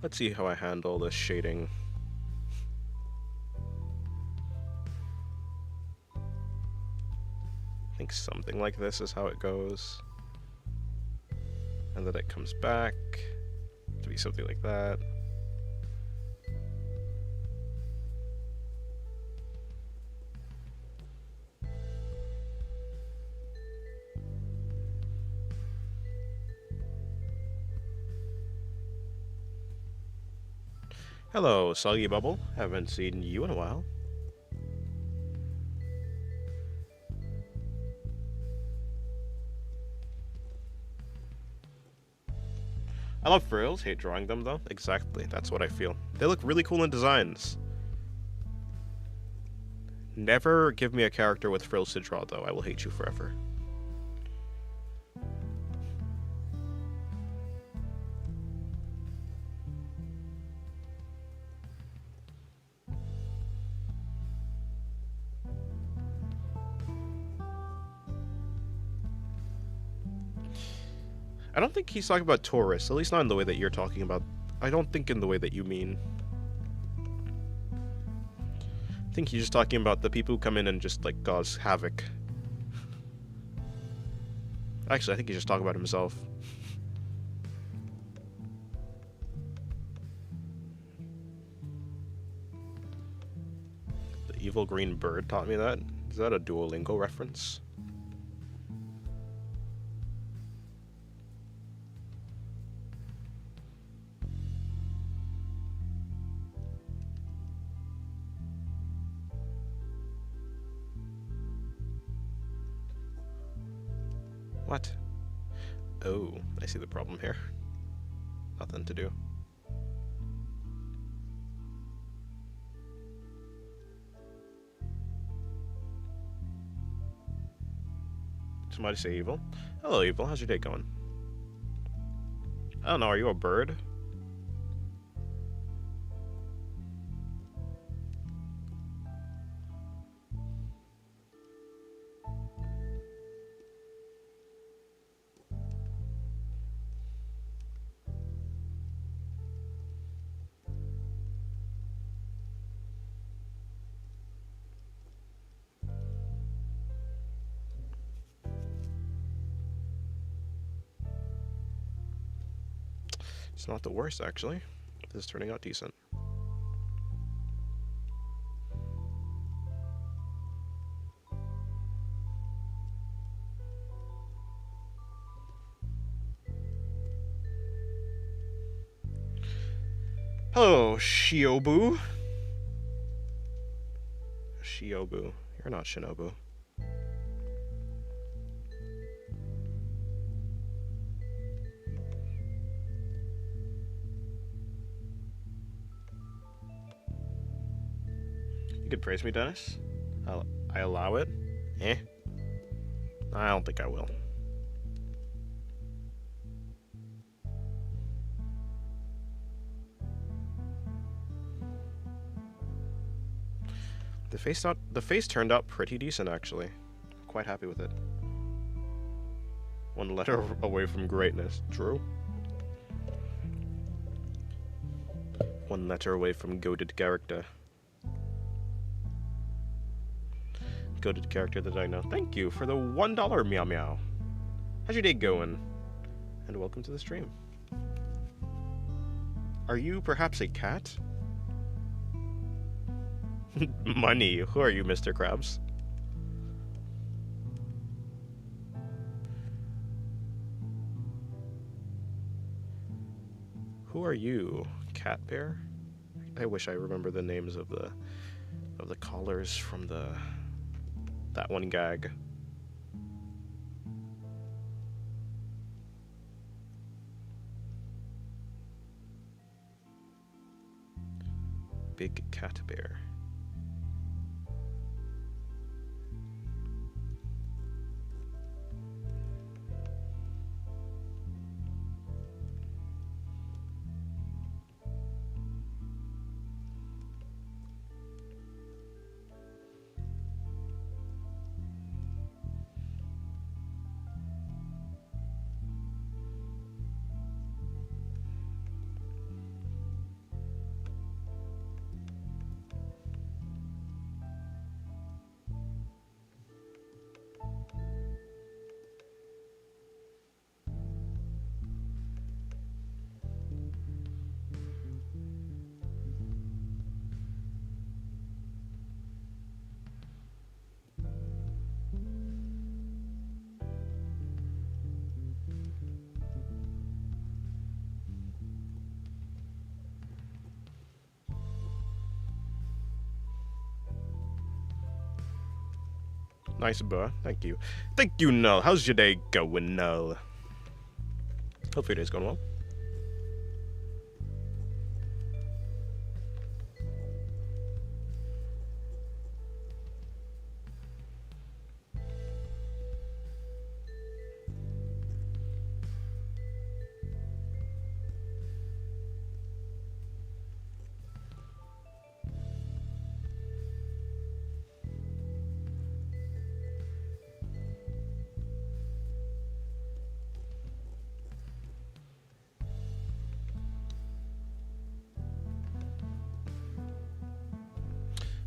Let's see how I handle this shading. I think something like this is how it goes. And then it comes back to be something like that. Hello, Soggy Bubble. Haven't seen you in a while. I love frills, hate drawing them though. Exactly, that's what I feel. They look really cool in designs. Never give me a character with frills to draw though, I will hate you forever. I don't think he's talking about tourists, at least not in the way that you're talking about. I don't think in the way that you mean. I think he's just talking about the people who come in and just, like, cause havoc. Actually, I think he's just talking about himself. The evil green bird taught me that. Is that a Duolingo reference? What? Oh, I see the problem here. Nothing to do. Somebody say evil. Hello, evil. How's your day going? I don't know. Are you a bird? It's not the worst, actually. This is turning out decent. Hello, Shiobu. Shiobu. You're not Shinobu. You could praise me, Dennis. I allow it. Eh? I don't think I will. The face turned out pretty decent, actually. Quite happy with it. One letter away from greatness. True. One letter away from goated character. Goated character that I know. Thank you for the $1 meow meow. How's your day going? And welcome to the stream. Are you perhaps a cat? Money. Who are you, Mr. Krabs? Who are you, Cat Bear? I wish I remember the names of the callers from that one gag. big cat bear. Nice, bro. Thank you. Thank you, Null. How's your day going, Null? Hope your day's going well.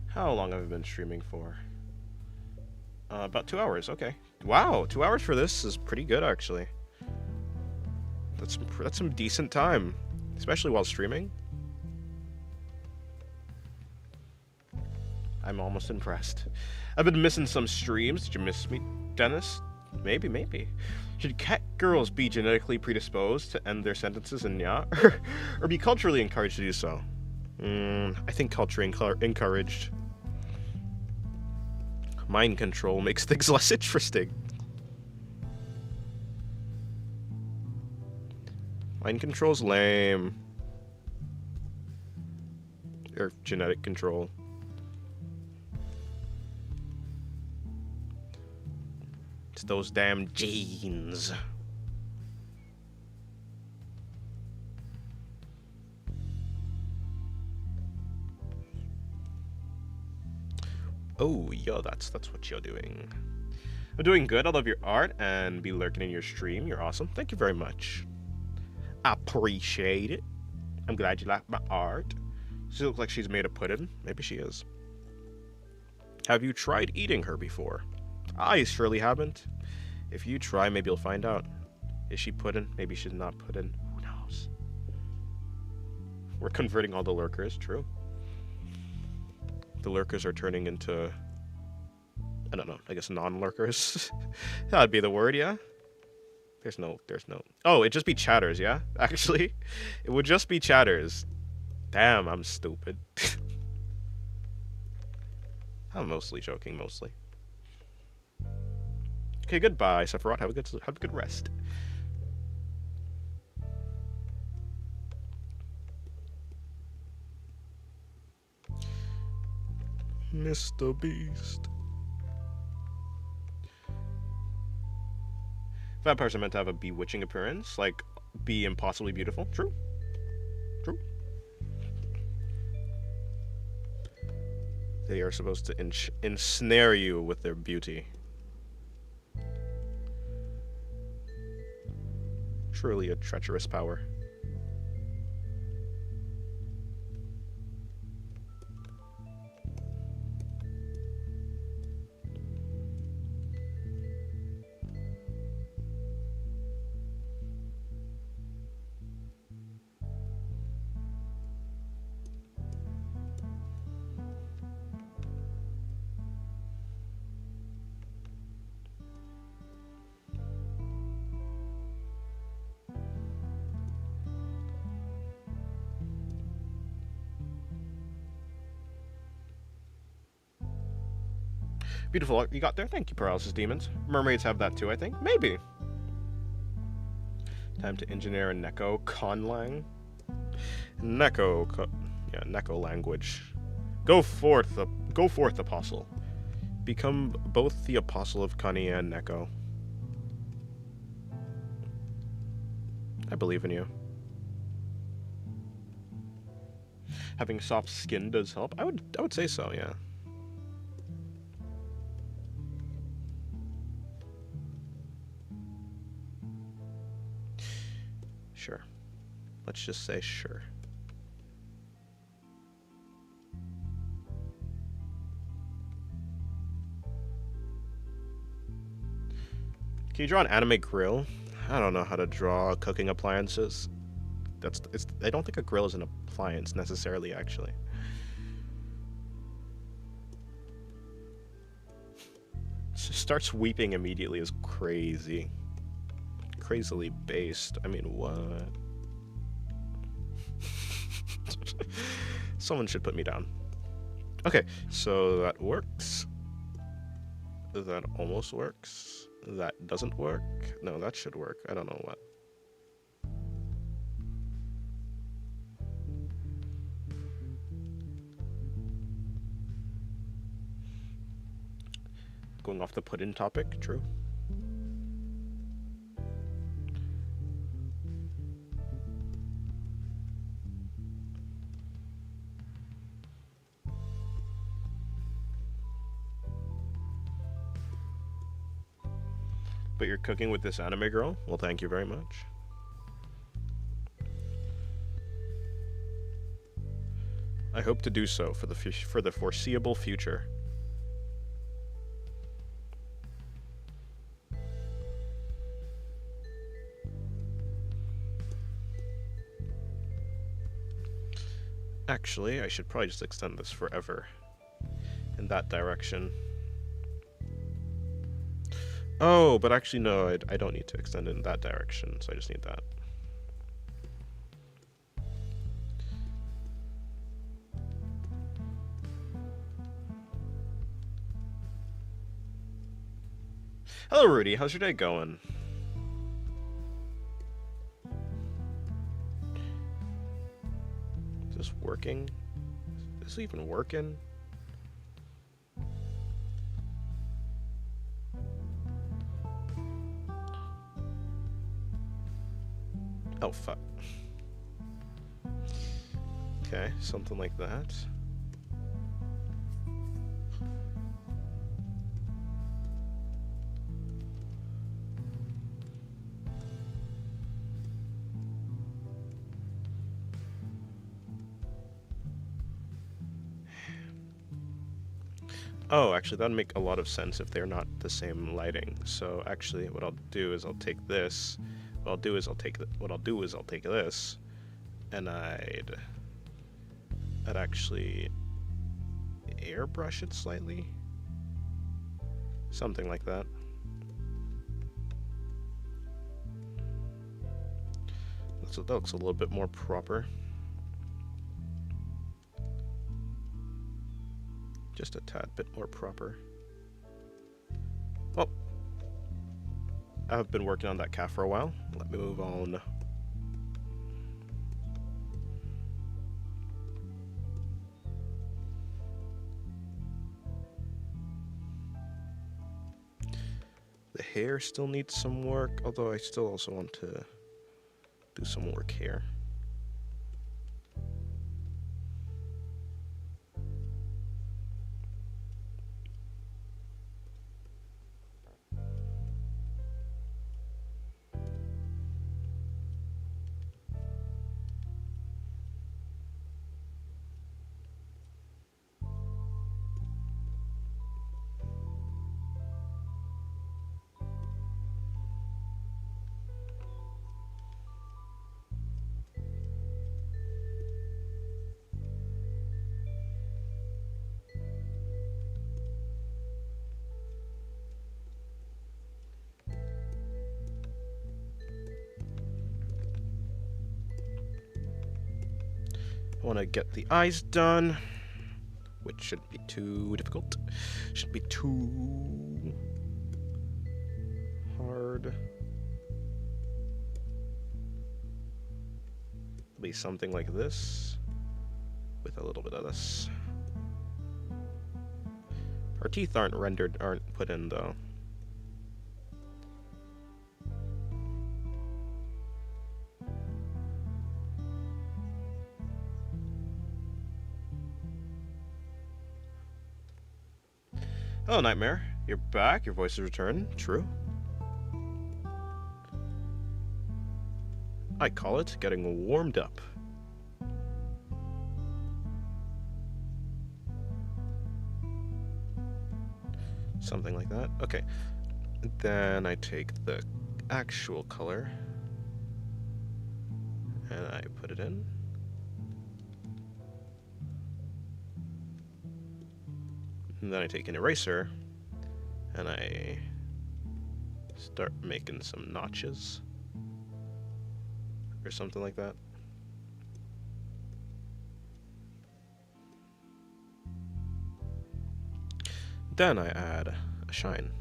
How long have I been streaming for? About 2 hours. Okay. Wow, 2 hours for this is pretty good, actually. That's some decent time, especially while streaming. I'm almost impressed. I've been missing some streams. Did you miss me, Dennis? Maybe. Should cat girls be genetically predisposed to end their sentences in ya, or be culturally encouraged to do so? I think culturally encouraged. Mind control makes things less interesting. Mind control's lame. Or genetic control. It's those damn genes. Oh, yo, that's what you're doing. I'm doing good. I love your art and be lurking in your stream. You're awesome. Thank you very much. I appreciate it. I'm glad you like my art. She looks like she's made of pudding. Maybe she is. Have you tried eating her before? I surely haven't. If you try, maybe you'll find out. Is she pudding? Maybe she's not pudding. Who knows? We're converting all the lurkers. True. The lurkers are turning into, I don't know, I guess non-lurkers. That'd be the word, yeah? There's no, oh, it'd just be chatters, yeah? Actually, it would just be chatters. Damn, I'm stupid. I'm mostly joking, mostly. Okay, goodbye, Sephiroth. Have a good rest. Mr. Beast. Vampires are meant to have a bewitching appearance, like be impossibly beautiful. True. They are supposed to ensnare you with their beauty. Truly a treacherous power. Beautiful art you got there. Thank you, Paralysis Demons. Mermaids have that too, I think. Maybe. Time to engineer a Neko Conlang. Yeah, Neko language. Go forth, apostle. Become both the apostle of Kani and Neko. I believe in you. Having soft skin does help. I would say so, yeah. Sure. Let's just say sure. Can you draw an anime grill? I don't know how to draw cooking appliances. I don't think a grill is an appliance necessarily, actually. Starts weeping immediately is crazy. Crazily based. I mean, what? Someone should put me down. Okay, so that works. That almost works. That doesn't work. No, that should work. I don't know what. Going off the put-in topic, true. But you're cooking with this anime girl? Well, thank you very much. I hope to do so for the foreseeable future. Actually, I should probably just extend this forever. In that direction. Oh, but actually no, I don't need to extend it in that direction, so I just need that. Hello, Rudy. How's your day going? Is this working? Is this even working? Oh, fuck. Okay, something like that. Oh, actually, that'd make a lot of sense if they're not the same lighting. So actually, what I'll do is I'll take this. What I'll do is I'll take this, and I'd actually airbrush it slightly, something like that. So that looks a little bit more proper. Just a tad bit more proper. Well, I've been working on that calf for a while. Let me move on. The hair still needs some work, although I still also want to do some work here. I want to get the eyes done, which shouldn't be too difficult. Shouldn't be too hard. It'll be something like this. with a little bit of this. Her teeth aren't put in though. Hello, Nightmare. You're back. Your voice has returned. True. I call it getting warmed up. Something like that. Okay. Then I take the actual color and I put it in. And then I take an eraser and I start making some notches or something like that. Then I add a shine.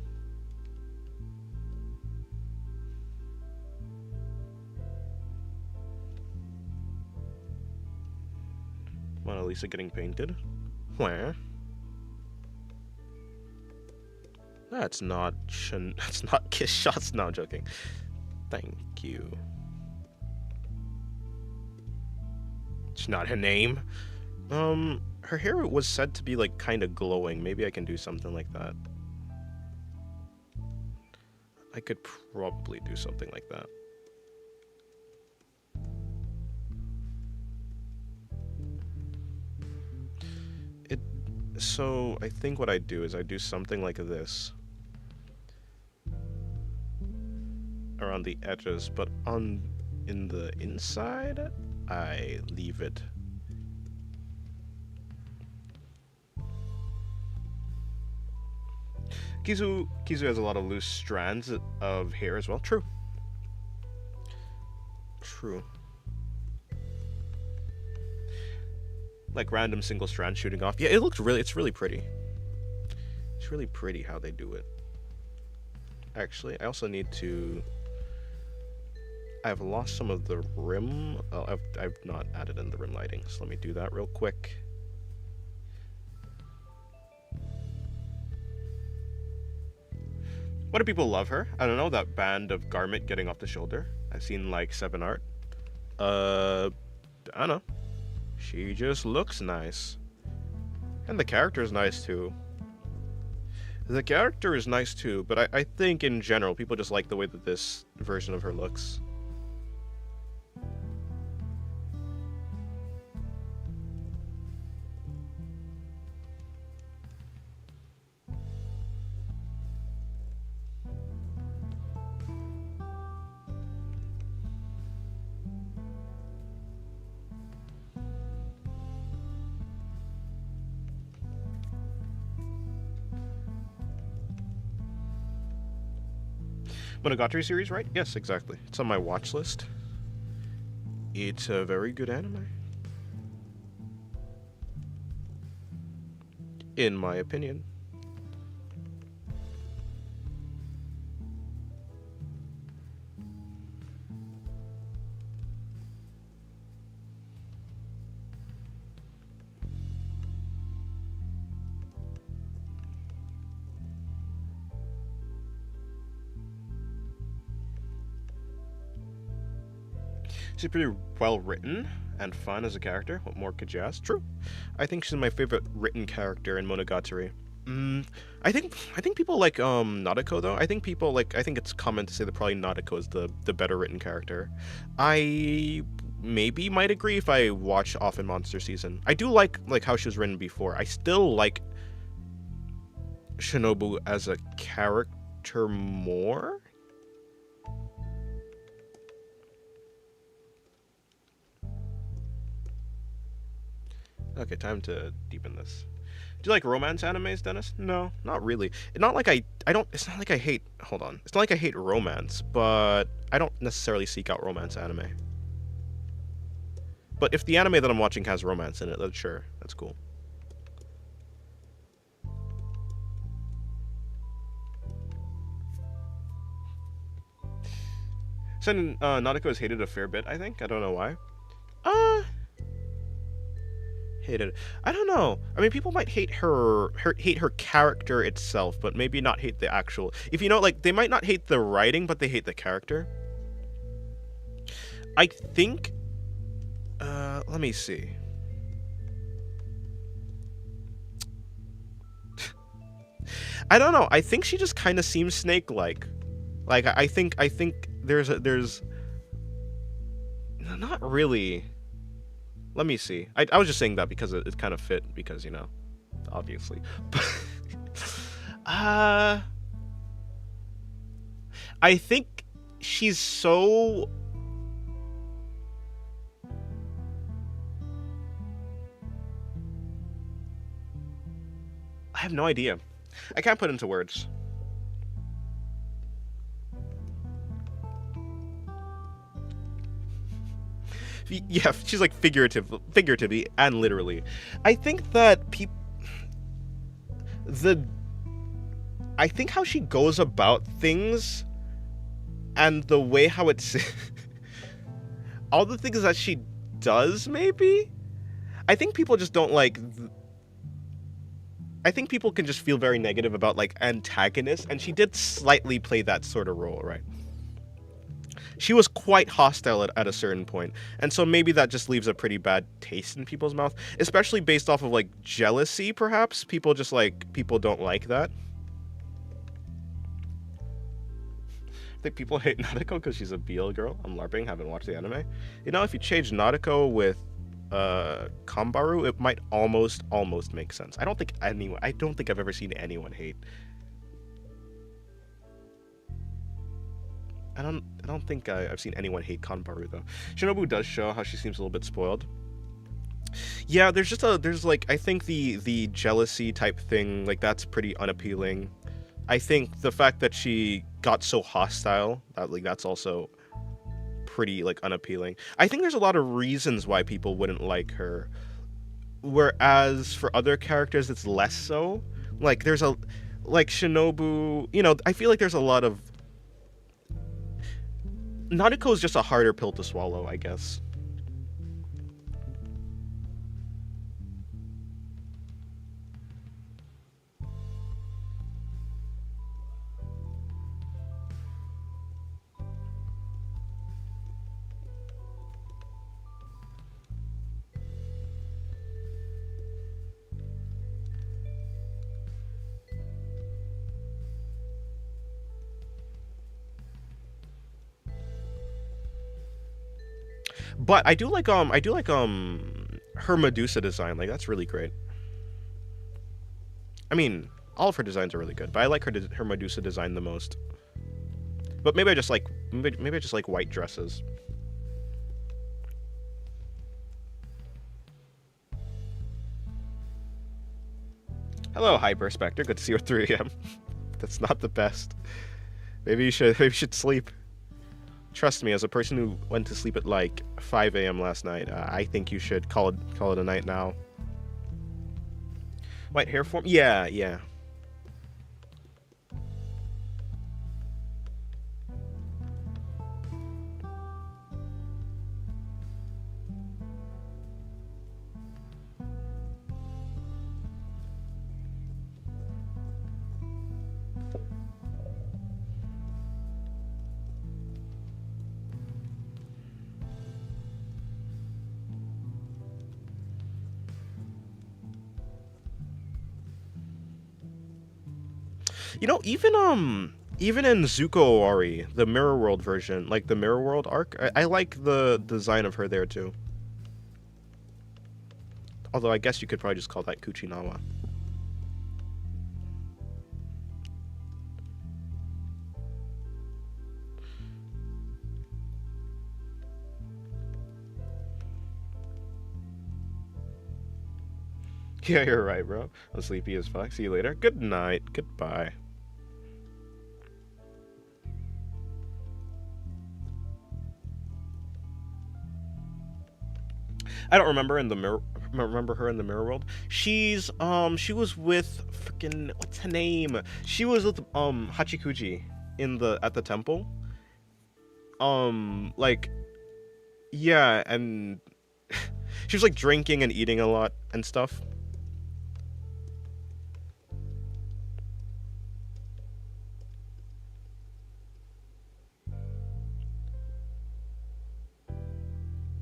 Mona Lisa getting painted. Where? That's not kiss shots. No, I'm joking. Thank you. It's not her name. Her hair was said to be like kind of glowing. Maybe I can do something like that. I could probably do something like that. So I think what I do is I do something like this around the edges, but in the inside I leave it. Kizu has a lot of loose strands of hair as well. True. Like random single strands shooting off. Yeah, it's really pretty. It's really pretty how they do it. Actually, I also need to... I've lost some of the rim. Oh, I've not added in the rim lighting, so let me do that real quick. Why do people love her? I don't know, that band of garment getting off the shoulder. I've seen like 7 art. I don't know. She just looks nice. And the character is nice too. But I think in general people just like the way that this version of her looks. Monogatari series, right? Yes, exactly. It's on my watch list. It's a very good anime. In my opinion. She's pretty well written and fun as a character. What more could you ask? True. I think she's my favorite written character in Monogatari. I think people like Nadeko though. I think it's common to say that probably Nadeko is the better written character. I maybe might agree if I watch often Monster Season. I do like how she was written before. I still like Shinobu as a character more. Okay, time to deepen this. Do you like romance animes, Dennis? No, not really. It's not like I hate, hold on. It's not like I hate romance, but I don't necessarily seek out romance anime. But if the anime that I'm watching has romance in it, then sure, that's cool. Sen Nadeko is hated a fair bit, I think. I don't know why. Hated. I don't know. I mean, people might hate her character itself, but maybe not hate the actual. If you know, like they might not hate the writing, but they hate the character. I think. Let me see. I don't know. I think she just kind of seems snake-like. Like I think there's not really. Let me see. I was just saying that because it kind of fit because obviously. uh, I think she's so. I have no idea. I can't put into words. Yeah, she's like figuratively and literally. I think that people the I think how she goes about things and the way how it's all the things that she does maybe. I think people just don't like I think people can just feel very negative about like antagonists, and she did slightly play that sort of role, right? She was quite hostile at a certain point, and so maybe that just leaves a pretty bad taste in people's mouth, especially based off of like jealousy, perhaps. People don't like that. I think people hate Nadeko because she's a BL girl. I'm LARPing, haven't watched the anime. If you change Nadeko with Kambaru, it might almost make sense. I don't think I've ever seen anyone hate. I don't think I've seen anyone hate Kanbaru though. Shinobu does show how she seems a little bit spoiled. Yeah, there's like I think the jealousy type thing, like that's pretty unappealing. I think the fact that she got so hostile, that's also pretty like unappealing. I think there's a lot of reasons why people wouldn't like her. Whereas for other characters it's less so. Like there's a like Shinobu, I feel like there's a lot of Nadeko is just a harder pill to swallow, I guess. But I do like her Medusa design. Like that's really great. I mean, all of her designs are really good, but I like her Medusa design the most. But maybe I just like white dresses. Hello, Hyper Spectre. Good to see you at 3 a.m. That's not the best. Maybe you should sleep. Trust me, as a person who went to sleep at like 5 a.m. last night, I think you should call it a night now. White hair form? Yeah, yeah. Even in Zuko Owari, the Mirror World version, like the Mirror World arc, I like the design of her there too. Although I guess you could probably just call that Kuchinawa. Yeah, you're right, bro. I'm sleepy as fuck. See you later. Good night. Goodbye. I don't remember her in the Mirror World. She was with freaking what's her name? She was with Hachikuji at the temple. Like yeah, and She was like drinking and eating a lot and stuff.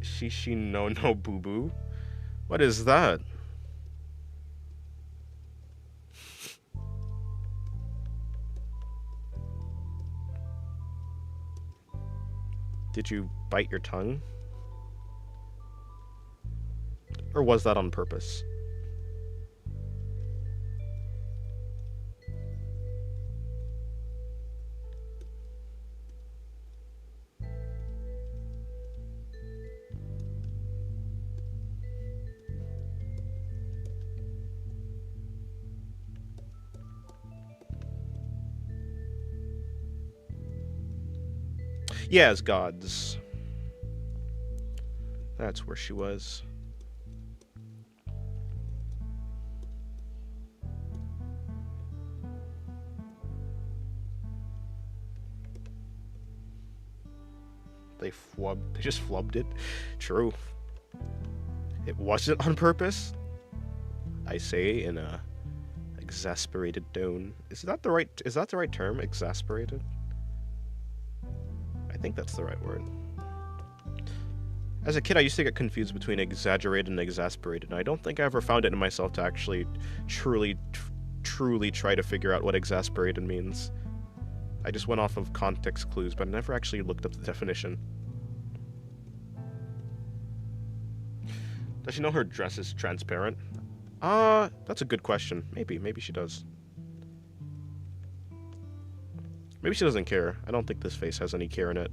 Shishi no no boo boo. What is that? Did you bite your tongue? Or was that on purpose? Yeah, as gods. That's where she was. They just flubbed it. True. It wasn't on purpose. I say in a exasperated tone. Is that the right term? Exasperated? I think that's the right word. As a kid, I used to get confused between exaggerated and exasperated, and I don't think I ever found it in myself to actually truly try to figure out what exasperated means. I just went off of context clues, but I never actually looked up the definition. Does she know her dress is transparent? That's a good question. Maybe she does. Maybe she doesn't care. I don't think this face has any care in it.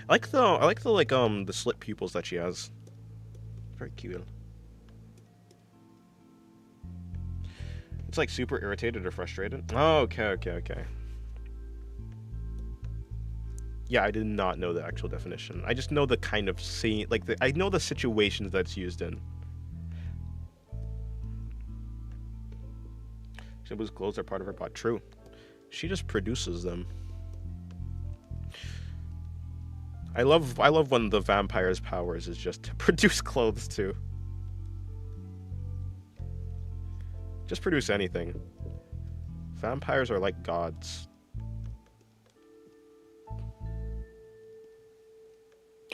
I like the slit pupils that she has. Very cute. It's like super irritated or frustrated. Oh, okay. Yeah, I did not know the actual definition. I just know the kind of scene, I know the situations that's used in. Shibu's clothes are part of her body. True. She just produces them. I love when the vampire's powers is just to produce clothes too. Just produce anything. Vampires are like gods.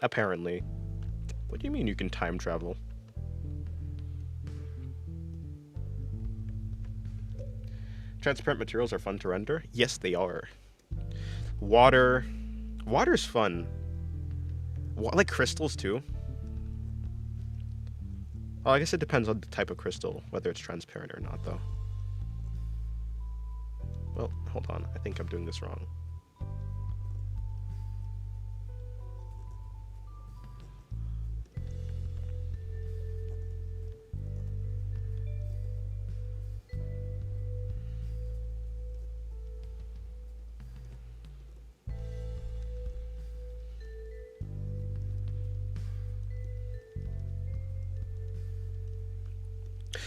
Apparently. What do you mean you can time travel? Transparent materials are fun to render? Yes, they are. Water's fun. I like crystals too. Well, I guess it depends on the type of crystal, whether it's transparent or not, though. Well, hold on. I think I'm doing this wrong.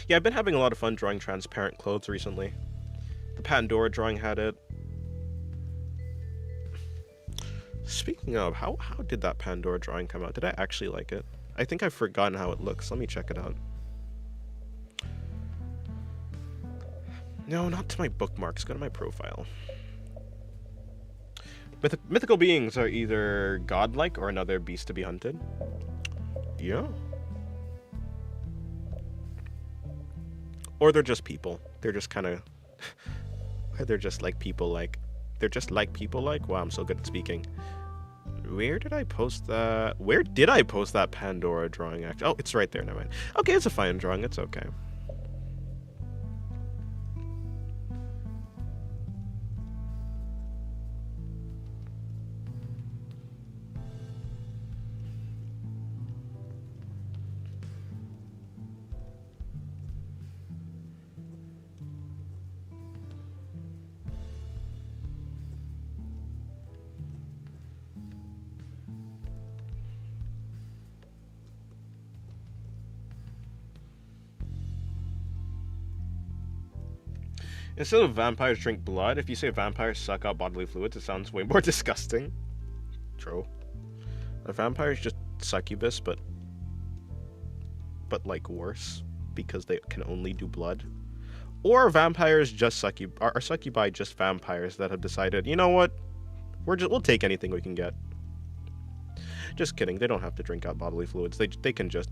Yeah, I've been having a lot of fun drawing transparent clothes recently. The Pandora drawing had it. Speaking of, how did that Pandora drawing come out? Did I actually like it? I think I've forgotten how it looks. Let me check it out. No, not to my bookmarks. Go to my profile. Mythical beings are either godlike or another beast to be hunted. Yeah. Or they're just people. They're just kind of... they're just like people like... They're just like people like... Wow, I'm so good at speaking. Where did I post that? Where did I post that Pandora drawing, actually? Oh, it's right there. Never mind. Okay, it's a fine drawing. It's okay. Instead of vampires drink blood, if you say vampires suck out bodily fluids, it sounds way more disgusting. True. Vampires just succubus, but like worse because they can only do blood. Or vampires just are succubi just vampires that have decided, you know what, we'll take anything we can get. Just kidding. They don't have to drink out bodily fluids. They can just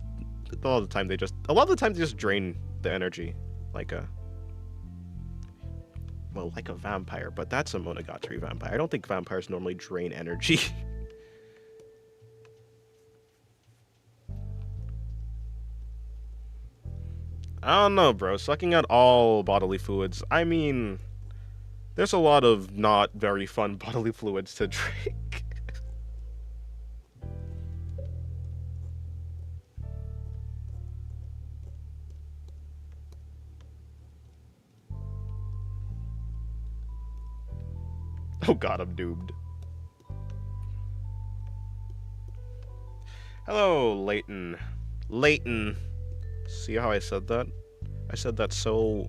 a lot of the time they just drain the energy like a vampire, but that's a Monogatari vampire. I don't think vampires normally drain energy. I don't know, bro. Sucking out all bodily fluids. I mean, there's a lot of not very fun bodily fluids to drink. Oh god, I'm doomed. Hello, Leighton. Leighton. See how I said that? I said that so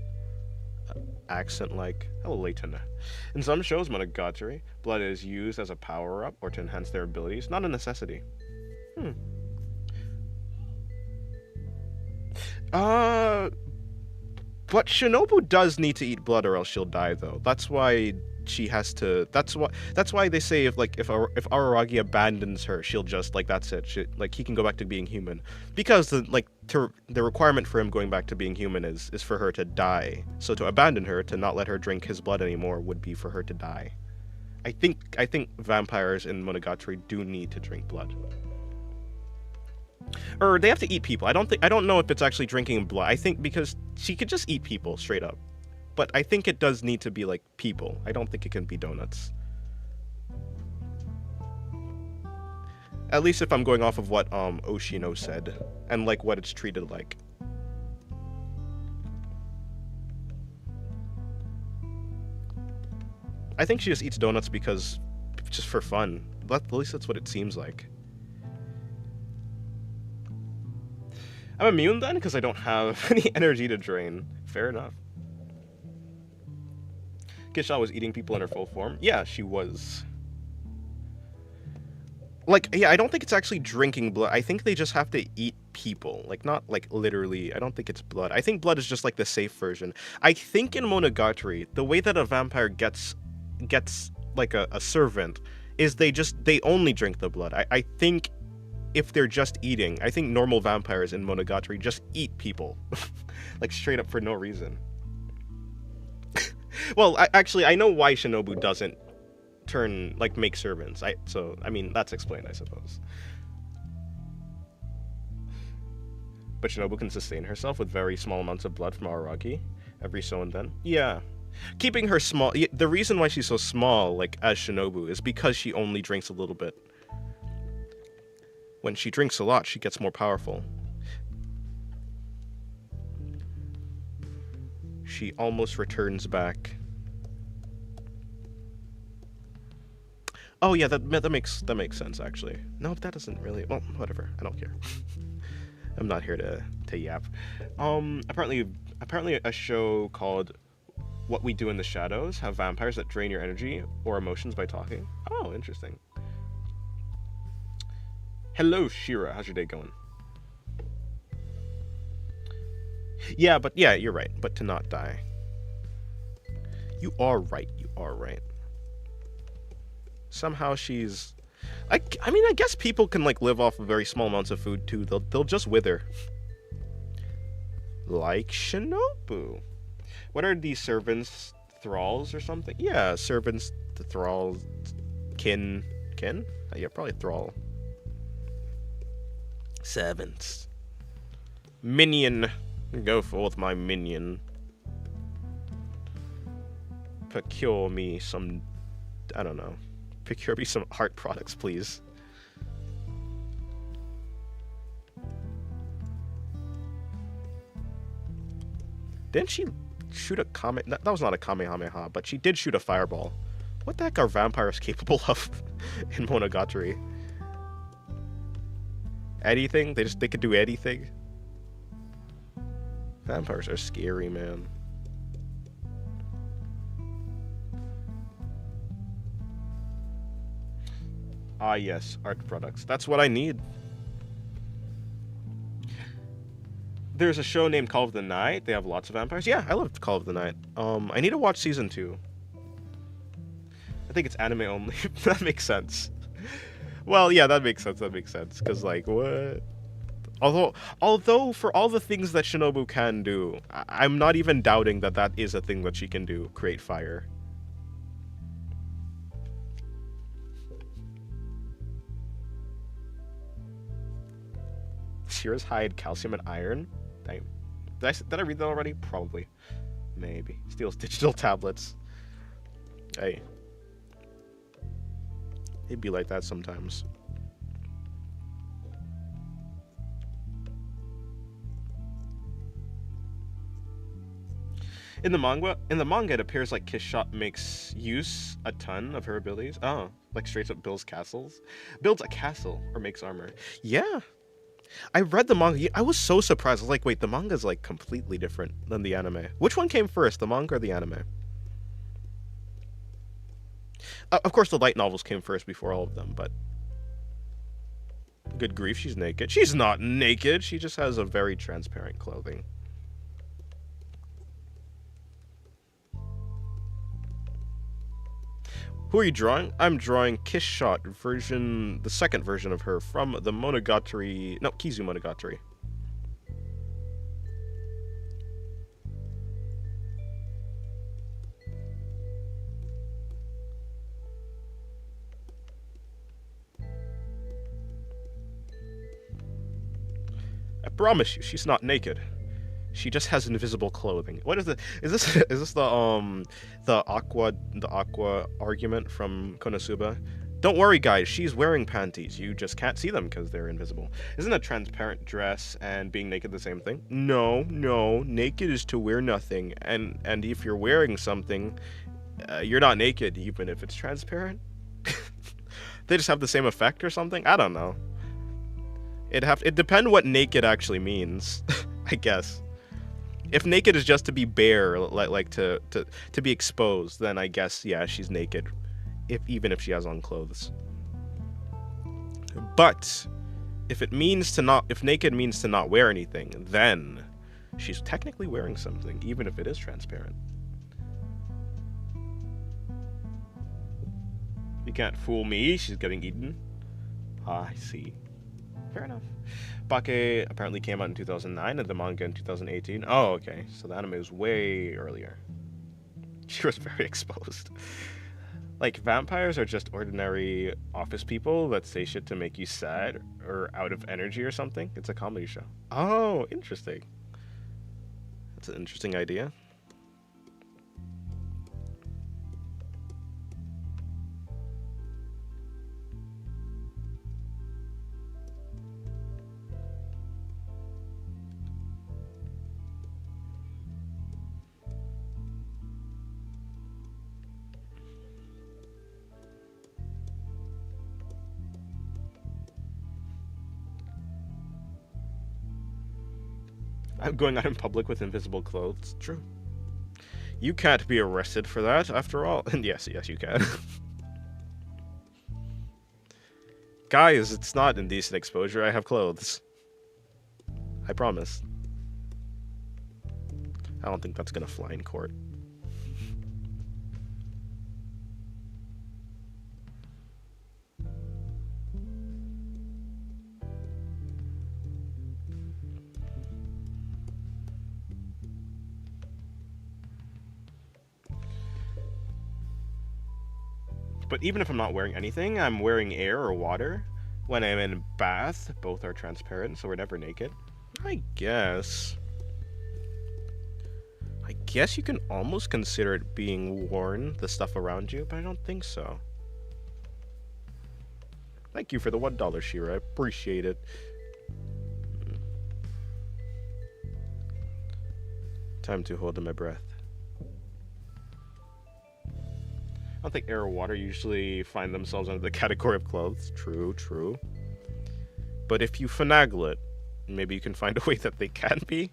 accent-like. Hello, Leighton. In some shows, Monogatari, blood is used as a power-up or to enhance their abilities, not a necessity. But Shinobu does need to eat blood or else she'll die, though. That's why she has to. That's why they say if Araragi abandons her, she'll just that's it. He can go back to being human, because the requirement for him going back to being human is for her to die. So to abandon her, to not let her drink his blood anymore, would be for her to die. I think vampires in Monogatari do need to drink blood. Or they have to eat people. I don't know if it's actually drinking blood. I think because she could just eat people straight up. But I think it does need to be people. I don't think it can be donuts. At least if I'm going off of what Oshino said and what it's treated like. I think she just eats donuts because just for fun. At least that's what it seems like. I'm immune then because I don't have any energy to drain. Fair enough. Kisha was eating people in her full form. Yeah, she was. Yeah, I don't think it's actually drinking blood. I think they just have to eat people. Not literally. I don't think it's blood. I think blood is just the safe version. I think in Monogatari, the way that a vampire gets a servant is they only drink the blood. I think if they're just eating, I think normal vampires in Monogatari just eat people. Straight up for no reason. Well, I know why Shinobu doesn't make servants. I mean, that's explained, I suppose. But Shinobu can sustain herself with very small amounts of blood from Araragi every so and then. Yeah. Keeping her small, the reason why she's so small, as Shinobu, is because she only drinks a little bit. When she drinks a lot, she gets more powerful. She almost returns back. Oh yeah, that makes sense actually. No, that doesn't really. Well, whatever. I don't care. I'm not here to yap. Apparently a show called What We Do in the Shadows have vampires that drain your energy or emotions by talking. Oh, interesting. Hello, Shira. How's your day going? Yeah, you're right. But to not die. You are right. Somehow she's... I mean, I guess people can, live off of very small amounts of food, too. They'll just wither. Like Shinobu. What are these servants? Thralls or something? Yeah, servants, the thralls, kin? Yeah, probably thrall. Servants. Minion. Go forth, my minion. Procure me some... I don't know. Procure me some art products, please. Didn't she shoot a That was not a Kamehameha, but she did shoot a fireball. What the heck are vampires capable of in Monogatari? Anything? They could do anything? Vampires are scary, man. Ah, yes, art products. That's what I need. There's a show named Call of the Night. They have lots of vampires. Yeah, I loved Call of the Night. I need to watch season 2. I think it's anime only. That makes sense. Well, yeah, that makes sense. That makes sense. Cause like what? Although for all the things that Shinobu can do, I'm not even doubting that that is a thing that she can do. Create fire. Shira's hide calcium and iron. Did I read that already? Probably. Maybe. Steals digital tablets. Hey. It'd be like that sometimes. In the manga, it appears like Kiss Shot makes use a ton of her abilities. Oh, like straight up builds a castle, or makes armor. Yeah, I read the manga. I was so surprised. I was like, wait, the manga's like completely different than the anime. Which one came first, the manga or the anime? Of course, the light novels came first before all of them, but good grief, she's naked. She's not naked. She just has a very transparent clothing. Who are you drawing? I'm drawing Kiss Shot version, the second version of her from the Monogatari, no, Kizu Monogatari. I promise you, she's not naked. She just has invisible clothing. What is it? Is this the aqua argument from Konosuba? Don't worry, guys. She's wearing panties. You just can't see them because they're invisible. Isn't a transparent dress and being naked the same thing? No. Naked is to wear nothing. And if you're wearing something, you're not naked even if it's transparent. They just have the same effect or something. I don't know. It depends what naked actually means. I guess. If naked is just to be bare, like to be exposed, then I guess yeah, she's naked, even if she has on clothes. But if naked means to not wear anything, then she's technically wearing something, even if it is transparent. You can't fool me. She's getting eaten. Ah, I see. Fair enough. Bake apparently came out in 2009 and the manga in 2018. Oh, okay. So the anime was way earlier. She was very exposed. Like, vampires are just ordinary office people that say shit to make you sad or out of energy or something. It's a comedy show. Oh, interesting. That's an interesting idea. I'm going out in public with invisible clothes. True. You can't be arrested for that, after all. And yes, you can. Guys, it's not indecent exposure. I have clothes. I promise. I don't think that's gonna fly in court. But even if I'm not wearing anything, I'm wearing air or water. When I'm in a bath, both are transparent, so we're never naked. I guess you can almost consider it being worn, the stuff around you, but I don't think so. Thank you for the $1, Shira. I appreciate it. Time to hold my breath. I don't think air or water usually find themselves under the category of clothes. True. But if you finagle it, maybe you can find a way that they can be.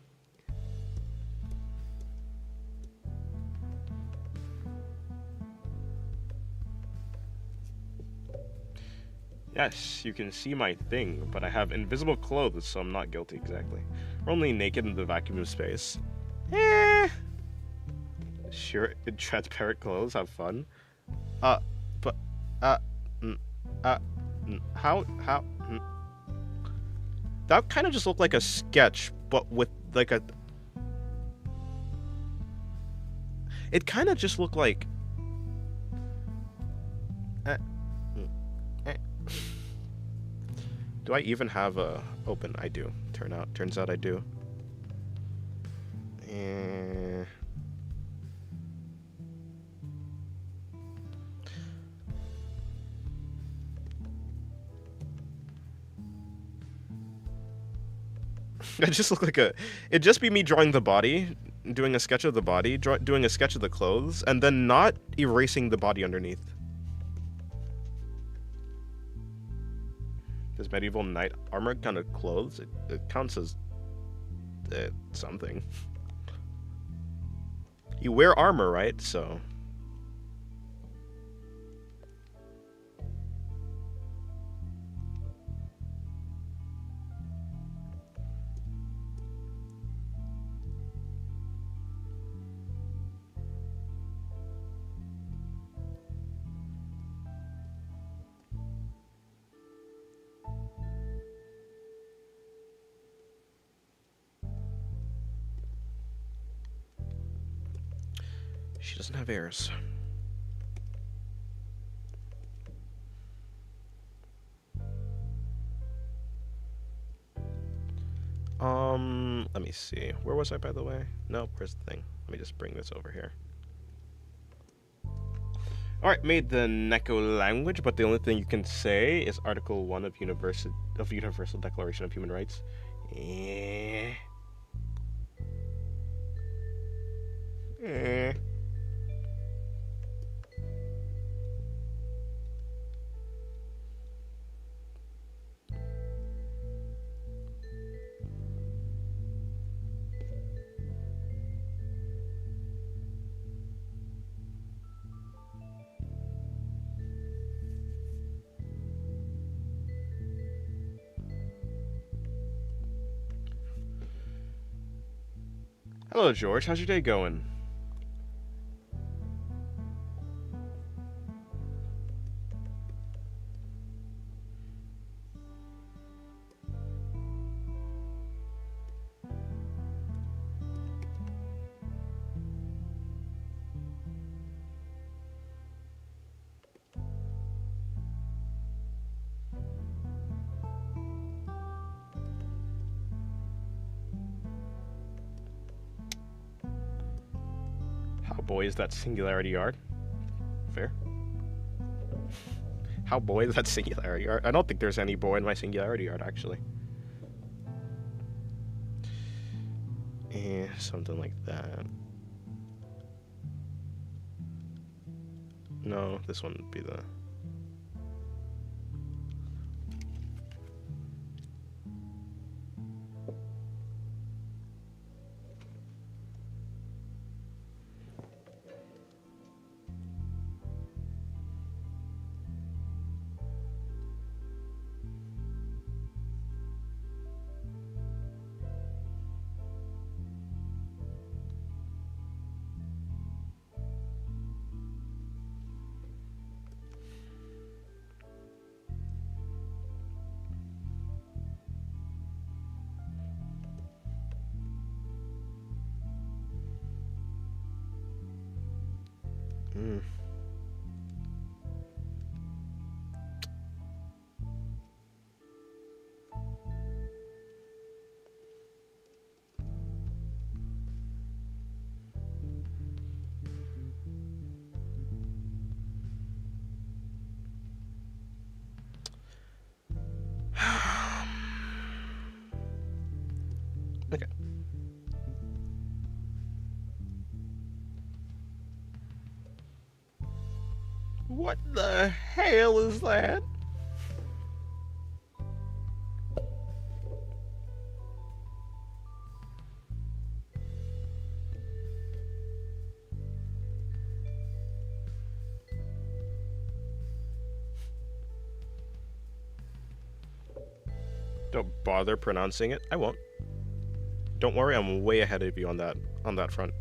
Yes, you can see my thing, but I have invisible clothes, so I'm not guilty exactly. We're only naked in the vacuum of space. Eh. Sure, transparent clothes, have fun. Uh, but, uh, mm, uh, how, that kind of just looked like a sketch, but with like a. It kind of just looked like. Uh, mm, eh. Do I even have a open? I do. Turns out I do. Eh. I just look like a. It'd just be me drawing the body, doing a sketch of the body, doing a sketch of the clothes, and then not erasing the body underneath. Does medieval knight armor count as clothes? It counts as something. You wear armor, right? So. She doesn't have heirs. Let me see. Where was I, by the way? Nope, where's the thing? Let me just bring this over here. Alright, made the Neko language, but the only thing you can say is Article 1 of Universal Declaration of Human Rights. Eh. Eh. Hello, George. How's your day going? How boy is that singularity art? Fair. How boy is that singularity art? I don't think there's any boy in my singularity art, actually. Something like that. No, this one would be the... Okay. What the hell is that? Don't bother pronouncing it. I won't. don't worry, I'm way ahead of you on that front.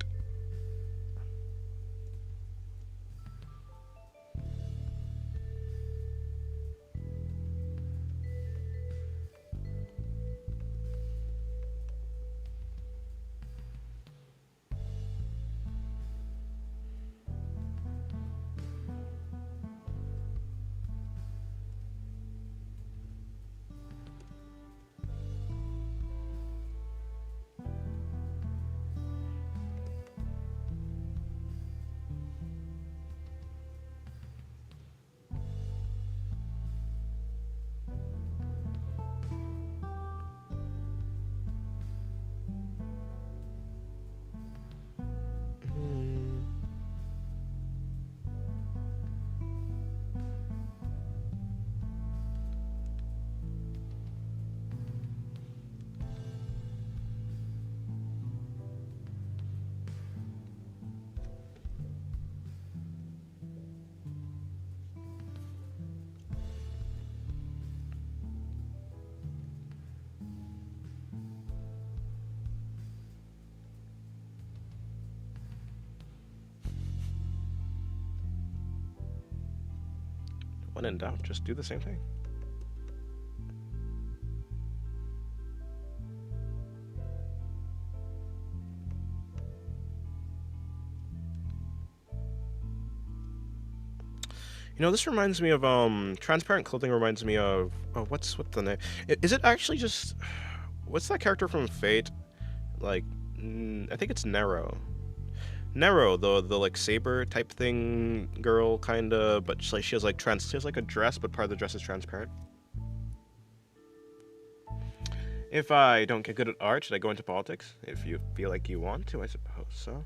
When in doubt, just do the same thing. You know, this reminds me of transparent clothing reminds me of what's the name? Is it actually just what's that character from Fate? Like I think it's Nero. Nero, the like saber type thing girl kinda, but she has like she has like a dress, but part of the dress is transparent. If I don't get good at art, should I go into politics? If you feel like you want to, I suppose so.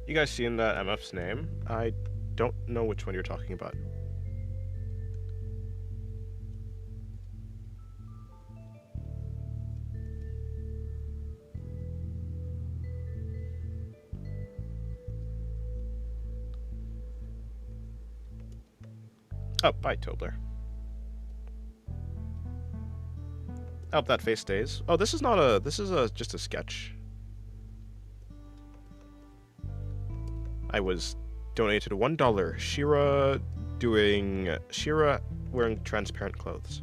You guys seen that MF's name? I don't know which one you're talking about. Oh, bye, Tobler. I hope that face stays. Oh, this is not a. This is just a sketch. I was donated $1. Shira wearing transparent clothes.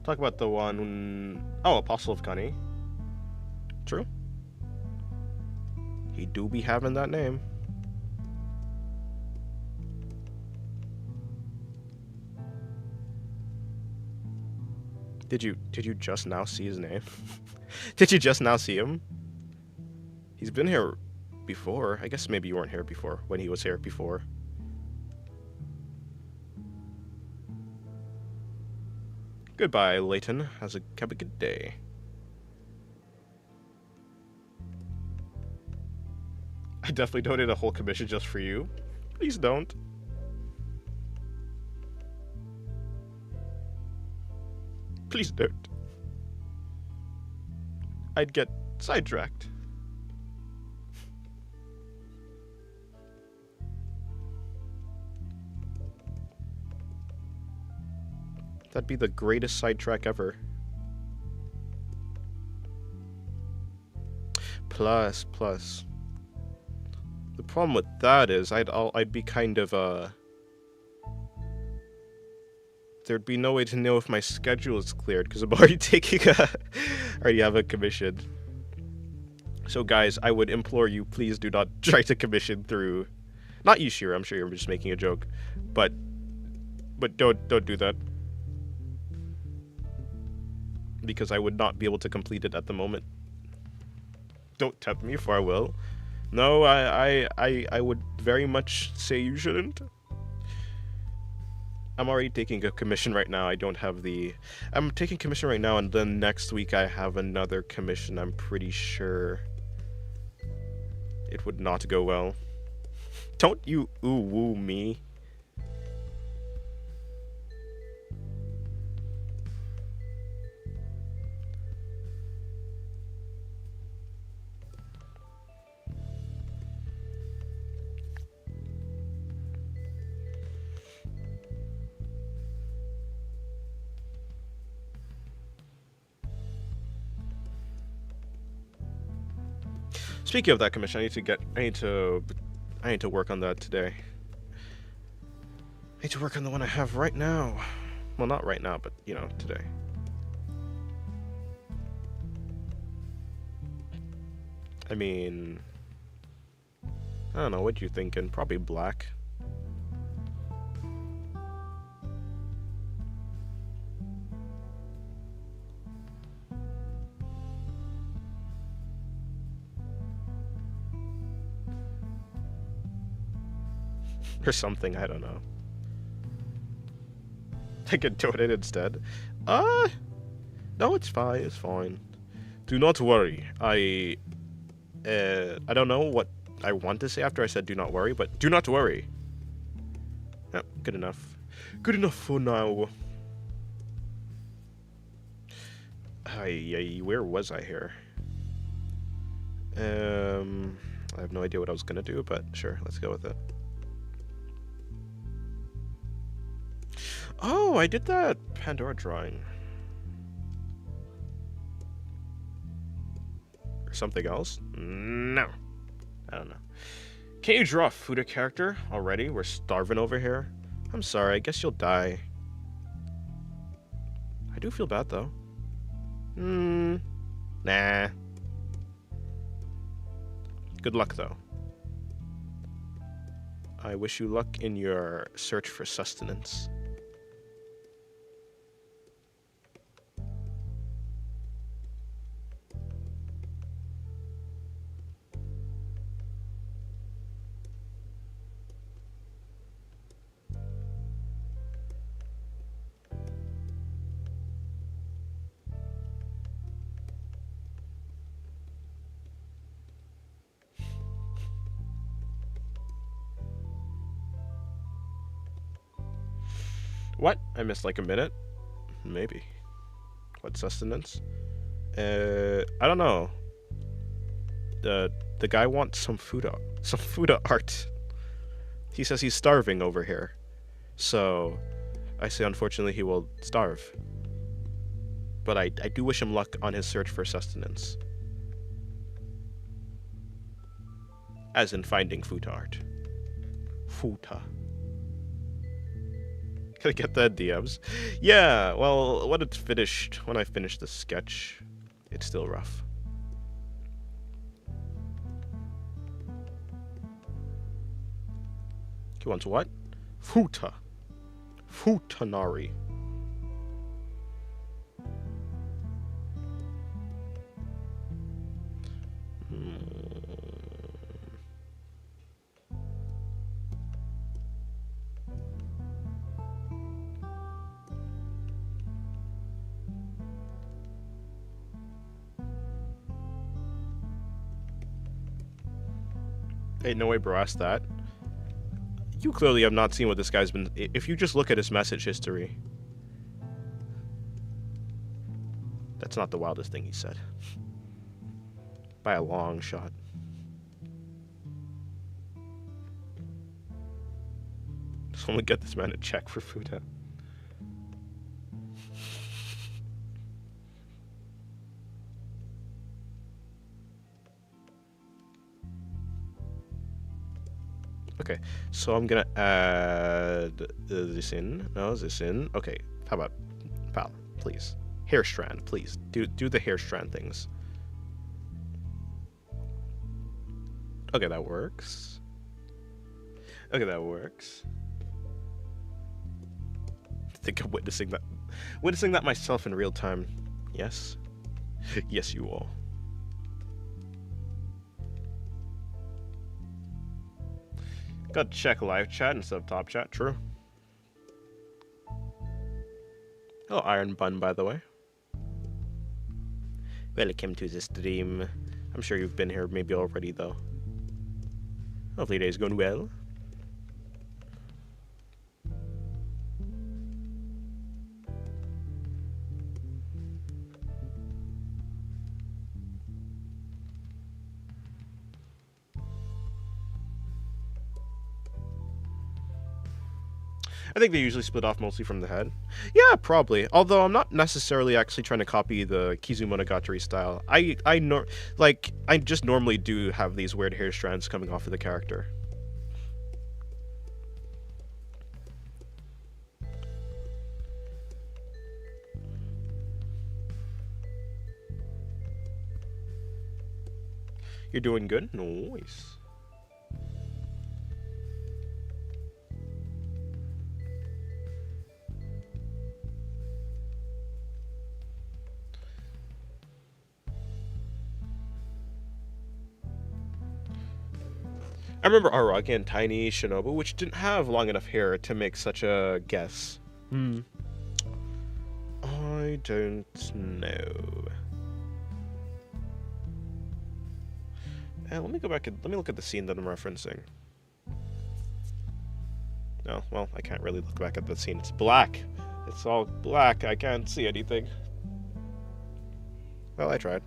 Talk about the one. Oh, Apostle of Gunny. True. He do be having that name. Did you just now see his name? Did you just now see him? He's been here before. I guess maybe you weren't here before when he was here before. Goodbye, Leighton. Have a good day. I definitely donated a whole commission just for you. Please don't. Please don't. I'd get sidetracked. That'd be the greatest sidetrack ever. Plus. The problem with that is I'd be kind of there'd be no way to know if my schedule is cleared because I'm already already have a commission. So guys, I would implore you, please do not try to commission through, not you, Shira. I'm sure you're just making a joke, but don't do that. because I would not be able to complete it at the moment. Don't tempt me, for I will. No, I would very much say you shouldn't. I'm already taking a commission right now. I don't have the... I'm taking commission right now, and then next week I have another commission. I'm pretty sure it would not go well. Don't you ooh-woo me. Speaking of that commission, I need to work on that today. I need to work on the one I have right now. Well, not right now, but, you know, today. I mean... I don't know, what you thinking? Probably black. Or something, I don't know. I could donate instead. No, it's fine, it's fine. Do not worry. I don't know what I want to say after I said do not worry, but do not worry. Yep, good enough. Good enough for now. Where was I here? I have no idea what I was gonna do, but sure, let's go with it. Oh, I did that Pandora drawing. Or something else? No. I don't know. Can't you draw a Fuda character already? We're starving over here. I'm sorry, I guess you'll die. I do feel bad, though. Nah. Good luck, though. I wish you luck in your search for sustenance. What? I missed like a minute? Maybe. What sustenance? I don't know. The guy wants some food art. He says he's starving over here. So I say unfortunately he will starve. But I do wish him luck on his search for sustenance. As in finding food art. Futa. Gotta get the DMs. Yeah, well, when I finish the sketch, it's still rough. He wants what? Futa. Futanari. Hey, no way, bro, ask that. You clearly have not seen what this guy's been... If you just look at his message history... That's not the wildest thing he said. By a long shot. Someone get this man a check for Fuda. Okay, so I'm gonna add this in. No, this in. Okay, how about, pal, please. Hair strand, please. Do the hair strand things. Okay, that works. Okay, that works. I think I'm witnessing that myself in real time. Yes. Yes, you will. Got to check live chat instead of top chat. True. Oh, Iron Bun, by the way. Welcome to the stream. I'm sure you've been here maybe already, though. Hopefully your day's going well. I think they usually split off mostly from the head. Yeah, probably. Although I'm not necessarily actually trying to copy the Kizumonogatari style. I just normally do have these weird hair strands coming off of the character. You're doing good? Nice. I remember Araki and Tiny Shinobu, which didn't have long enough hair to make such a guess. I don't know. Let me go back and let me look at the scene that I'm referencing. No, well, I can't really look back at the scene. It's black. It's all black. I can't see anything. Well, I tried.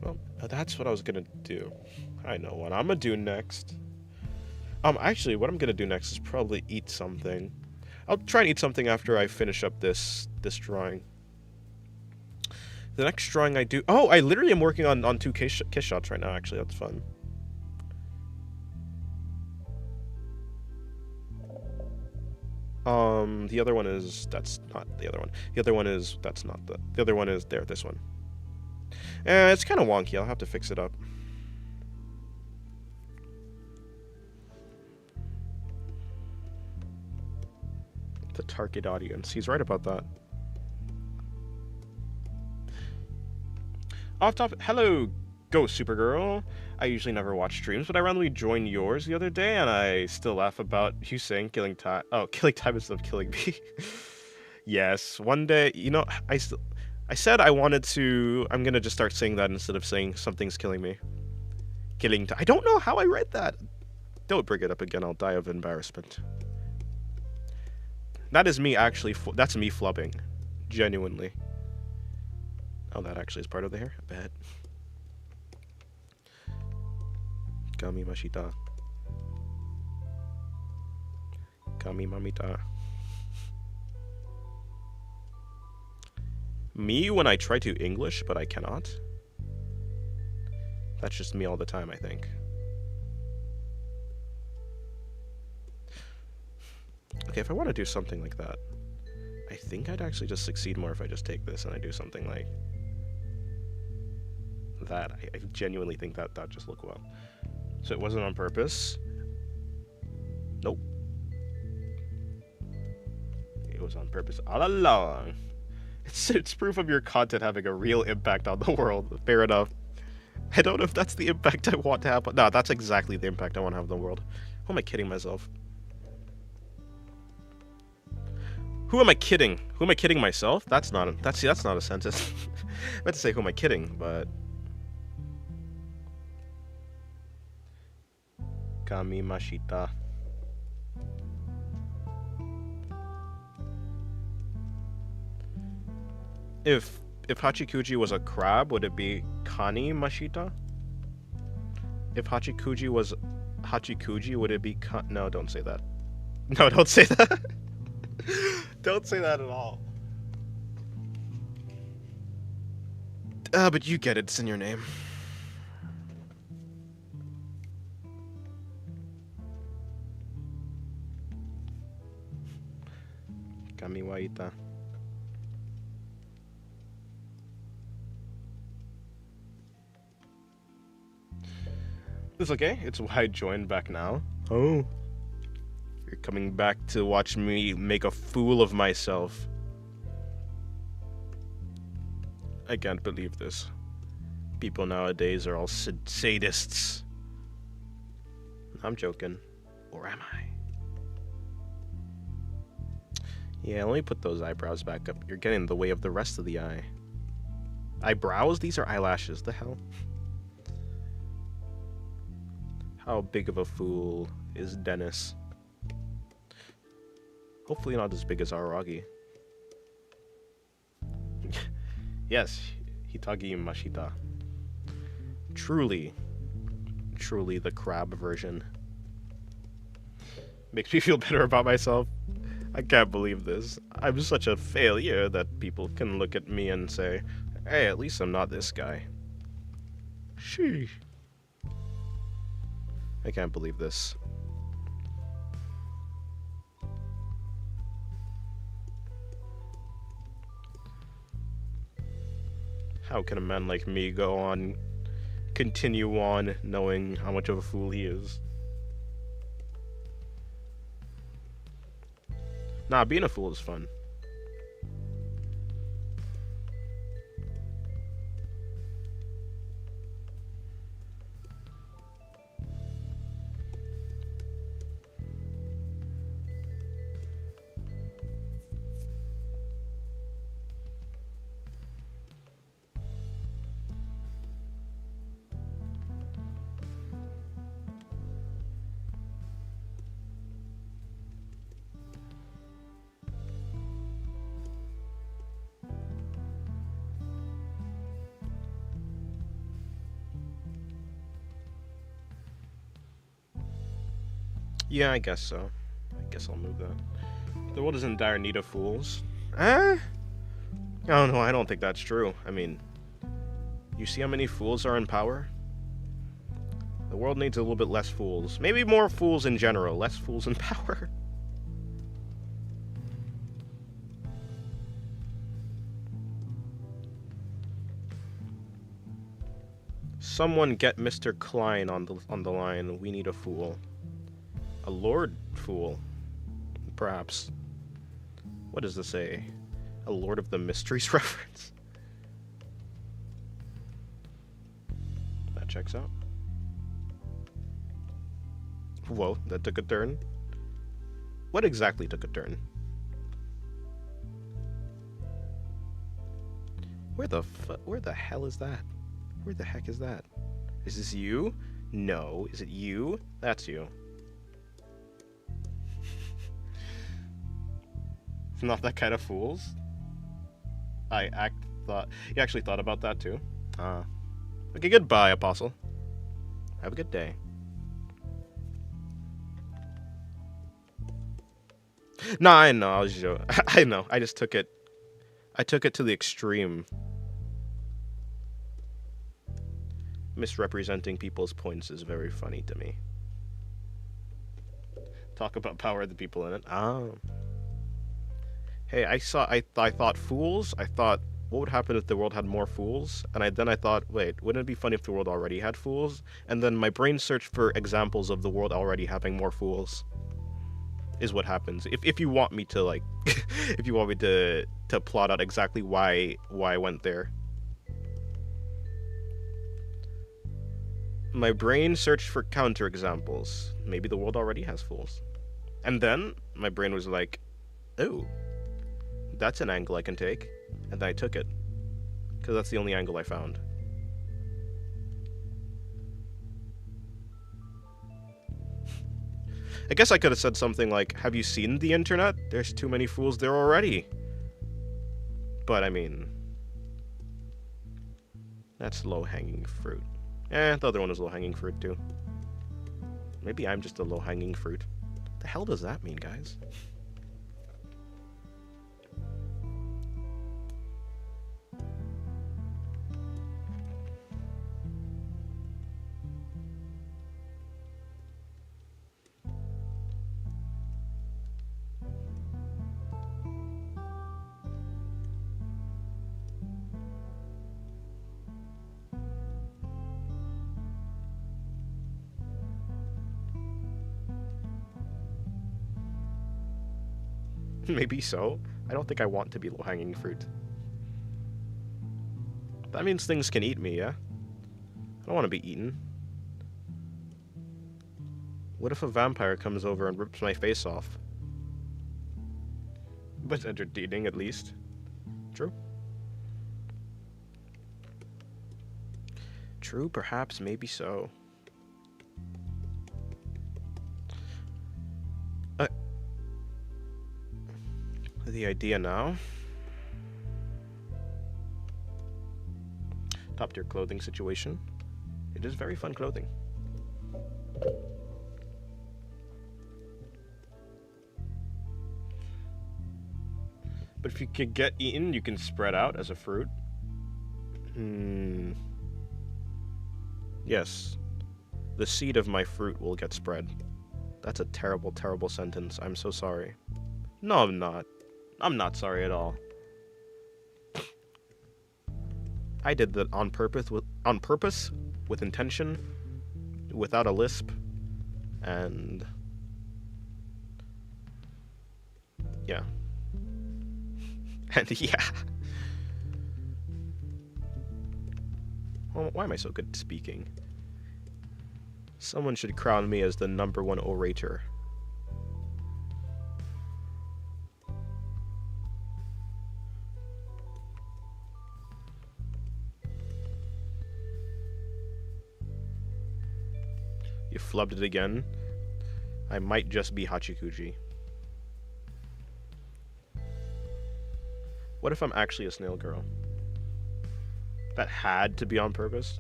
Well, that's what I was gonna do. I know what I'm gonna do next. Actually, what I'm gonna do next is probably eat something. I'll try and eat something after I finish up this drawing. The next drawing I do... Oh, I literally am working on 2 kiss shots right now, actually. That's fun. The other one is... That's not the other one. The other one is... That's not the... The other one is there, this one. It's kind of wonky. I'll have to fix it up. The target audience. He's right about that. Off topic. Hello, Ghost Supergirl. I usually never watch streams, but I randomly joined yours the other day, and I still laugh about you saying killing time. Oh, killing time instead of killing me. Yes, one day. You know, I said I wanted to. I'm gonna just start saying that instead of saying something's killing me. Killing time. I don't know how I read that. Don't bring it up again. I'll die of embarrassment. That is me actually. That's me flubbing. Genuinely. Oh, that actually is part of the hair? I bet. Kami Mashita. Kami Mamita. Me when I try to English, but I cannot. That's just me all the time, I think. Okay, if I want to do something like that, I think I'd actually just succeed more if I just take this and I do something like that. I genuinely think that that'd just look well. So it wasn't on purpose. Nope. It was on purpose all along. It's proof of your content having a real impact on the world. Fair enough. I don't know if that's the impact I want to have, but no, that's exactly the impact I want to have on the world. Who am I kidding myself? Who am I kidding? Who am I kidding myself? That's not a sentence. I meant to say who am I kidding, but Kami Mashita. If Hachikuji was a crab, would it be Kani Mashita? If Hachikuji was Hachikuji, would it be No, don't say that. No, don't say that. Don't say that at all. But you get it. It's in your name. Kami wa ita. It's okay. It's why I joined back now. Oh. You're coming back to watch me make a fool of myself. I can't believe this. People nowadays are all sadists. I'm joking. Or am I? Yeah, let me put those eyebrows back up. You're getting in the way of the rest of the eye. Eyebrows? These are eyelashes. The hell? How big of a fool is Dennis? Hopefully not as big as Araragi. Yes, Hitagi Mashita. Truly the crab version. Makes me feel better about myself. I can't believe this. I'm such a failure that people can look at me and say, hey, at least I'm not this guy. Sheesh. I can't believe this. How can a man like me continue on knowing how much of a fool he is? Nah, being a fool is fun. Yeah, I guess so. I guess I'll move that. The world is in dire need of fools. Eh? Oh no, I don't think that's true. I mean, you see how many fools are in power? The world needs a little bit less fools. Maybe more fools in general, less fools in power. Someone get Mr. Klein on the line. We need a fool. A lord fool. Perhaps. What does this say? A Lord of the Mysteries reference? That checks out. Whoa, that took a turn. What exactly took a turn? Where the hell is that? Where the heck is that? Is this you? No. Is it you? That's you. Not that kind of fools. You actually thought about that too. Okay, goodbye, Apostle. Have a good day. No, I know. I was joking. I know. I just took it. I took it to the extreme. Misrepresenting people's points is very funny to me. Talk about power of the people in it. Hey, I thought fools. I thought, what would happen if the world had more fools? And then I thought, wait, wouldn't it be funny if the world already had fools? And then my brain searched for examples of the world already having more fools. Is what happens. If you want me to like, if you want me to plot out exactly why I went there. My brain searched for counterexamples. Maybe the world already has fools. And then my brain was like, oh, that's an angle I can take. And then I took it. Because that's the only angle I found. I guess I could have said something like, have you seen the internet? There's too many fools there already. But I mean, that's low-hanging fruit. The other one was low-hanging fruit too. Maybe I'm just a low-hanging fruit. The hell does that mean, guys? Maybe so. I don't think I want to be low-hanging fruit. That means things can eat me, yeah? I don't want to be eaten. What if a vampire comes over and rips my face off? But entertaining, at least. True. True, perhaps, maybe so. The idea now. Top tier clothing situation. It is very fun clothing. But if you can get eaten, you can spread out as a fruit. Yes. The seed of my fruit will get spread. That's a terrible, terrible sentence. I'm so sorry. No, I'm not. I'm not sorry at all. I did that on purpose, with intention, without a lisp, and yeah. And yeah. Well, why am I so good at speaking? Someone should crown me as the #1 orator. You flubbed it again. I might just be Hachikuji. What if I'm actually a snail girl? That had to be on purpose?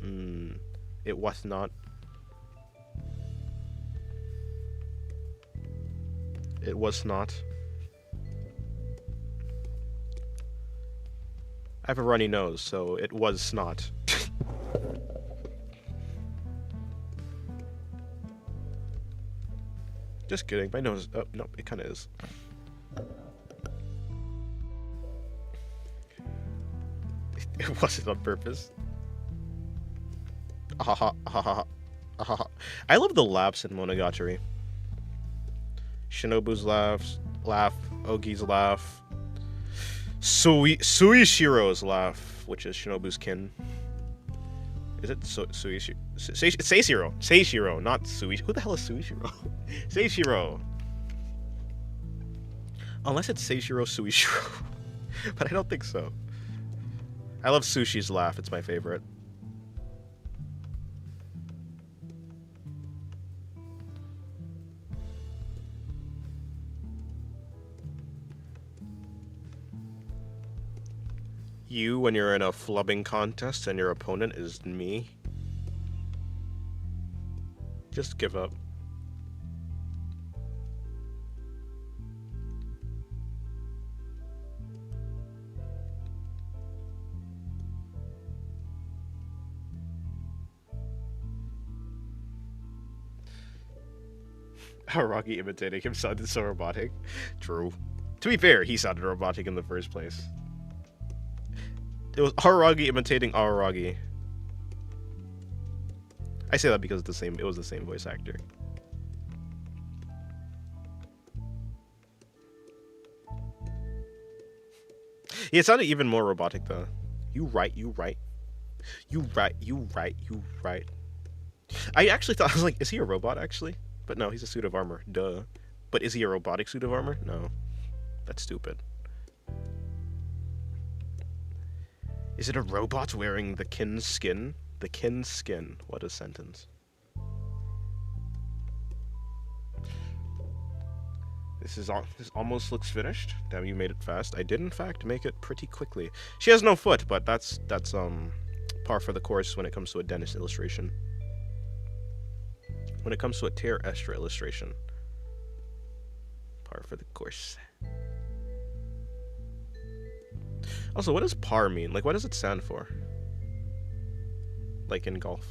It was not. It was not. I have a runny nose, so it was snot. Just kidding, my nose. Oh, no, it kind of is. It wasn't on purpose. Ahaha, ahaha, ahaha. I love the laughs in Monogatari. Shinobu's laugh, Ogi's laugh, Suishiro's laugh, which is Shinobu's kin. Is it Suishiro? Seishiro. Seishiro, not Suishiro. Who the hell is Suishiro? Seishiro. Unless it's Seishiro Suishiro. But I don't think so. I love Sushi's laugh. It's my favorite. You, when you're in a flubbing contest and your opponent is me. Just give up. Aragi imitating him sounded so robotic. True. To be fair, he sounded robotic in the first place. It was Aragi imitating Aragi. I say that because it was the same voice actor. Yeah, it sounded even more robotic though. You right. I actually thought, I was like, is he a robot actually? But no, he's a suit of armor. Duh. But is he a robotic suit of armor? No. That's stupid. Is it a robot wearing the kin skin? The kin skin. What a sentence. This almost looks finished. Damn, you made it fast. I did in fact make it pretty quickly. She has no foot, but that's par for the course when it comes to a Dennis illustration. When it comes to a Tear Estra illustration. Par for the course. Also, what does par mean? Like, what does it stand for? Like in golf.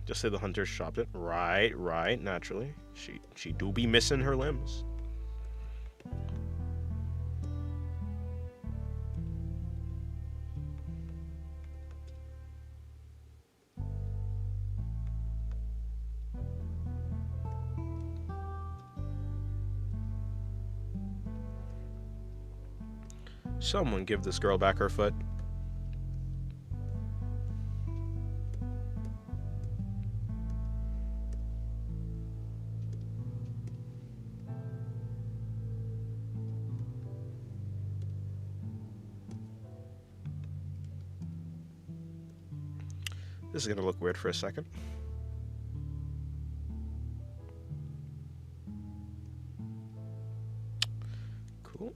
Just say the hunter shopped it. Right, right, naturally. She do be missing her limbs. Someone give this girl back her foot. This is gonna look weird for a second. Cool.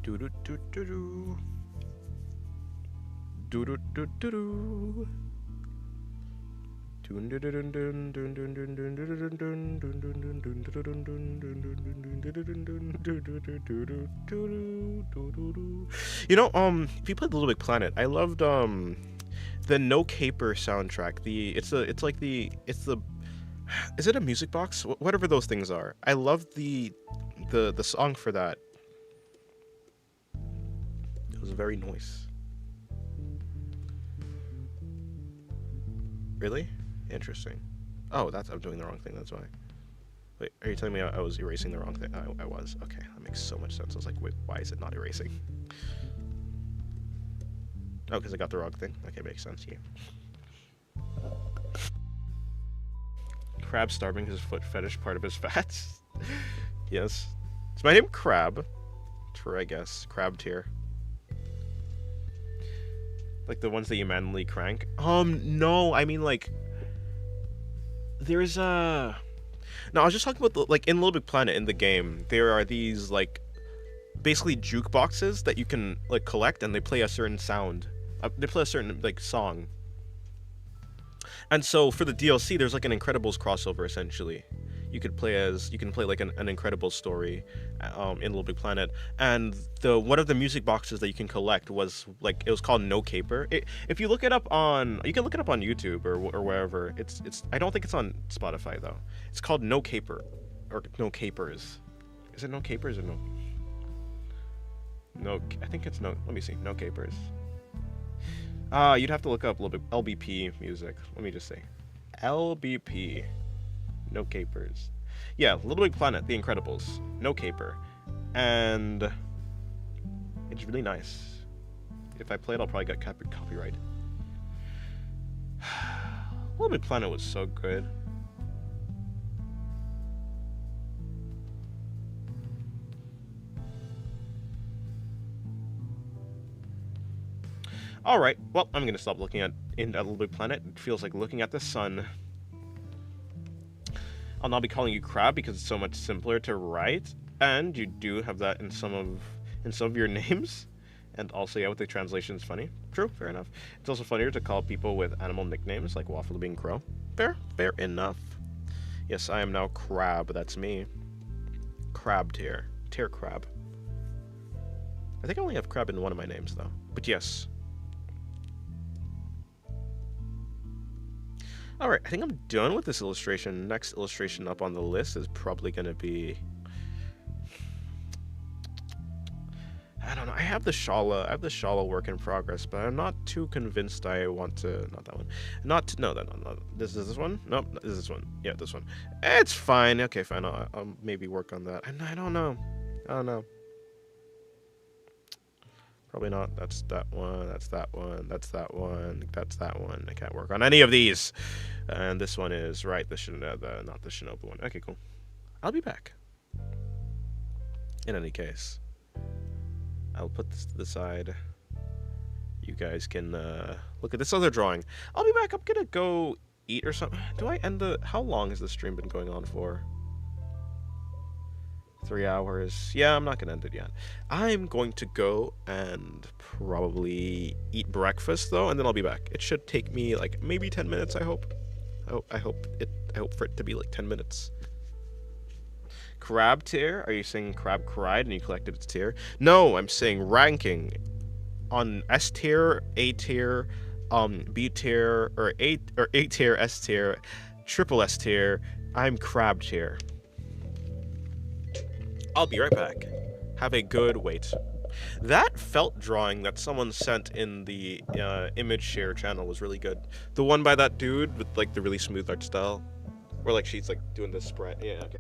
Do do do do do. Do do do do do. You know, if you played Little Big Planet, I loved the No Caper soundtrack. Is it a music box? Whatever those things are. I loved the song for that. It was very nice. Really? Interesting. Oh, I'm doing the wrong thing, that's why. Wait, are you telling me I was erasing the wrong thing? I was. Okay, that makes so much sense. I was like, wait, why is it not erasing? Oh, because I got the wrong thing. Okay, makes sense, yeah. Crab starving his foot fetish part of his fats. Yes. Is my name Crab? True, I guess. Crab tier. Like the ones that you manually crank? No, I mean like there's no, I was just talking about like in Little Big Planet in the game, there are these like basically jukeboxes that you can like collect and they play a certain sound. They play a certain like song. And so for the DLC there's like an Incredibles crossover essentially. You can play like an Incredibles story in Little Big Planet, and one of the music boxes that you can collect was like it was called No Caper. If you look it up on, you can look it up on YouTube or wherever. It's I don't think it's on Spotify though. It's called No Caper or No Capers. Is it No Capers or no? No, I think it's no. Let me see. No Capers. You'd have to look up a little bit LBP music. Let me just say, LBP. No Capers. Yeah, Little Big Planet, The Incredibles. No Caper. And it's really nice. If I play it, I'll probably get copyright. Little Big Planet was so good. Alright, well, I'm gonna stop looking at Little Big Planet. It feels like looking at the sun. I'll not be calling you Crab because it's so much simpler to write, and you do have that in some of your names, and also yeah, with the translation is funny. True, fair enough. It's also funnier to call people with animal nicknames like Waffle being Crow. Fair enough. Yes, I am now Crab. That's me. Crab tier Crab. I think I only have Crab in one of my names though, but yes. Alright, I think I'm done with this illustration. Next illustration up on the list is probably going to be... I don't know. I have the Shala work in progress, but I'm not too convinced I want to... Not that one. No. This is this one? Nope, this is this one. Yeah, this one. It's fine. Okay, fine. I'll maybe work on that. I don't know. Probably not. That's that one. That's that one. That's that one. That's that one. I can't work on any of these. And this one is right. Not the Shinobu one. Okay, cool. I'll be back. In any case, I'll put this to the side. You guys can look at this other drawing. I'll be back. I'm gonna go eat or something. Do I end the? How long has the stream been going on for? 3 hours. Yeah, I'm not gonna end it yet. I'm going to go and probably eat breakfast though, and then I'll be back. It should take me like maybe 10 minutes, I hope. Oh, I hope for it to be like 10 minutes. Crab tier? Are you saying crab cried and you collected its tier? No, I'm saying ranking on S tier, A tier, B tier, or A tier, S tier, triple S tier. I'm crab tier. I'll be right back. Have a good wait. That felt drawing that someone sent in the image share channel was really good. The one by that dude with like the really smooth art style, where like she's like doing this spread. Yeah. Okay.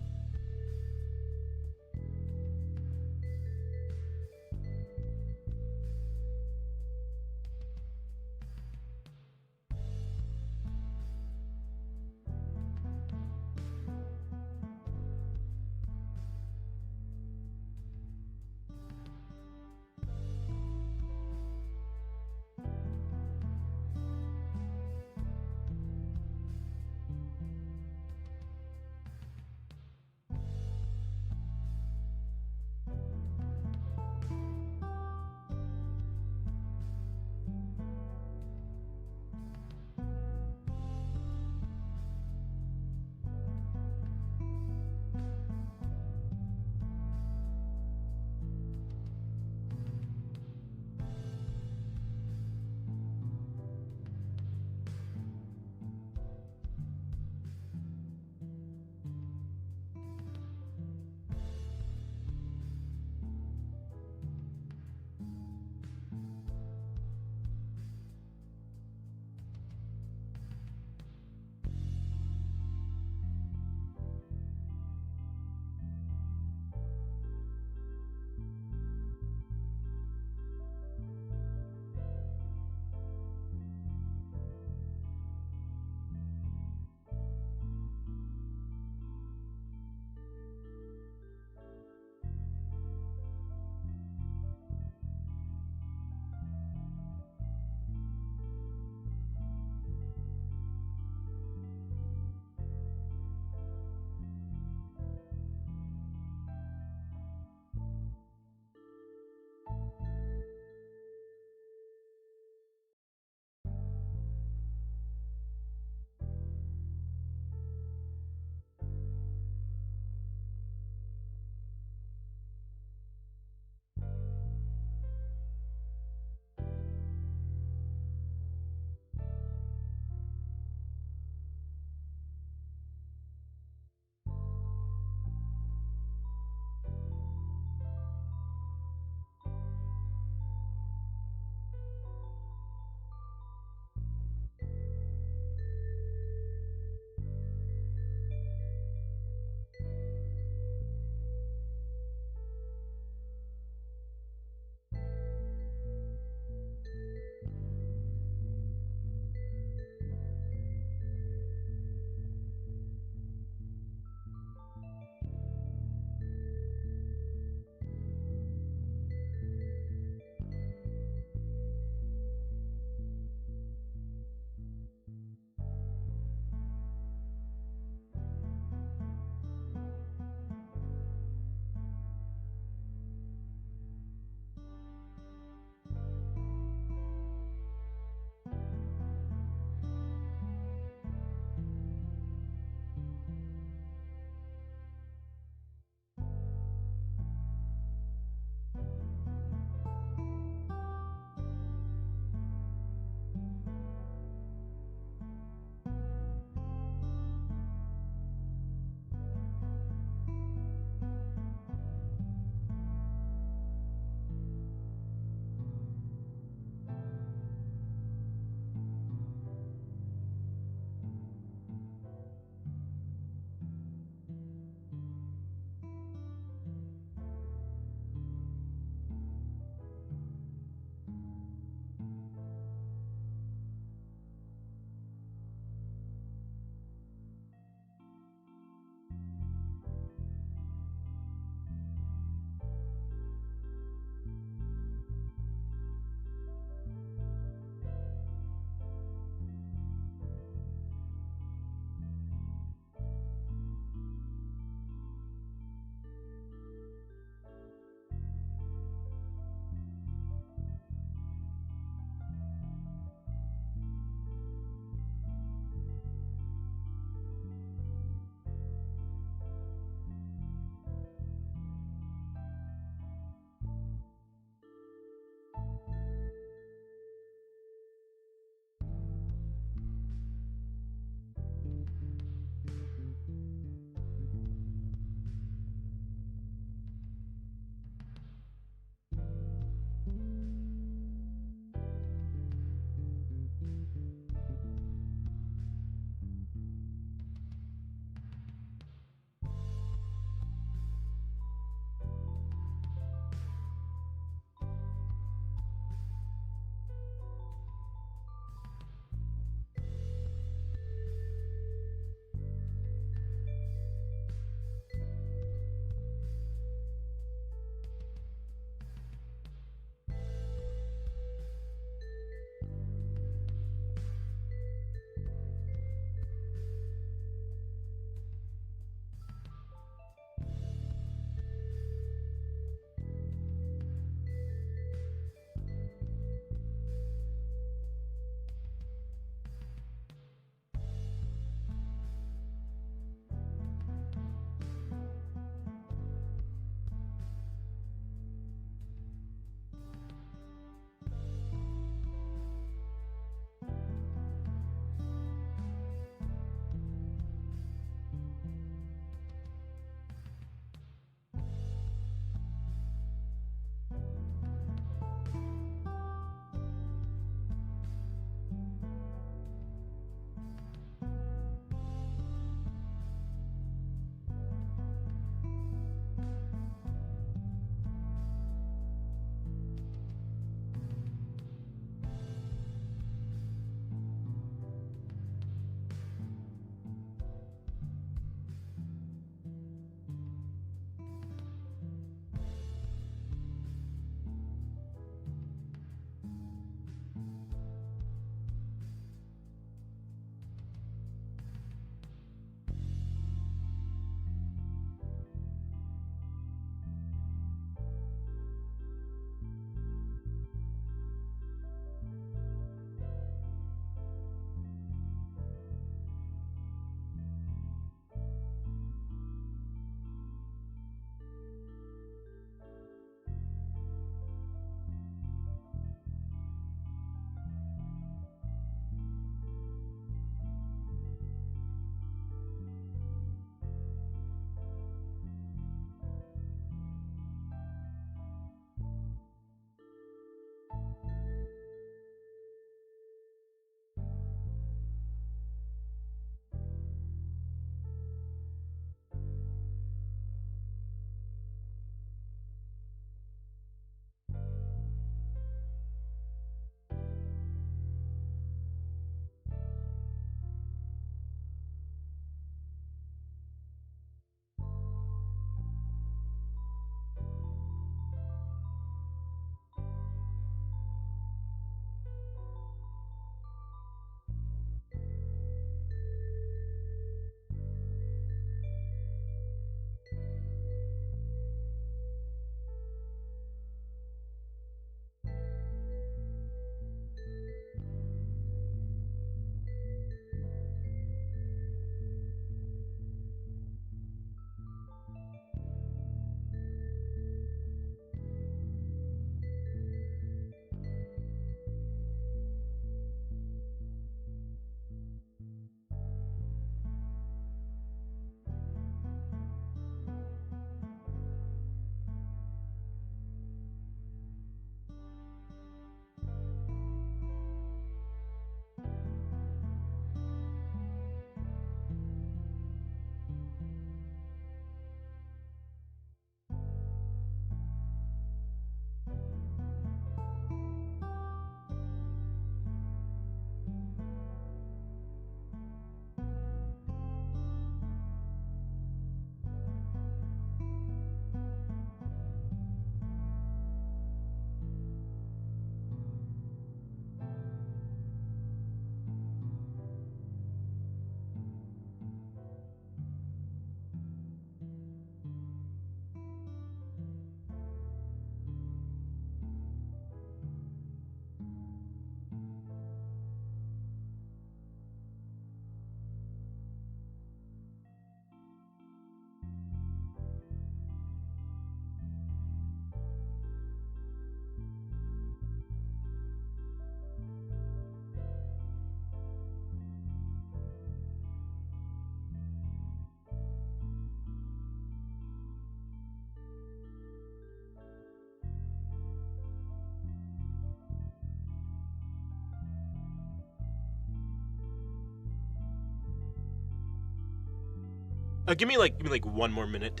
Give me like 1 more minute.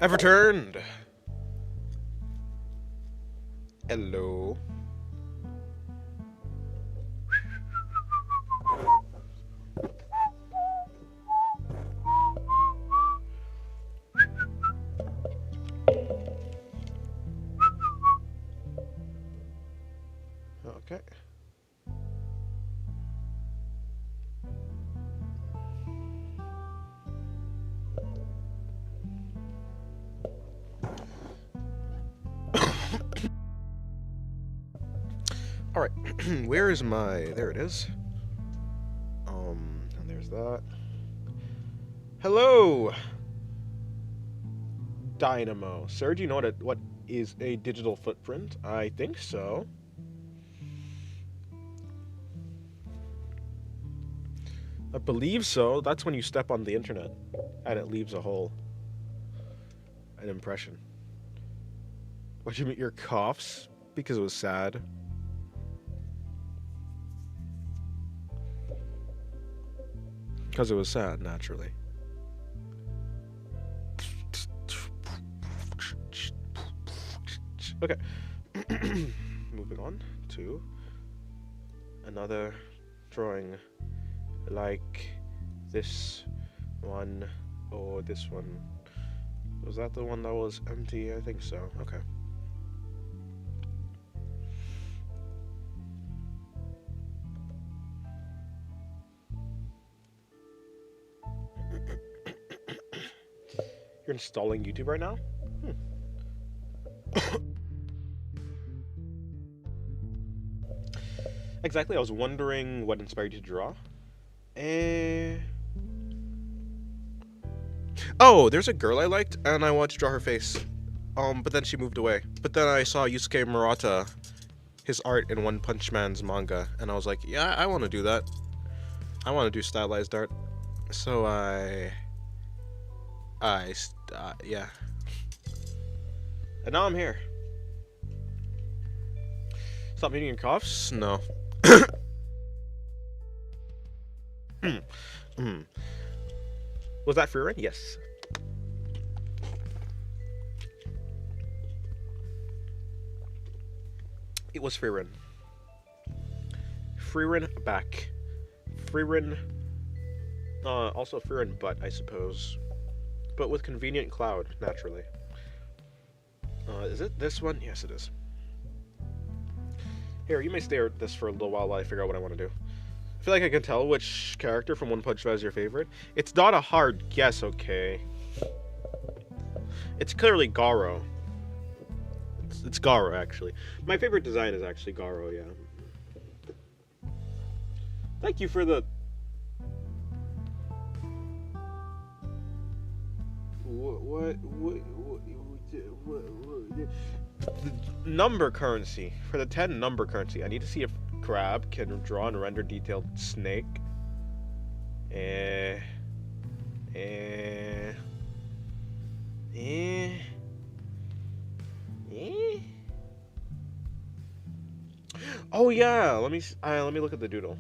I've returned. Hello. Okay. All right. Where is my? There it is. And there's that. Hello, Dynamo. Sir, do you know what is a digital footprint? I think so. I believe so. That's when you step on the internet and it leaves a hole. An impression. Why'd you mute your coughs? Because it was sad. Because it was sad, naturally. Okay. Moving on to another drawing like this one or this one. Was that the one that was empty? I think so. Okay. You're installing YouTube right now? Exactly, I was wondering what inspired you to draw. Oh, there's a girl I liked, and I wanted to draw her face. But then she moved away. But then I saw Yusuke Murata, his art in One Punch Man's manga, and I was like, yeah, I want to do that. I want to do stylized art. So yeah. And now I'm here. Stop muting your coughs? No. Was that free run? Yes. It was free run. Free run back. Free run. Also free run butt, I suppose. But with convenient cloud, naturally. Is it this one? Yes, it is. Here, you may stare at this for a little while I figure out what I want to do. I feel like I can tell which character from One Punch Man is your favorite. It's not a hard guess, okay? It's clearly Garo. It's Garo, actually. My favorite design is actually Garo, yeah. Thank you for the... What the number currency. For the 10 number currency, I need to see if Crab can draw and render detailed snake. Oh yeah, let me look at the doodle.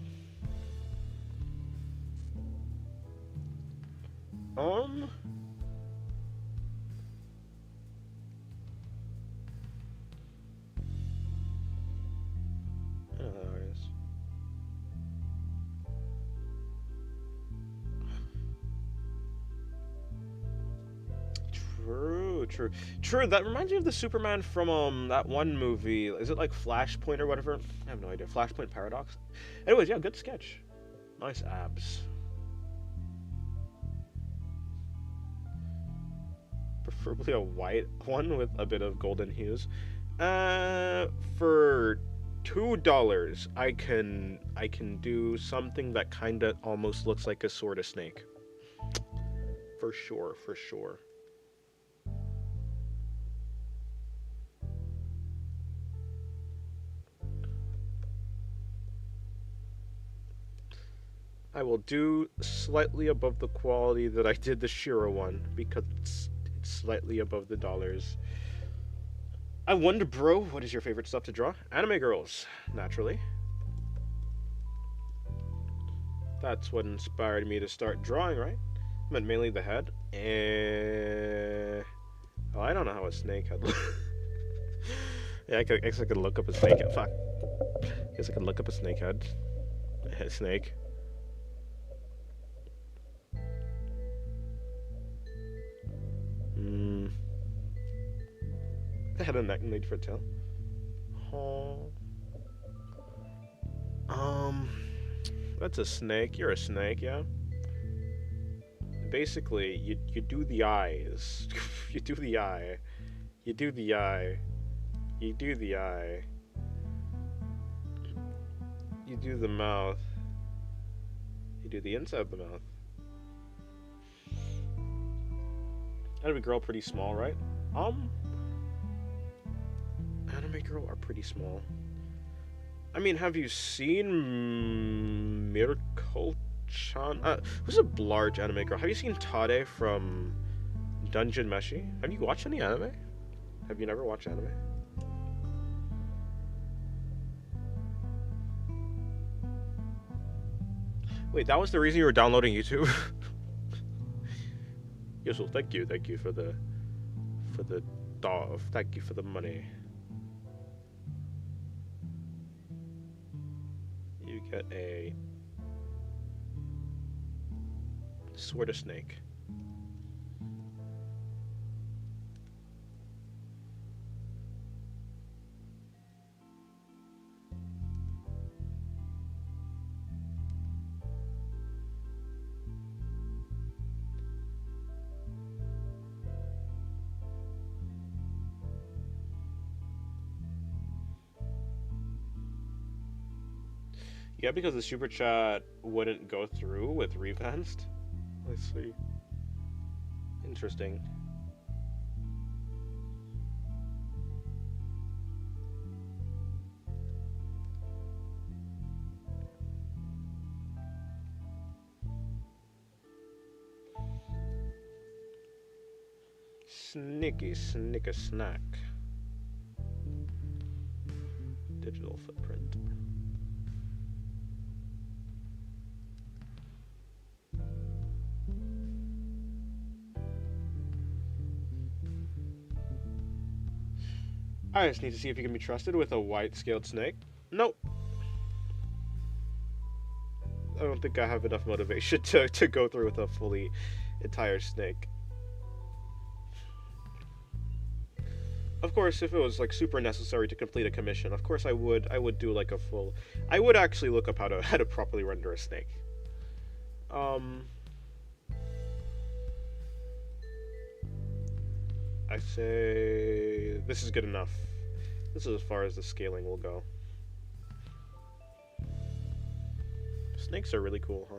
True. That reminds me of the Superman from that one movie. Is it like Flashpoint or whatever? I have no idea. Flashpoint Paradox. Anyways, yeah, good sketch. Nice abs. Preferably a white one with a bit of golden hues. For $2, I can do something that kind of almost looks like a sort of snake. For sure. I will do slightly above the quality that I did the Shiro one, because it's slightly above the dollars. I wonder, bro, what is your favorite stuff to draw? Anime girls, naturally. That's what inspired me to start drawing, right? I meant mainly the head. Oh, I don't know how a snake head looks. Yeah, I guess I could look up a snake head. Fuck. I guess I could look up a snake head. A snake. The head and neck need for a tail. That's a snake. You're a snake, yeah? Basically, you do the eyes. You do the eye. You do the eye. You do the eye. You do the mouth. You do the inside of the mouth. Anime girl pretty small, right? Anime girl are pretty small. I mean, have you seen Mirko-chan? Who's a large anime girl? Have you seen Tade from Dungeon Meshi? Have you watched any anime? Have you never watched anime? Wait, that was the reason you were downloading YouTube? Yes, well, thank you for the dove, thank you for the money. You get a sword of snake. Yeah, because the super chat wouldn't go through with Revanced. Let's see. Interesting. Snicky snicker snack. Digital footprint. I just need to see if you can be trusted with a white-scaled snake. Nope. I don't think I have enough motivation to go through with a fully entire snake. Of course, if it was like super necessary to complete a commission, of course I would do like a full. I would actually look up how to properly render a snake. I say this is good enough. This is as far as the scaling will go. Snakes are really cool, huh?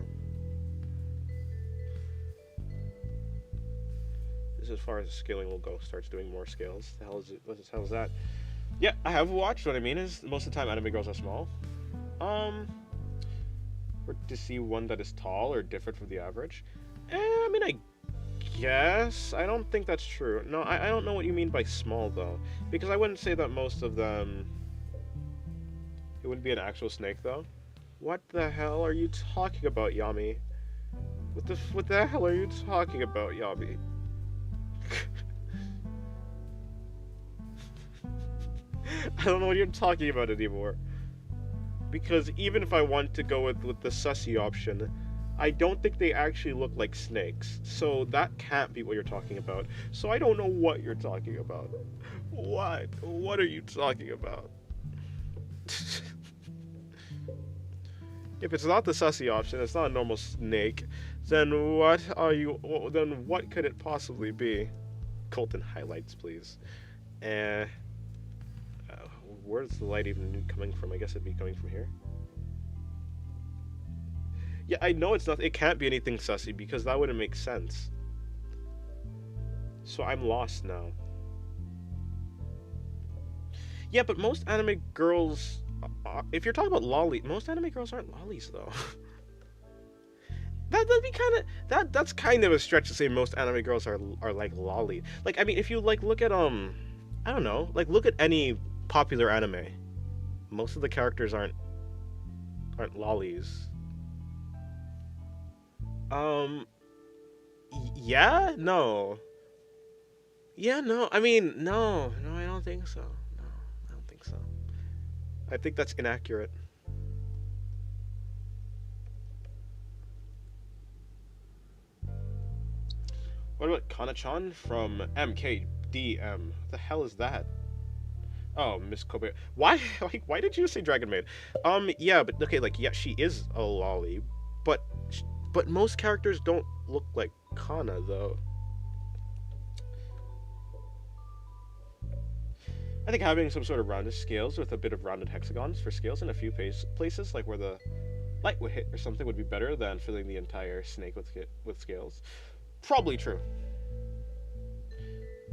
This is as far as the scaling will go. Starts doing more scales. The hell is it? What the hell is that? Yeah, I have watched. What I mean is, most of the time anime girls are small. Or to see one that is tall or different from the average. I mean, I guess. I don't think that's true. No, I don't know what you mean by small, though. Because I wouldn't say that most of them... It wouldn't be an actual snake, though. What the hell are you talking about, Yami? What the hell are you talking about, Yami? I don't know what you're talking about anymore. Because even if I want to go with the sussy option, I don't think they actually look like snakes. So that can't be what you're talking about. So I don't know what you're talking about. What? What are you talking about? If it's not the sussy option, it's not a normal snake, then what are you... Then what could it possibly be? Colton highlights, please. Where's the light even coming from? I guess it'd be coming from here. Yeah, I know it's not. It can't be anything sussy because that wouldn't make sense. So I'm lost now. Yeah, but most anime girls, if you're talking about lolly, most anime girls aren't lollies though. That'd be kind of that's kind of a stretch to say most anime girls are like lolly. Like, I mean, if you like look at I don't know, like look at any popular anime, most of the characters aren't lollies. Yeah, no. Yeah, no. I mean, no, I don't think so. No, I don't think so. I think that's inaccurate. What about Kana-chan from MKDM? What the hell is that? Oh, Miss Kobe. Why? Like, why did you say Dragon Maid? Yeah, but okay, like, yeah, she is a lolly, but most characters don't look like Kana, though. I think having some sort of rounded scales with a bit of rounded hexagons for scales in a few places, like where the light would hit or something, would be better than filling the entire snake with scales. Probably true.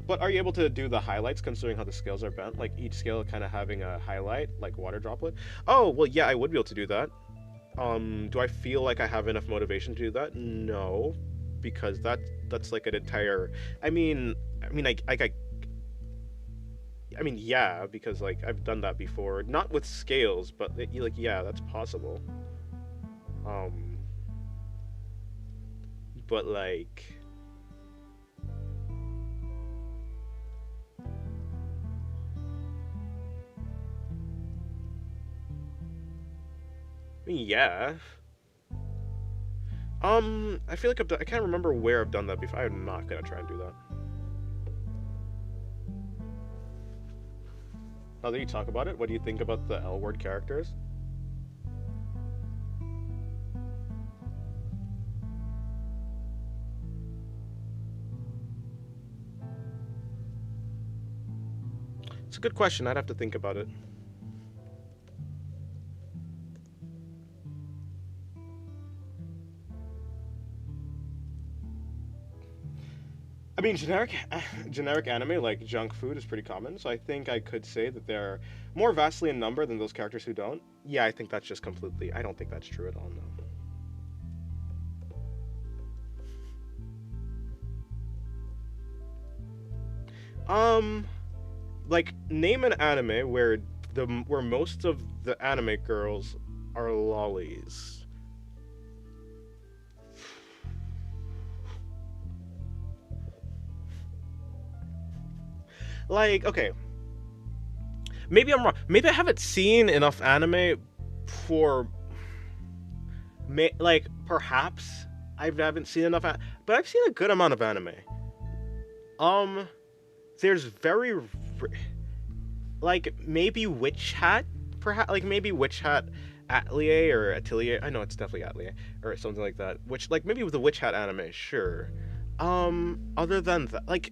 But are you able to do the highlights considering how the scales are bent? Like each scale kind of having a highlight, like water droplet? Oh, well, yeah, I would be able to do that. Do I feel like I have enough motivation to do that? No, because that's like an entire... I mean, I mean, yeah, because like I've done that before, not with scales, but like yeah, that's possible. Um, but like, I mean, yeah. I feel like I can't remember where I've done that before. I'm not gonna try and do that. Now that you talk about it, what do you think about the L word characters? It's a good question. I'd have to think about it. I mean, generic anime like junk food is pretty common, so I think I could say that they're more vastly in number than those characters who don't. Yeah, I think that's just completely. I don't think that's true at all. No. Like name an anime where most of the anime girls are lollies. Like, okay, maybe I'm wrong. Maybe I haven't seen enough anime for like perhaps I haven't seen enough, but I've seen a good amount of anime. Um, there's like maybe Witch Hat, perhaps like maybe Witch Hat Atelier or Atelier. I know it's definitely Atelier or something like that. Which like maybe with the Witch Hat anime, sure. Other than that, like,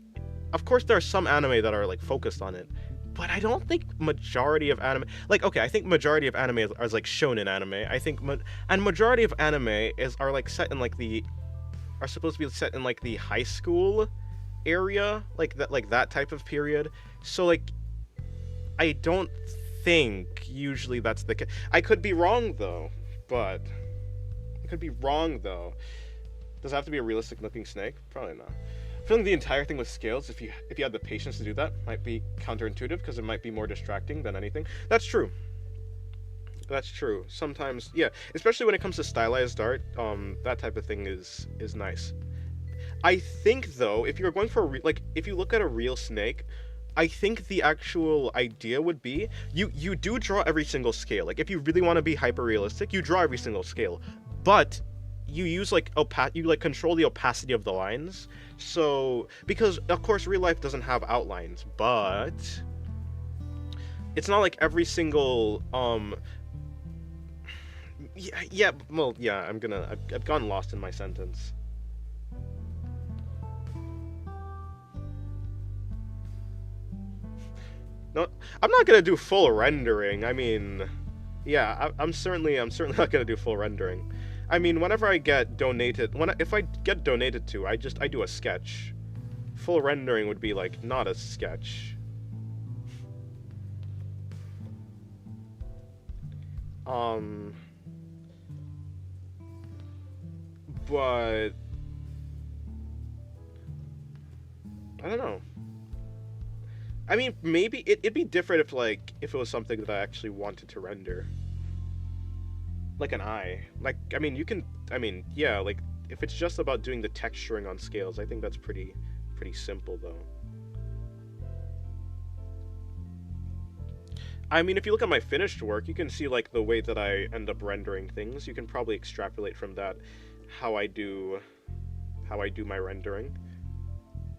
of course there are some anime that are like focused on it, but I don't think majority of anime. Like, okay, I think majority of anime is like shonen anime. I think and majority of anime are like set in like the are supposed to be set in like the high school area, like that type of period. So like I don't think usually that's the case. I could be wrong though, but I could be wrong though. Does it have to be a realistic looking snake? Probably not. Filling the entire thing with scales, if you had the patience to do that, might be counterintuitive because it might be more distracting than anything. That's true. That's true. Sometimes, yeah, especially when it comes to stylized art, that type of thing is nice. I think though, if you're going for like, if you look at a real snake, I think the actual idea would be you do draw every single scale. Like if you really want to be hyper realistic, you draw every single scale, but you use like you like control the opacity of the lines. So because of course real life doesn't have outlines, but it's not like every single yeah well yeah I've gone lost in my sentence. No, I'm not gonna do full rendering. I mean, yeah, I'm certainly not gonna do full rendering. I mean, whenever I get donated, if I get donated to, I do a sketch. Full rendering would be like not a sketch. Um, but I don't know. I mean, maybe it'd be different if it was something that I actually wanted to render, like an eye. Like, I mean, you can. I mean, yeah, like if it's just about doing the texturing on scales, I think that's pretty simple though. I mean, if you look at my finished work, you can see like the way that I end up rendering things. You can probably extrapolate from that how I do how I do my rendering.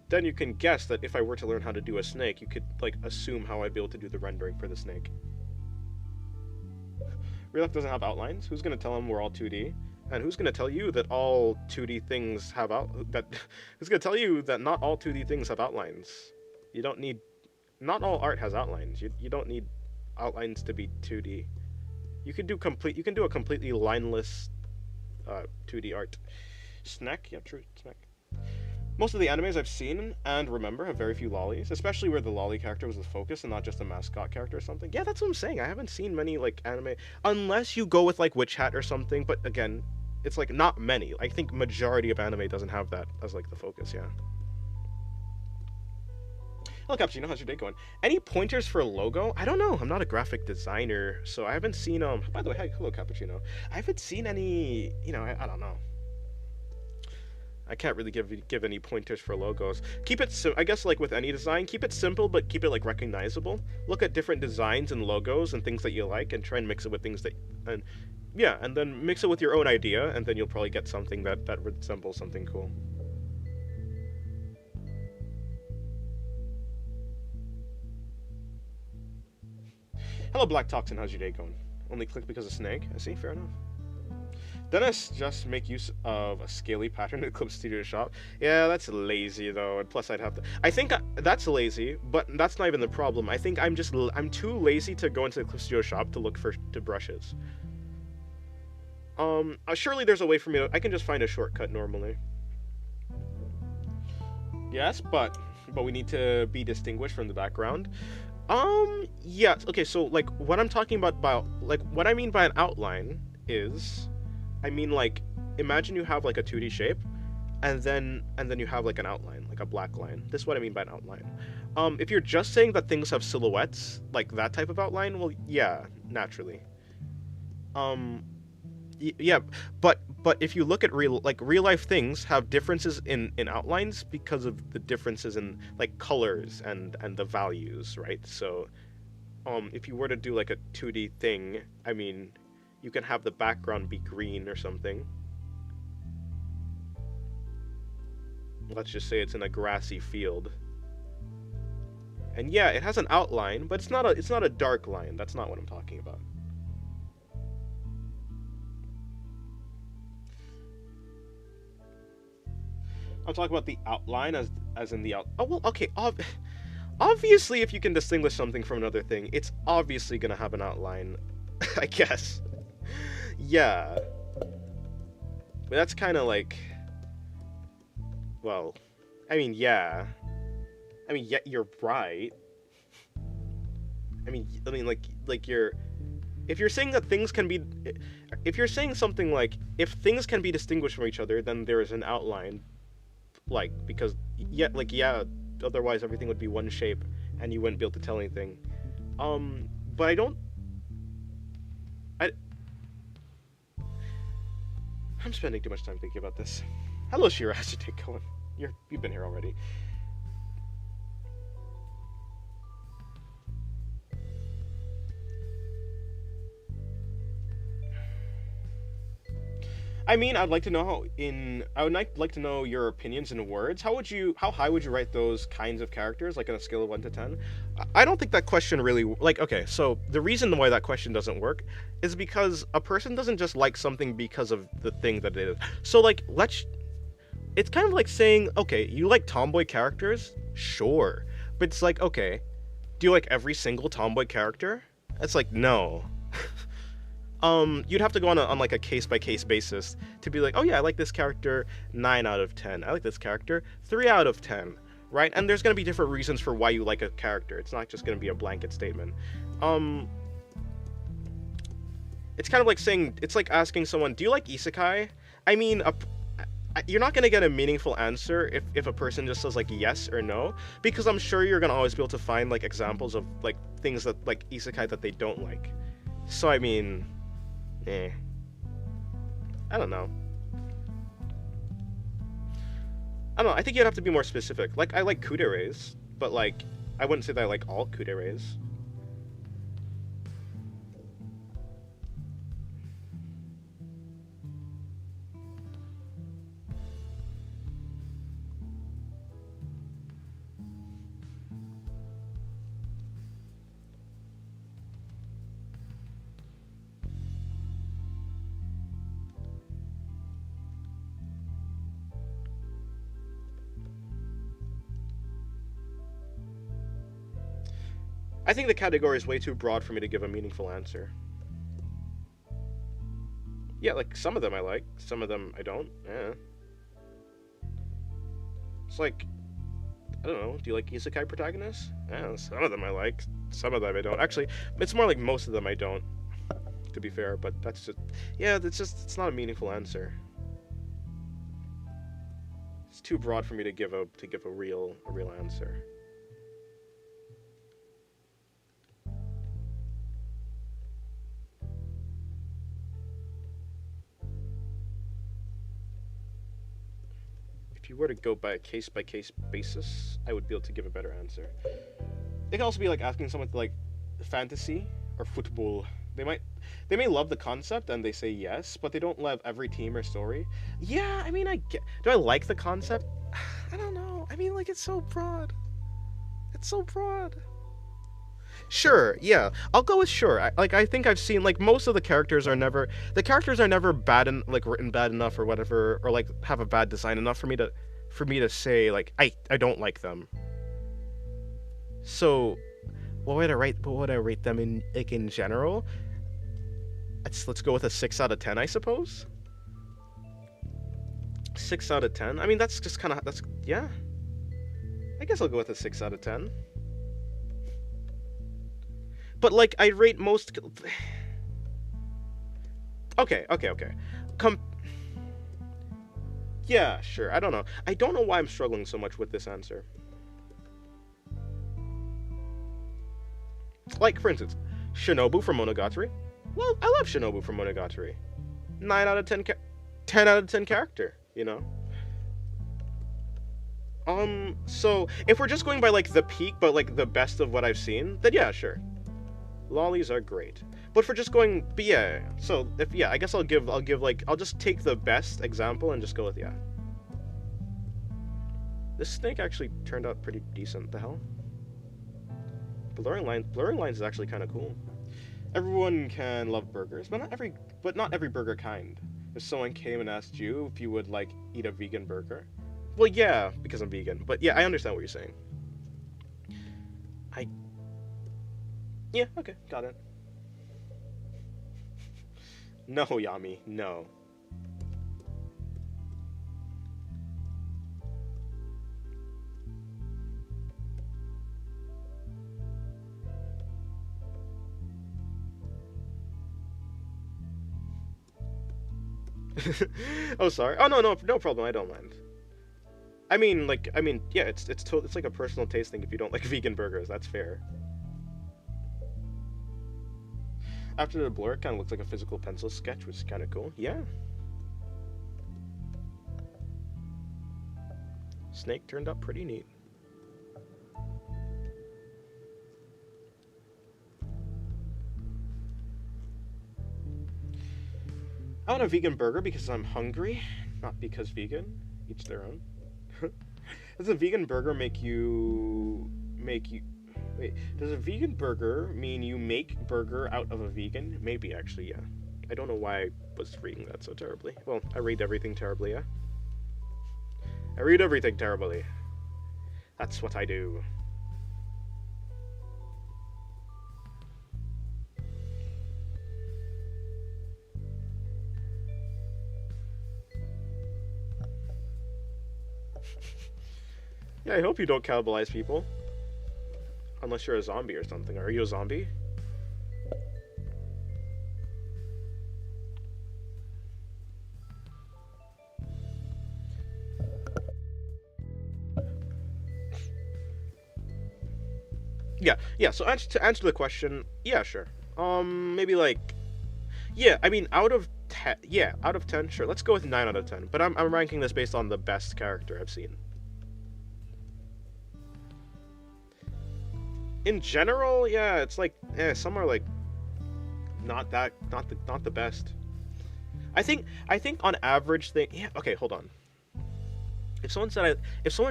Then you can guess that if I were to learn how to do a snake, you could like assume how I'd be able to do the rendering for the snake. Real life doesn't have outlines. Who's gonna tell him we're all 2D? And who's gonna tell you that all 2D things have who's gonna tell you that not all 2D things have outlines? You don't need. Not all art has outlines. You don't need outlines to be 2D. You can do a completely lineless 2D art. Snack, yeah, true, snack. Most of the animes I've seen and remember have very few lollies, especially where the lolly character was the focus and not just a mascot character or something. Yeah, that's what I'm saying. I haven't seen many like anime unless you go with like Witch Hat or something, but again, it's like not many. I think majority of anime doesn't have that as like the focus, yeah. Hello, Cappuccino. How's your day going? Any pointers for logo? I don't know. I'm not a graphic designer, so I haven't seen. By the way, hi, hello, Cappuccino. I haven't seen any. I don't know. I can't really give any pointers for logos. Keep it I guess like with any design, keep it simple but keep it like recognizable. Look at different designs and logos and things that you like and try and mix it with things that and yeah, and then mix it with your own idea and then you'll probably get something that resembles something cool. Hello Black Toxin, how's your day going? Only click because of Snake? I see, fair enough. Dennis, just make use of a scaly pattern in Clip Studio Shop. Yeah, that's lazy though. And plus, I'd have to. I think that's lazy, but that's not even the problem. I think I'm too lazy to go into the Clip Studio Shop to look for brushes. Surely there's a way for me to. I can just find a shortcut normally. Yes, but we need to be distinguished from the background. Yeah. Okay. So like, what I'm talking about like what I mean by an outline is. I mean, like, imagine you have like a 2D shape, and then you have like an outline, like a black line. This is what I mean by an outline. If you're just saying that things have silhouettes, like that type of outline, well, yeah, naturally. Yeah, but if you look at real life things have differences in outlines because of the differences in like colors and the values, right? So, if you were to do like a 2D thing, I mean. You can have the background be green or something. Let's just say it's in a grassy field. And yeah, it has an outline, but it's not a dark line. That's not what I'm talking about. I'm talking about the outline as in the out. Oh well, okay. Obviously, if you can distinguish something from another thing, it's obviously gonna have an outline. I guess. Yeah. But that's kind of like... Well, I mean, yeah. I mean, yeah, you're right. I mean, like you're... If you're saying that things can be... If you're saying something like, if things can be distinguished from each other, then there is an outline. Like, because, yeah, otherwise everything would be one shape, and you wouldn't be able to tell anything. But I don't... I'm spending too much time thinking about this. Hello, Shira. How's your day going? You've been here already. I mean, I'd like to know I would like to know your opinions in words. How high would you rate those kinds of characters, like on a scale of 1 to 10? I don't think that question really, okay, so the reason why that question doesn't work is because a person doesn't just like something because of the thing that it is. So like, it's kind of like saying, okay, you like tomboy characters? Sure. But it's like, okay, do you like every single tomboy character? It's like, no. You'd have to go on like a case-by-case basis to be like, oh yeah, I like this character 9 out of 10. I like this character 3 out of 10, right? And there's going to be different reasons for why you like a character. It's not just going to be a blanket statement. It's kind of like saying, it's like asking someone, do you like isekai? I mean, you're not going to get a meaningful answer if a person just says like yes or no, because I'm sure you're going to always be able to find like examples of like things that like isekai that they don't like. So I mean... I don't know. I think you'd have to be more specific. Like, I like kuderes, but, like, I wouldn't say that I like all kuderes. I think the category is way too broad for me to give a meaningful answer. Yeah, like, some of them I like, some of them I don't. Yeah. It's like, I don't know, do you like isekai protagonists? Yeah, some of them I like, some of them I don't. Actually, it's more like most of them I don't, to be fair, but that's just... Yeah, it's not a meaningful answer. It's too broad for me to give a real answer. if you were to go by a case-by-case basis, I would be able to give a better answer. It could also be like asking someone to like fantasy or football. They may love the concept and they say yes, but they don't love every team or story. Yeah, I mean, I get. Do I like the concept? I don't know. I mean, like, it's so broad. It's so broad. Sure, yeah, I'll go with sure. I think I've seen like most of the characters are never bad and like written bad enough or whatever, or like have a bad design enough for me to say like I don't like them. So, what would I rate them in like in general? Let's go with a 6 out of 10, I suppose. 6 out of 10. I mean, that's just kind of that's yeah. I guess I'll go with a 6 out of 10. But like I rate most. Okay. Yeah, sure. I don't know. I don't know why I'm struggling so much with this answer. Like for instance, Shinobu from Monogatari. Well, I love Shinobu from Monogatari. 9 out of 10. 10 out of 10 character. You know. So if we're just going by like the peak, but like the best of what I've seen, then yeah, sure. Lollies are great. But for just going, but yeah. So if yeah, I guess I'll just take the best example and just go with yeah. This snake actually turned out pretty decent. The hell? Blurring lines is actually kind of cool. Everyone can love burgers, but not every burger kind. If someone came and asked you if you would like eat a vegan burger, well, yeah, because I'm vegan. But yeah, I understand what you're saying. Yeah, okay, got it. No, Yami, no. Oh, sorry. Oh, no problem. I don't mind. Yeah, it's like a personal taste thing if you don't like vegan burgers. That's fair. After the blur, it kind of looks like a physical pencil sketch, which is kind of cool. Yeah. Snake turned out pretty neat. I want a vegan burger because I'm hungry, not because vegan. Each their own. Does a vegan burger make you... Wait, does a vegan burger mean you make burger out of a vegan? Maybe, actually, yeah. I don't know why I was reading that so terribly. Well, I read everything terribly, yeah? I read everything terribly. That's what I do. Yeah, I hope you don't cannibalize people. Unless you're a zombie or something. Are you a zombie? Yeah, so to answer the question, yeah, sure. Maybe like... Yeah, I mean, out of 10, sure. Let's go with 9 out of 10. But I'm ranking this based on the best character I've seen. In general, yeah, it's like, some are like not the best. I think on average yeah, okay, hold on. If someone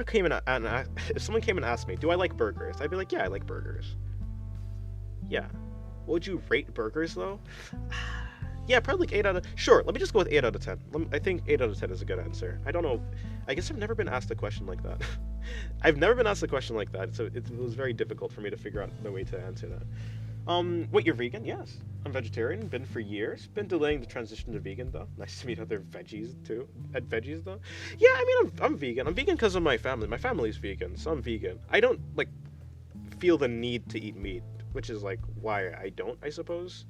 came and asked me, do I like burgers? I'd be like, yeah, I like burgers. Yeah. What would you rate burgers though? Yeah, probably like 8 out of... Sure, let me just go with 8 out of 10. I think 8 out of 10 is a good answer. I don't know. I guess I've never been asked a question like that. I've never been asked a question like that, so it was very difficult for me to figure out the way to answer that. Wait, you're vegan? Yes. I'm vegetarian, been for years. Been delaying the transition to vegan, though. Nice to meet other veggies, too. At veggies, though. Yeah, I mean, I'm vegan. I'm vegan because of my family. My family's vegan, so I'm vegan. I don't, like, feel the need to eat meat, which is, like, why I don't, I suppose.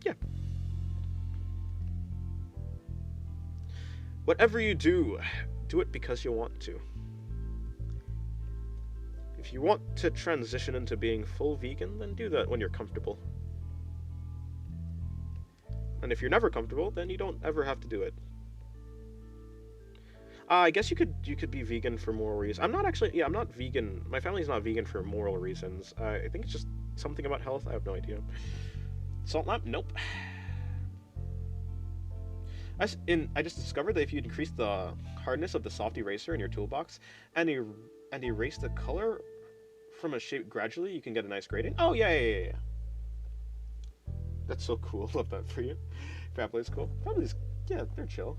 Yeah. Whatever you do, do it because you want to. If you want to transition into being full vegan, then do that when you're comfortable. And if you're never comfortable, then you don't ever have to do it. I guess you could be vegan for moral reasons. I'm not actually. Yeah, I'm not vegan. My family's not vegan for moral reasons. I think it's just something about health. I have no idea. Salt lamp? Nope. I just discovered that if you increase the hardness of the soft eraser in your toolbox and erase the color from a shape gradually, you can get a nice grading. Oh yeah. That's so cool. Love that for you. Family's cool. Family's, yeah, they're chill.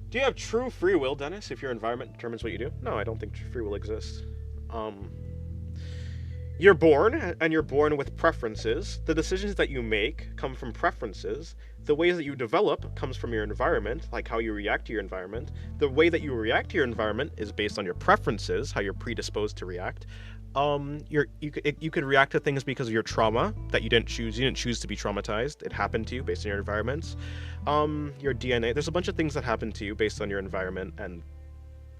Do you have true free will, Dennis, if your environment determines what you do? No, I don't think free will exists. Um, you're born, and you're born with preferences. The decisions that you make come from preferences. The ways that you develop comes from your environment, like how you react to your environment. The way that you react to your environment is based on your preferences, how you're predisposed to react. You could react to things because of your trauma that you didn't choose. You didn't choose to be traumatized. It happened to you based on your environments. Your DNA. There's a bunch of things that happen to you based on your environment and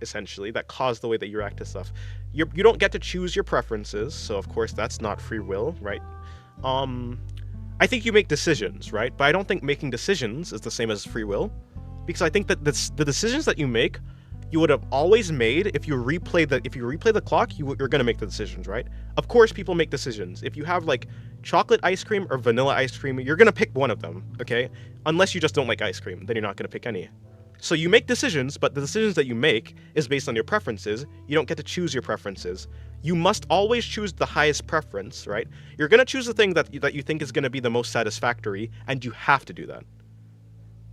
essentially that cause the way that you react to stuff. You don't get to choose your preferences, so of course that's not free will, right? Um, I think you make decisions, right? But I don't think making decisions is the same as free will, because I think that the decisions that you make, you would have always made if you replay the clock, you're gonna make the decisions, right? Of course, people make decisions. If you have like chocolate ice cream or vanilla ice cream, you're gonna pick one of them, okay? Unless you just don't like ice cream, then you're not gonna pick any. So you make decisions, but the decisions that you make is based on your preferences. You don't get to choose your preferences. You must always choose the highest preference, right? You're gonna choose the thing that you think is gonna be the most satisfactory, and you have to do that.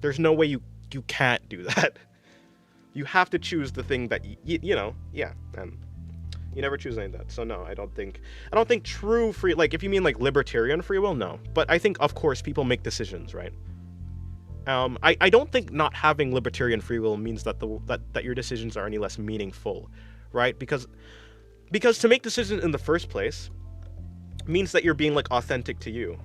There's no way you can't do that. You have to choose the thing that yeah, and you never choose any of that. So no, I don't think true free, like if you mean like libertarian free will, no. But I think of course people make decisions, right? I don't think not having libertarian free will means that that your decisions are any less meaningful, right? Because to make decisions in the first place means that you're being like authentic to you.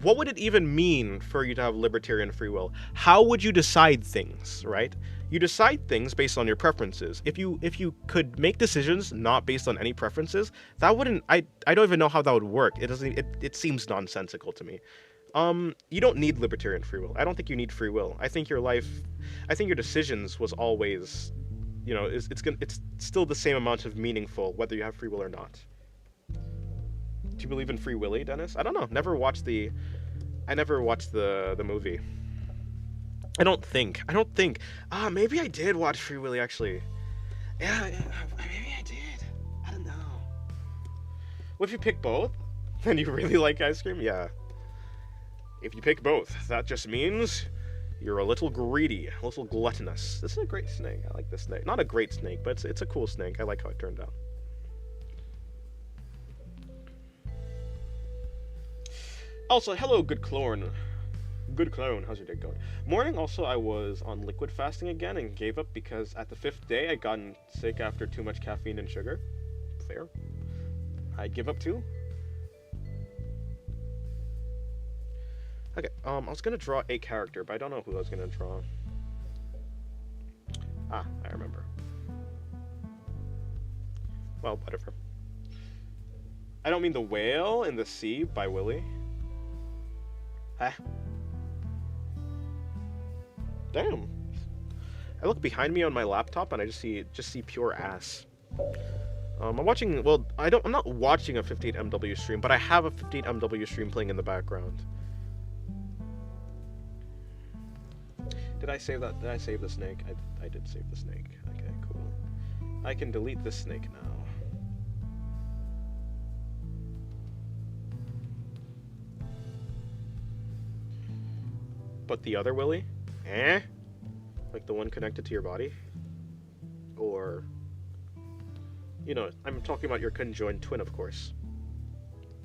What would it even mean for you to have libertarian free will? How would you decide things, right? You decide things based on your preferences. If you could make decisions not based on any preferences, that wouldn't I don't even know how that would work. It seems nonsensical to me. You don't need libertarian free will. I don't think you need free will. I think your decisions was always, it's still the same amount of meaningful whether you have free will or not. Do you believe in Free Willy, Dennis? I don't know. I never watched the movie. I don't think. Maybe I did watch Free Willy actually. Yeah, maybe I did. I don't know. What if you pick both? Then you really like ice cream? Yeah. If you pick both, that just means you're a little greedy, a little gluttonous. This is a great snake. I like this snake. Not a great snake, but it's a cool snake. I like how it turned out. Also, hello, good clone. Good clone, how's your day going? Morning, also, I was on liquid fasting again and gave up because at the 5th day I gotten sick after too much caffeine and sugar. Fair. I give up too. Okay, I was gonna draw a character, but I don't know who I was gonna draw. Ah, I remember. Well, whatever. I don't mean the whale in the sea by Willy. Huh? Damn. I look behind me on my laptop and I just see pure ass. I'm watching. Well, I'm not watching a 58MW stream, but I have a 58MW stream playing in the background. Did I save that? Did I save the snake? I did save the snake. Okay, cool. I can delete this snake now. But the other Willy? Eh? Like the one connected to your body? Or I'm talking about your conjoined twin, of course.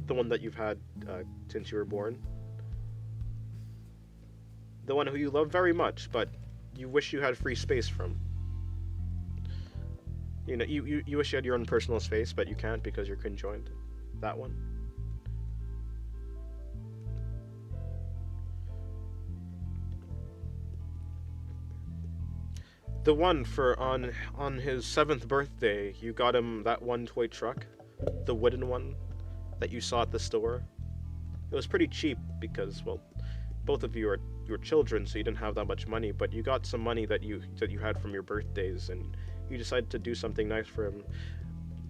The one that you've had since you were born. The one who you love very much, but you wish you had free space from. You wish you had your own personal space, but you can't because you're conjoined. That one. The one for on his 7th birthday, you got him that one toy truck, the wooden one that you saw at the store. It was pretty cheap because, well, both of you were children, so you didn't have that much money, but you got some money that you had from your birthdays, and you decided to do something nice for him.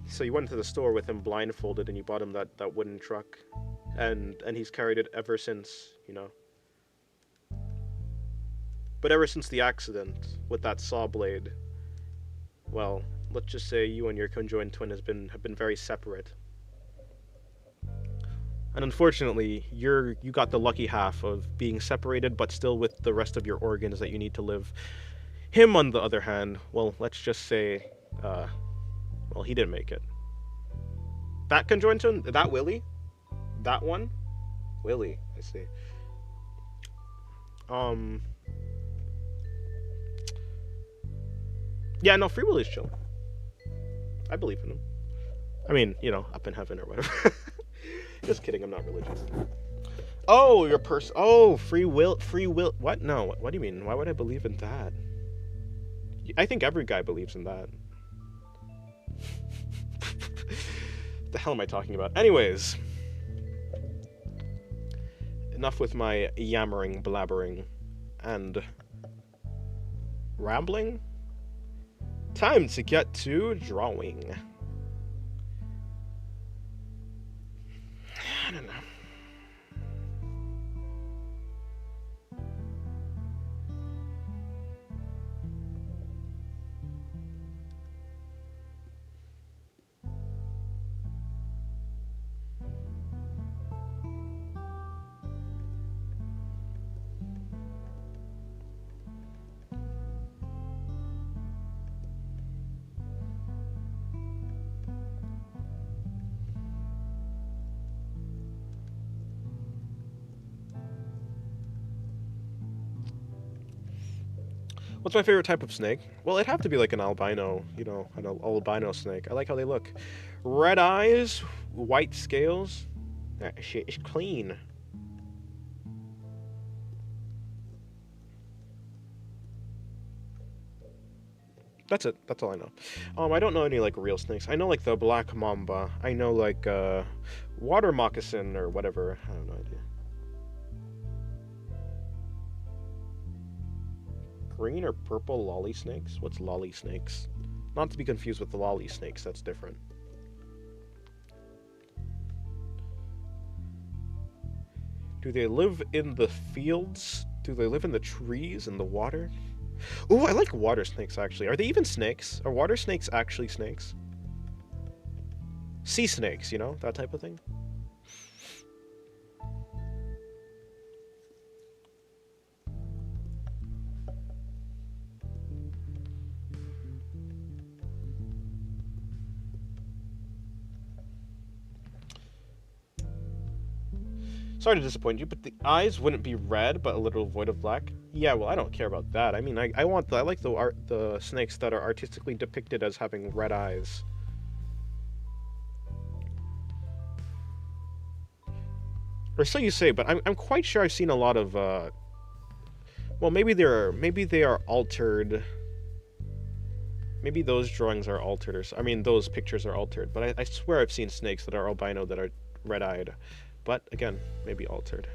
So you went to the store with him blindfolded, and you bought him that wooden truck, and he's carried it ever since. But ever since the accident with that saw blade, well, let's just say you and your conjoined twin have been very separate. And unfortunately, you got the lucky half of being separated, but still with the rest of your organs that you need to live. Him, on the other hand, well, let's just say, well, he didn't make it. That conjoined twin, that Willie, that one, Willie, I see. Yeah, no, Free Willy's chill. I believe in him. I mean, up in heaven or whatever. Just kidding, I'm not religious. Oh, your person. Oh, free will. What? No, what do you mean? Why would I believe in that? I think every guy believes in that. What the hell am I talking about? Anyways. Enough with my yammering, blabbering, and rambling. Time to get to drawing. I don't know. What's my favorite type of snake? Well, it'd have to be like an albino, an albino snake. I like how they look. Red eyes, white scales. That shit is clean. That's it. That's all I know. I don't know any like real snakes. I know like the black mamba. I know like water moccasin or whatever. I have no idea. Green or purple lolly snakes? What's lolly snakes? Not to be confused with the lolly snakes, that's different. Do they live in the fields? Do they live in the trees, in the water? Ooh, I like water snakes, actually. Are they even snakes? Are water snakes actually snakes? Sea snakes, that type of thing? Sorry to disappoint you, but the eyes wouldn't be red, but a little void of black. Yeah, well, I don't care about that. I mean, I like the snakes that are artistically depicted as having red eyes. Or so you say, but I'm quite sure I've seen a lot of. Well, maybe they are altered. Maybe those drawings are altered, those pictures are altered. But I swear I've seen snakes that are albino that are red-eyed. But, again, maybe altered.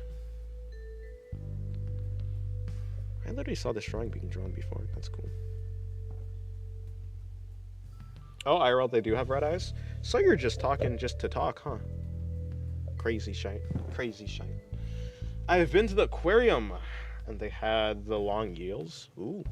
I literally saw this drawing being drawn before. That's cool. Oh, IRL, they do have red eyes? So you're just talking just to talk, huh? Crazy shite. Crazy shite. I've been to the aquarium, and they had the long eels. Ooh.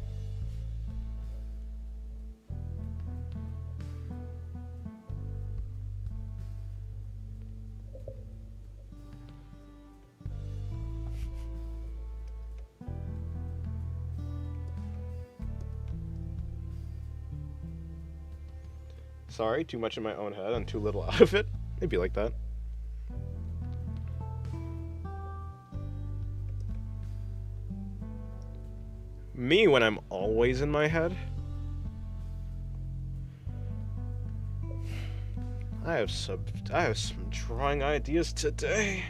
Sorry, too much in my own head and too little out of it. It'd be like that. Me when I'm always in my head. I have some drawing ideas today.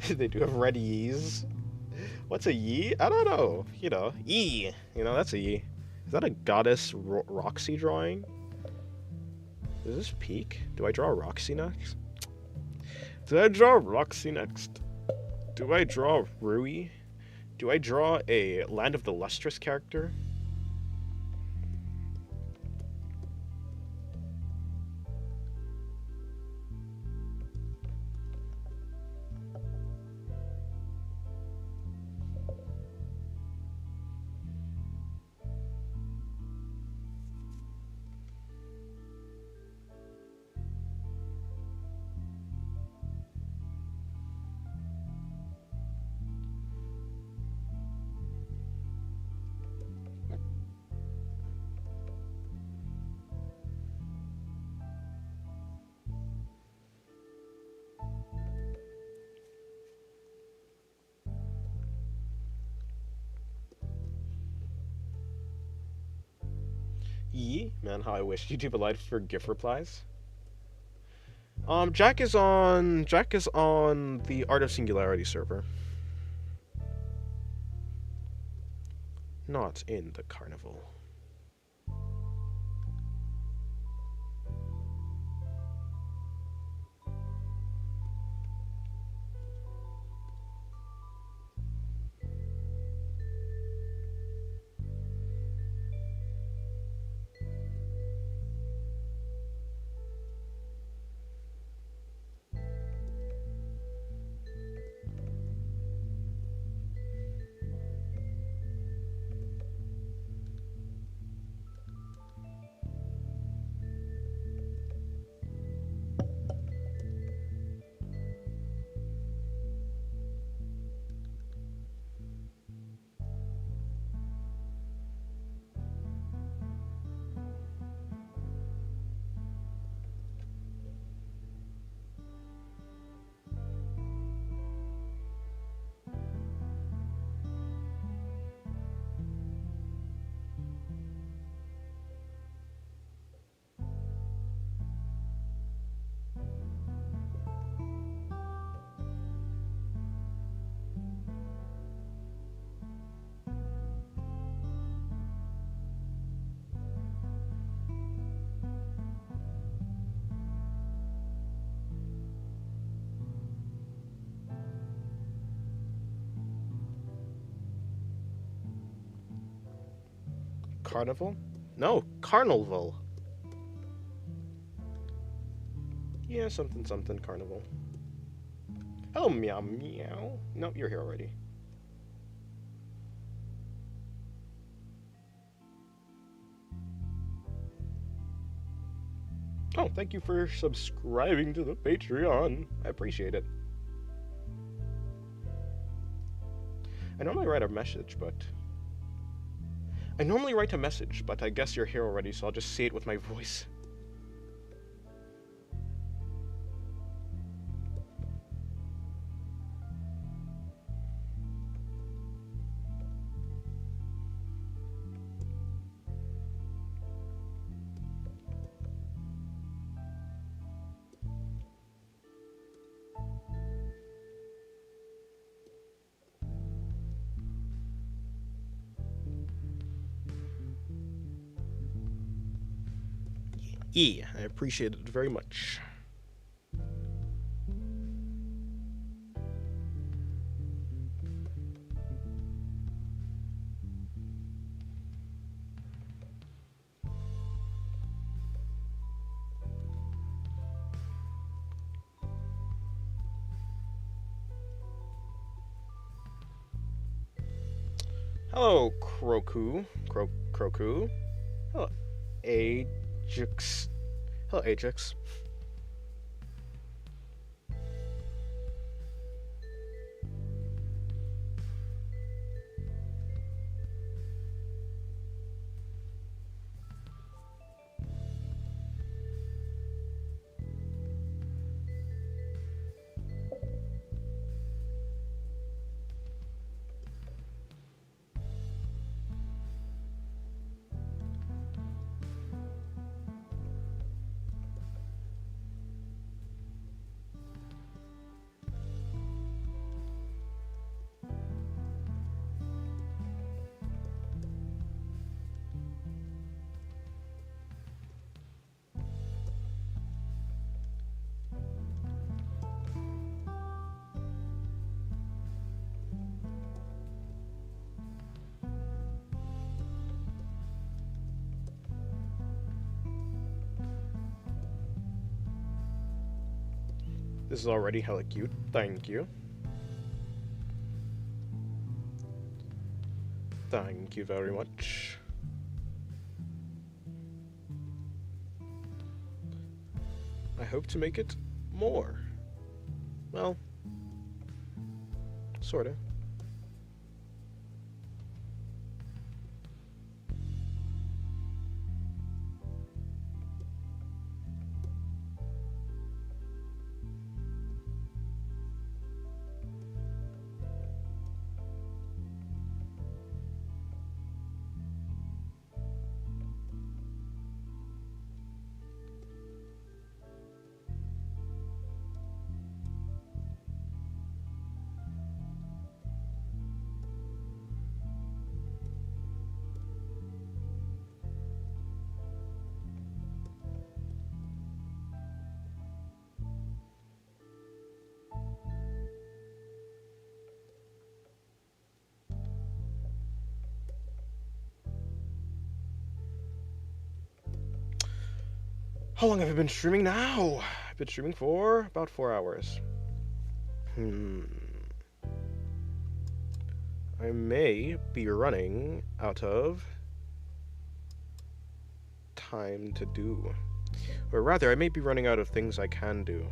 They do have red E's. What's a Yi? I don't know. You know, E. You know, that's a Yi. Is that a goddess Roxy drawing? Is this peak? Do I draw Roxy next? Do I draw Roxy next? Do I draw Rui? Do I draw a Land of the Lustrous character? Yee, man, how I wish YouTube allowed for GIF replies. Jack is on the Art of Singularity server. Not in the carnival. Carnival? No, Carnival. Yeah, something something carnival. Hello, meow meow. Nope, you're here already. Oh, thank you for subscribing to the Patreon. I appreciate it. I normally write a message, but I guess you're here already, so I'll just say it with my voice. I appreciate it very much. Hello, Kroku. Kroku. Hello, Ajax. Hello, Ajax. This is already hella cute. Thank you. Thank you very much. I hope to make it more. Well, sorta. How long have I been streaming now? I've been streaming for about 4 hours. I may be running out of time to do. Or rather, I may be running out of things I can do.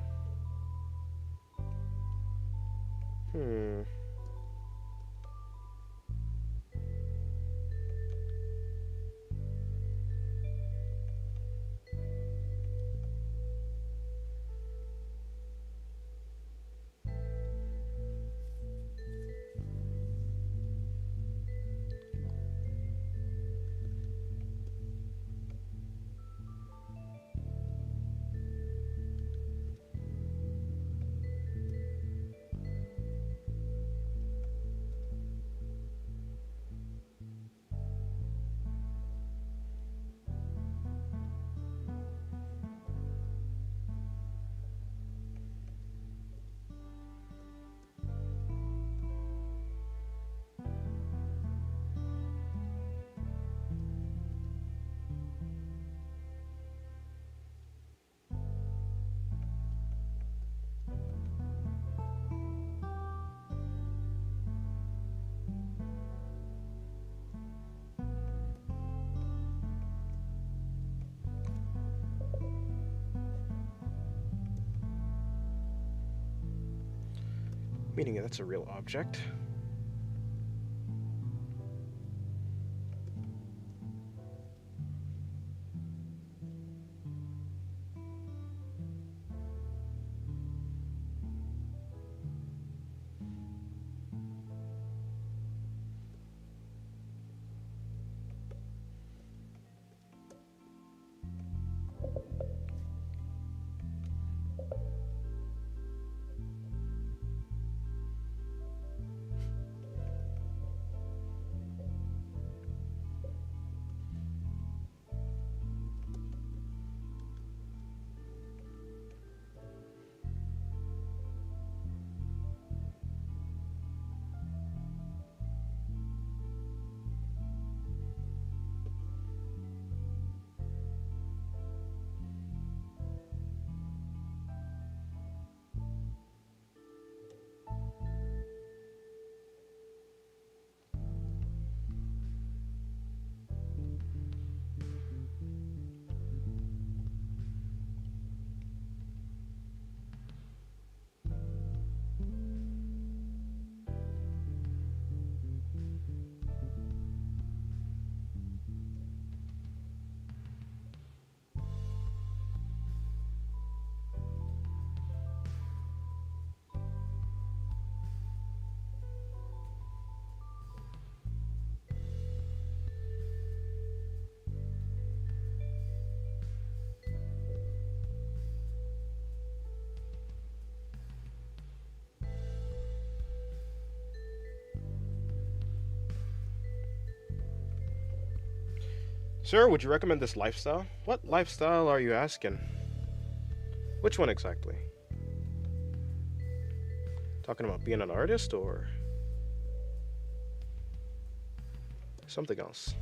Meaning that's a real object. Sir, would you recommend this lifestyle? What lifestyle are you asking? Which one exactly? Talking about being an artist or something else?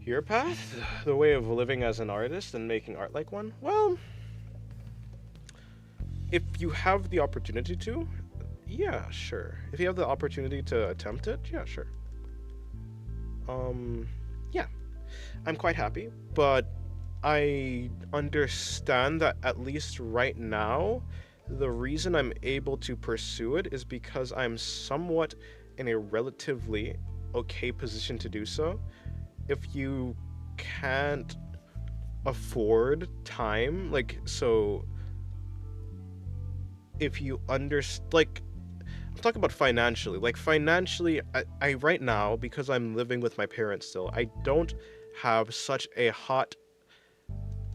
Your path? The way of living as an artist and making art like one? Well, if you have the opportunity to, yeah, sure. If you have the opportunity to attempt it, yeah, sure. Yeah. I'm quite happy, but I understand that at least right now, the reason I'm able to pursue it is because I'm somewhat in a relatively okay position to do so. If you can't afford time, like, so if you like, I'm talking about financially. Like, financially, I right now, because I'm living with my parents still, I don't have such a hot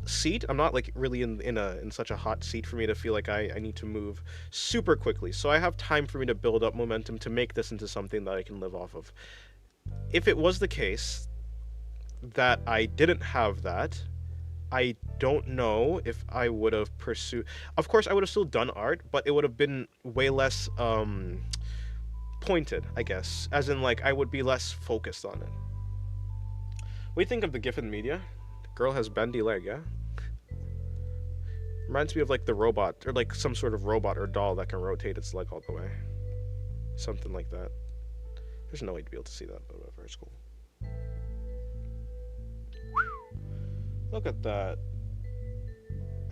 seat. I'm not like really in such a hot seat for me to feel like I need to move super quickly. So I have time for me to build up momentum to make this into something that I can live off of. If it was the case that I didn't have that, I don't know if I would have pursued. Of course, I would have still done art, but it would have been way less pointed, I guess. As in, like, I would be less focused on it. What do you think of the GIF in media? The girl has bendy leg, yeah? Reminds me of like the robot, or like some sort of robot or doll that can rotate its leg all the way. Something like that. There's no way to be able to see that, but whatever, it's cool. Look at that.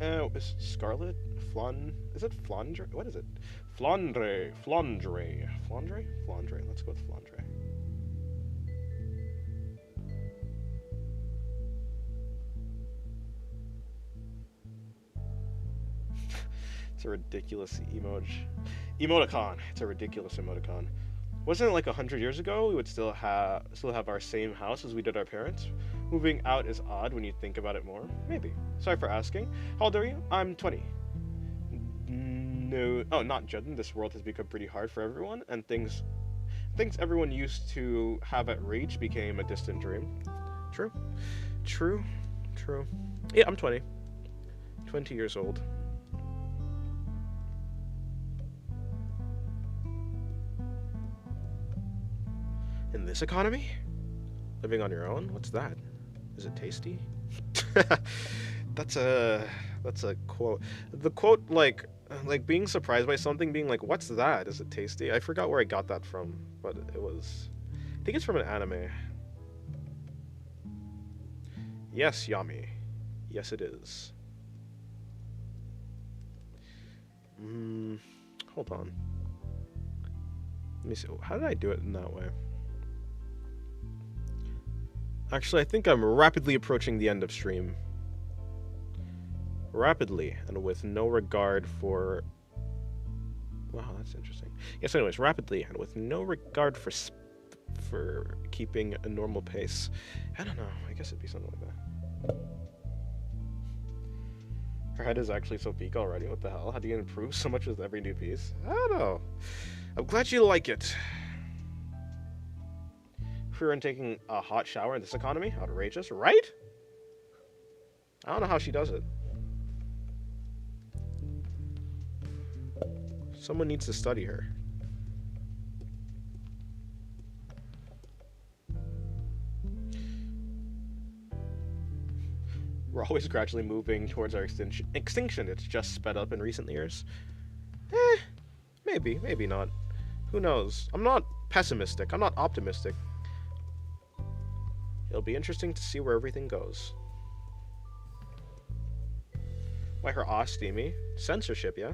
Oh, is it Scarlet? Is it Flandre? What is it? Flandre. Let's go with Flandre. It's a ridiculous emoticon. It's a ridiculous emoticon. Wasn't it like 100 years ago we would still have our same house as we did our parents? Moving out is odd when you think about it more. Maybe. Sorry for asking. How old are you? I'm 20. No, oh, not judging. This world has become pretty hard for everyone, and things everyone used to have at reach became a distant dream. True. Yeah, I'm 20. 20 years old. In this economy? Living on your own? What's that? Is it tasty? That's a quote. The quote, like being surprised by something, being like, what's that? Is it tasty? I forgot where I got that from, but it was, I think it's from an anime. Yes, Yami. Yes, it is. Hold on. Let me see. How did I do it in that way? Actually, I think I'm rapidly approaching the end of stream. Rapidly, and with no regard for... Wow, that's interesting. Yes, anyways, rapidly, and with no regard for keeping a normal pace. I don't know, I guess it'd be something like that. Her head is actually so peak already, what the hell? How do you improve so much with every new piece? I don't know. I'm glad you like it. Her and taking a hot shower in this economy? Outrageous, right? I don't know how she does it. Someone needs to study her. We're always gradually moving towards our extinction. It's just sped up in recent years. Maybe, maybe not. Who knows? I'm not pessimistic. I'm not optimistic. It'll be interesting to see where everything goes. Why her awe steamy? Censorship, yeah?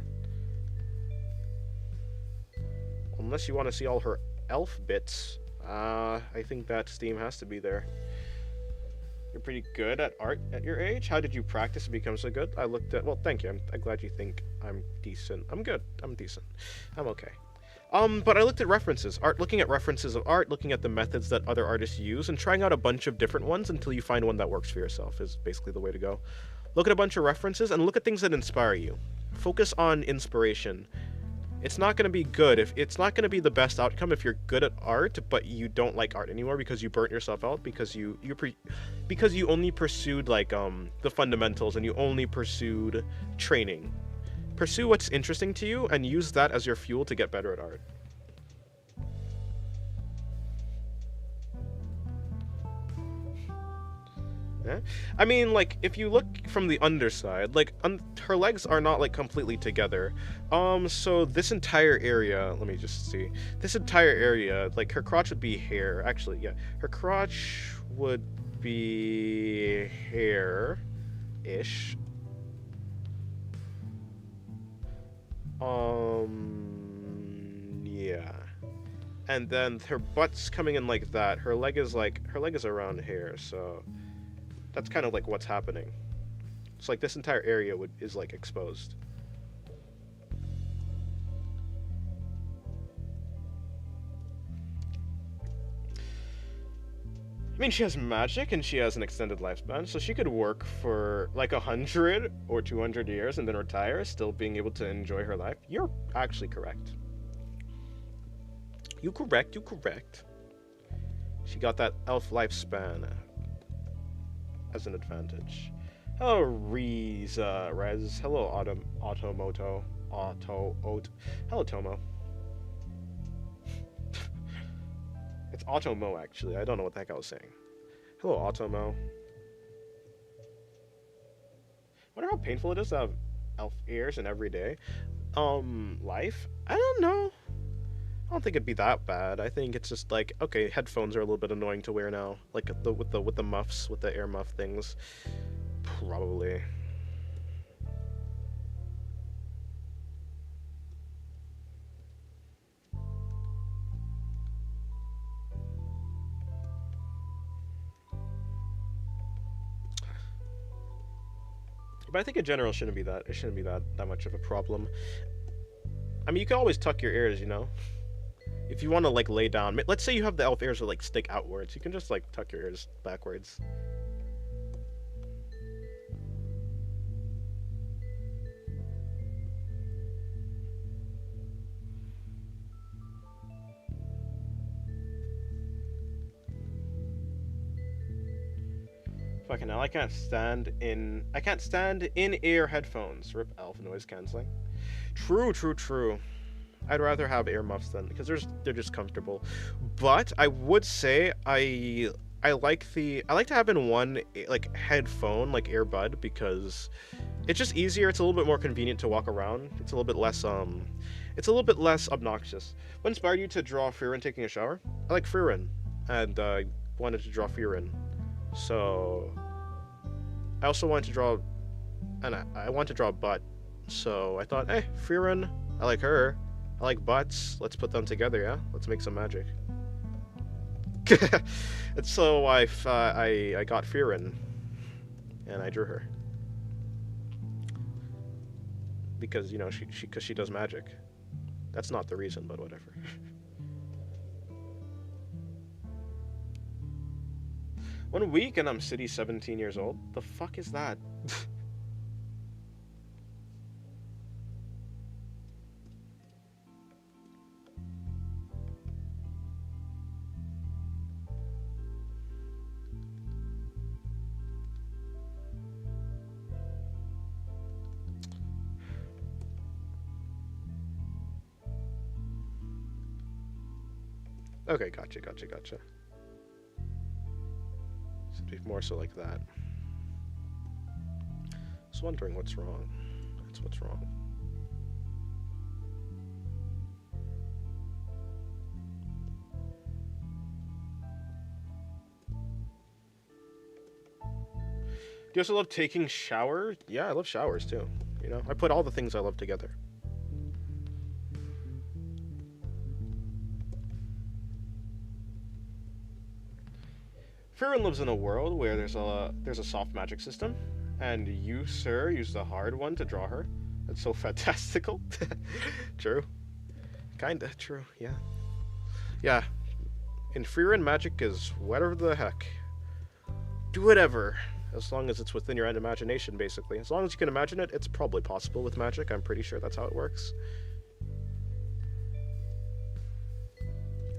Unless you want to see all her elf bits, I think that Steam has to be there. You're pretty good at art at your age? How did you practice to become so good? I looked at... Well, thank you. I'm glad you think I'm decent. I'm good. I'm decent. I'm okay. But I looked at references. Looking at references of art, looking at the methods that other artists use, and trying out a bunch of different ones until you find one that works for yourself is basically the way to go. Look at a bunch of references and look at things that inspire you. Focus on inspiration. It's not going to be good if it's not going to be the best outcome if you're good at art but you don't like art anymore because you burnt yourself out because you only pursued like the fundamentals and you only pursued training. Pursue what's interesting to you and use that as your fuel to get better at art. Eh? I mean, like, if you look from the underside, like, her legs are not, like, completely together. So this entire area, let me just see. This entire area, like, her crotch would be hair. Actually, yeah. Her crotch would be hair-ish. Yeah. And then her butt's coming in like that. Her leg is around here, so that's kind of like what's happening. It's like this entire area is like exposed. I mean, she has magic and she has an extended lifespan, so she could work for like 100 or 200 years and then retire, still being able to enjoy her life. You're actually correct. You correct. She got that elf lifespan as an advantage. Hello, Rez. Hello, Automoto. Hello, Tomo. It's Automo, actually. I don't know what the heck I was saying. Hello, Automo. Wonder how painful it is to have elf ears in everyday life. I don't know. I don't think it'd be that bad. I think it's just like, okay, headphones are a little bit annoying to wear now, like with the muffs, with the ear muff things. Probably. But I think in general it shouldn't be that much of a problem. I mean, you can always tuck your ears, you know. If you want to like lay down, let's say you have the elf ears that like stick outwards, you can just like tuck your ears backwards. Fucking hell, I can't stand in ear headphones. Rip elf noise canceling. True. I'd rather have earmuffs then because they're just comfortable. But I would say I like to have in one like headphone, like earbud, because it's just easier. It's a little bit more convenient to walk around. It's a little bit less obnoxious. What inspired you to draw Frieren taking a shower? I like Frieren, and I wanted to draw Frieren. So I also wanted to draw, and I wanted to draw a butt. So I thought, hey, Frieren, I like her. I like butts. Let's put them together, yeah? Let's make some magic. And so I got Frieren, and I drew her. Because, you know, she does magic. That's not the reason, but whatever. 1 week and I'm city 17 years old? The fuck is that? Okay, gotcha. Should be more so like that. Just wondering what's wrong. That's what's wrong. Do you also love taking showers? Yeah, I love showers too. You know, I put all the things I love together. Frieren lives in a world where there's a soft magic system, and you, sir, use the hard one to draw her. That's so fantastical. True. Kinda true, yeah. Yeah. In Frieren, magic is whatever the heck. Do whatever. As long as it's within your own imagination, basically. As long as you can imagine it, it's probably possible with magic. I'm pretty sure that's how it works.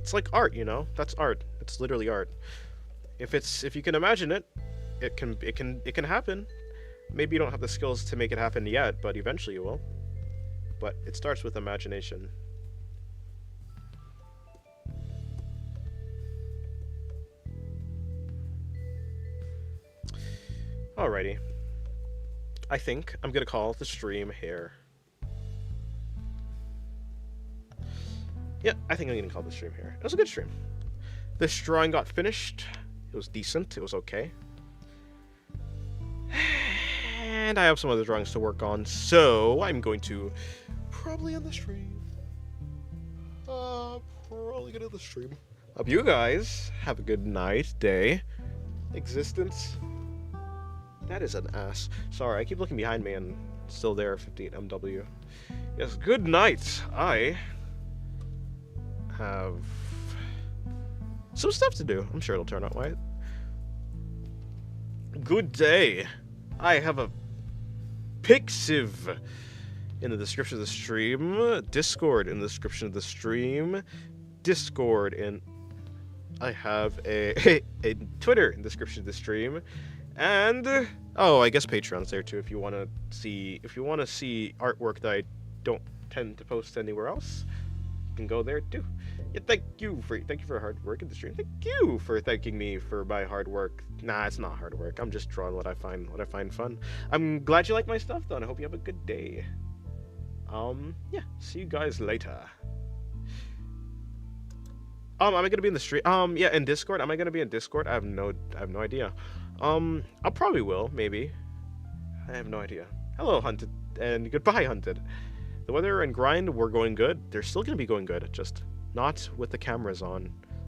It's like art, you know? That's art. It's literally art. If you can imagine it, it can happen. Maybe you don't have the skills to make it happen yet, but eventually you will. But it starts with imagination. Alrighty. I think I'm gonna call the stream here. Yeah, I think I'm gonna call the stream here. It was a good stream. This drawing got finished. It was decent. It was okay. And I have some other drawings to work on, so I'm going to probably end the stream. Probably gonna end the stream. Hope you guys have a good night, day, existence. That is an ass. Sorry, I keep looking behind me and still there, 15 MW. Yes, good night. I have some stuff to do. I'm sure it'll turn out right. Good day. I have a Pixiv in the description of the stream, Discord in the description of the stream, Discord in... I have a Twitter in the description of the stream, and oh, I guess Patreon's there too if you want to see artwork that I don't tend to post anywhere else. You can go there too. Yeah, thank you for hard work in the stream. Thank you for thanking me for my hard work. Nah, it's not hard work. I'm just drawing what I find fun. I'm glad you like my stuff though, and I hope you have a good day. Yeah, see you guys later. Am I gonna be in the stream? Yeah, in Discord. Am I gonna be in Discord? I have no idea. I probably will, maybe. I have no idea. Hello, Hunted, and goodbye, Hunted. The weather and grind were going good. They're still gonna be going good, just not with the cameras on.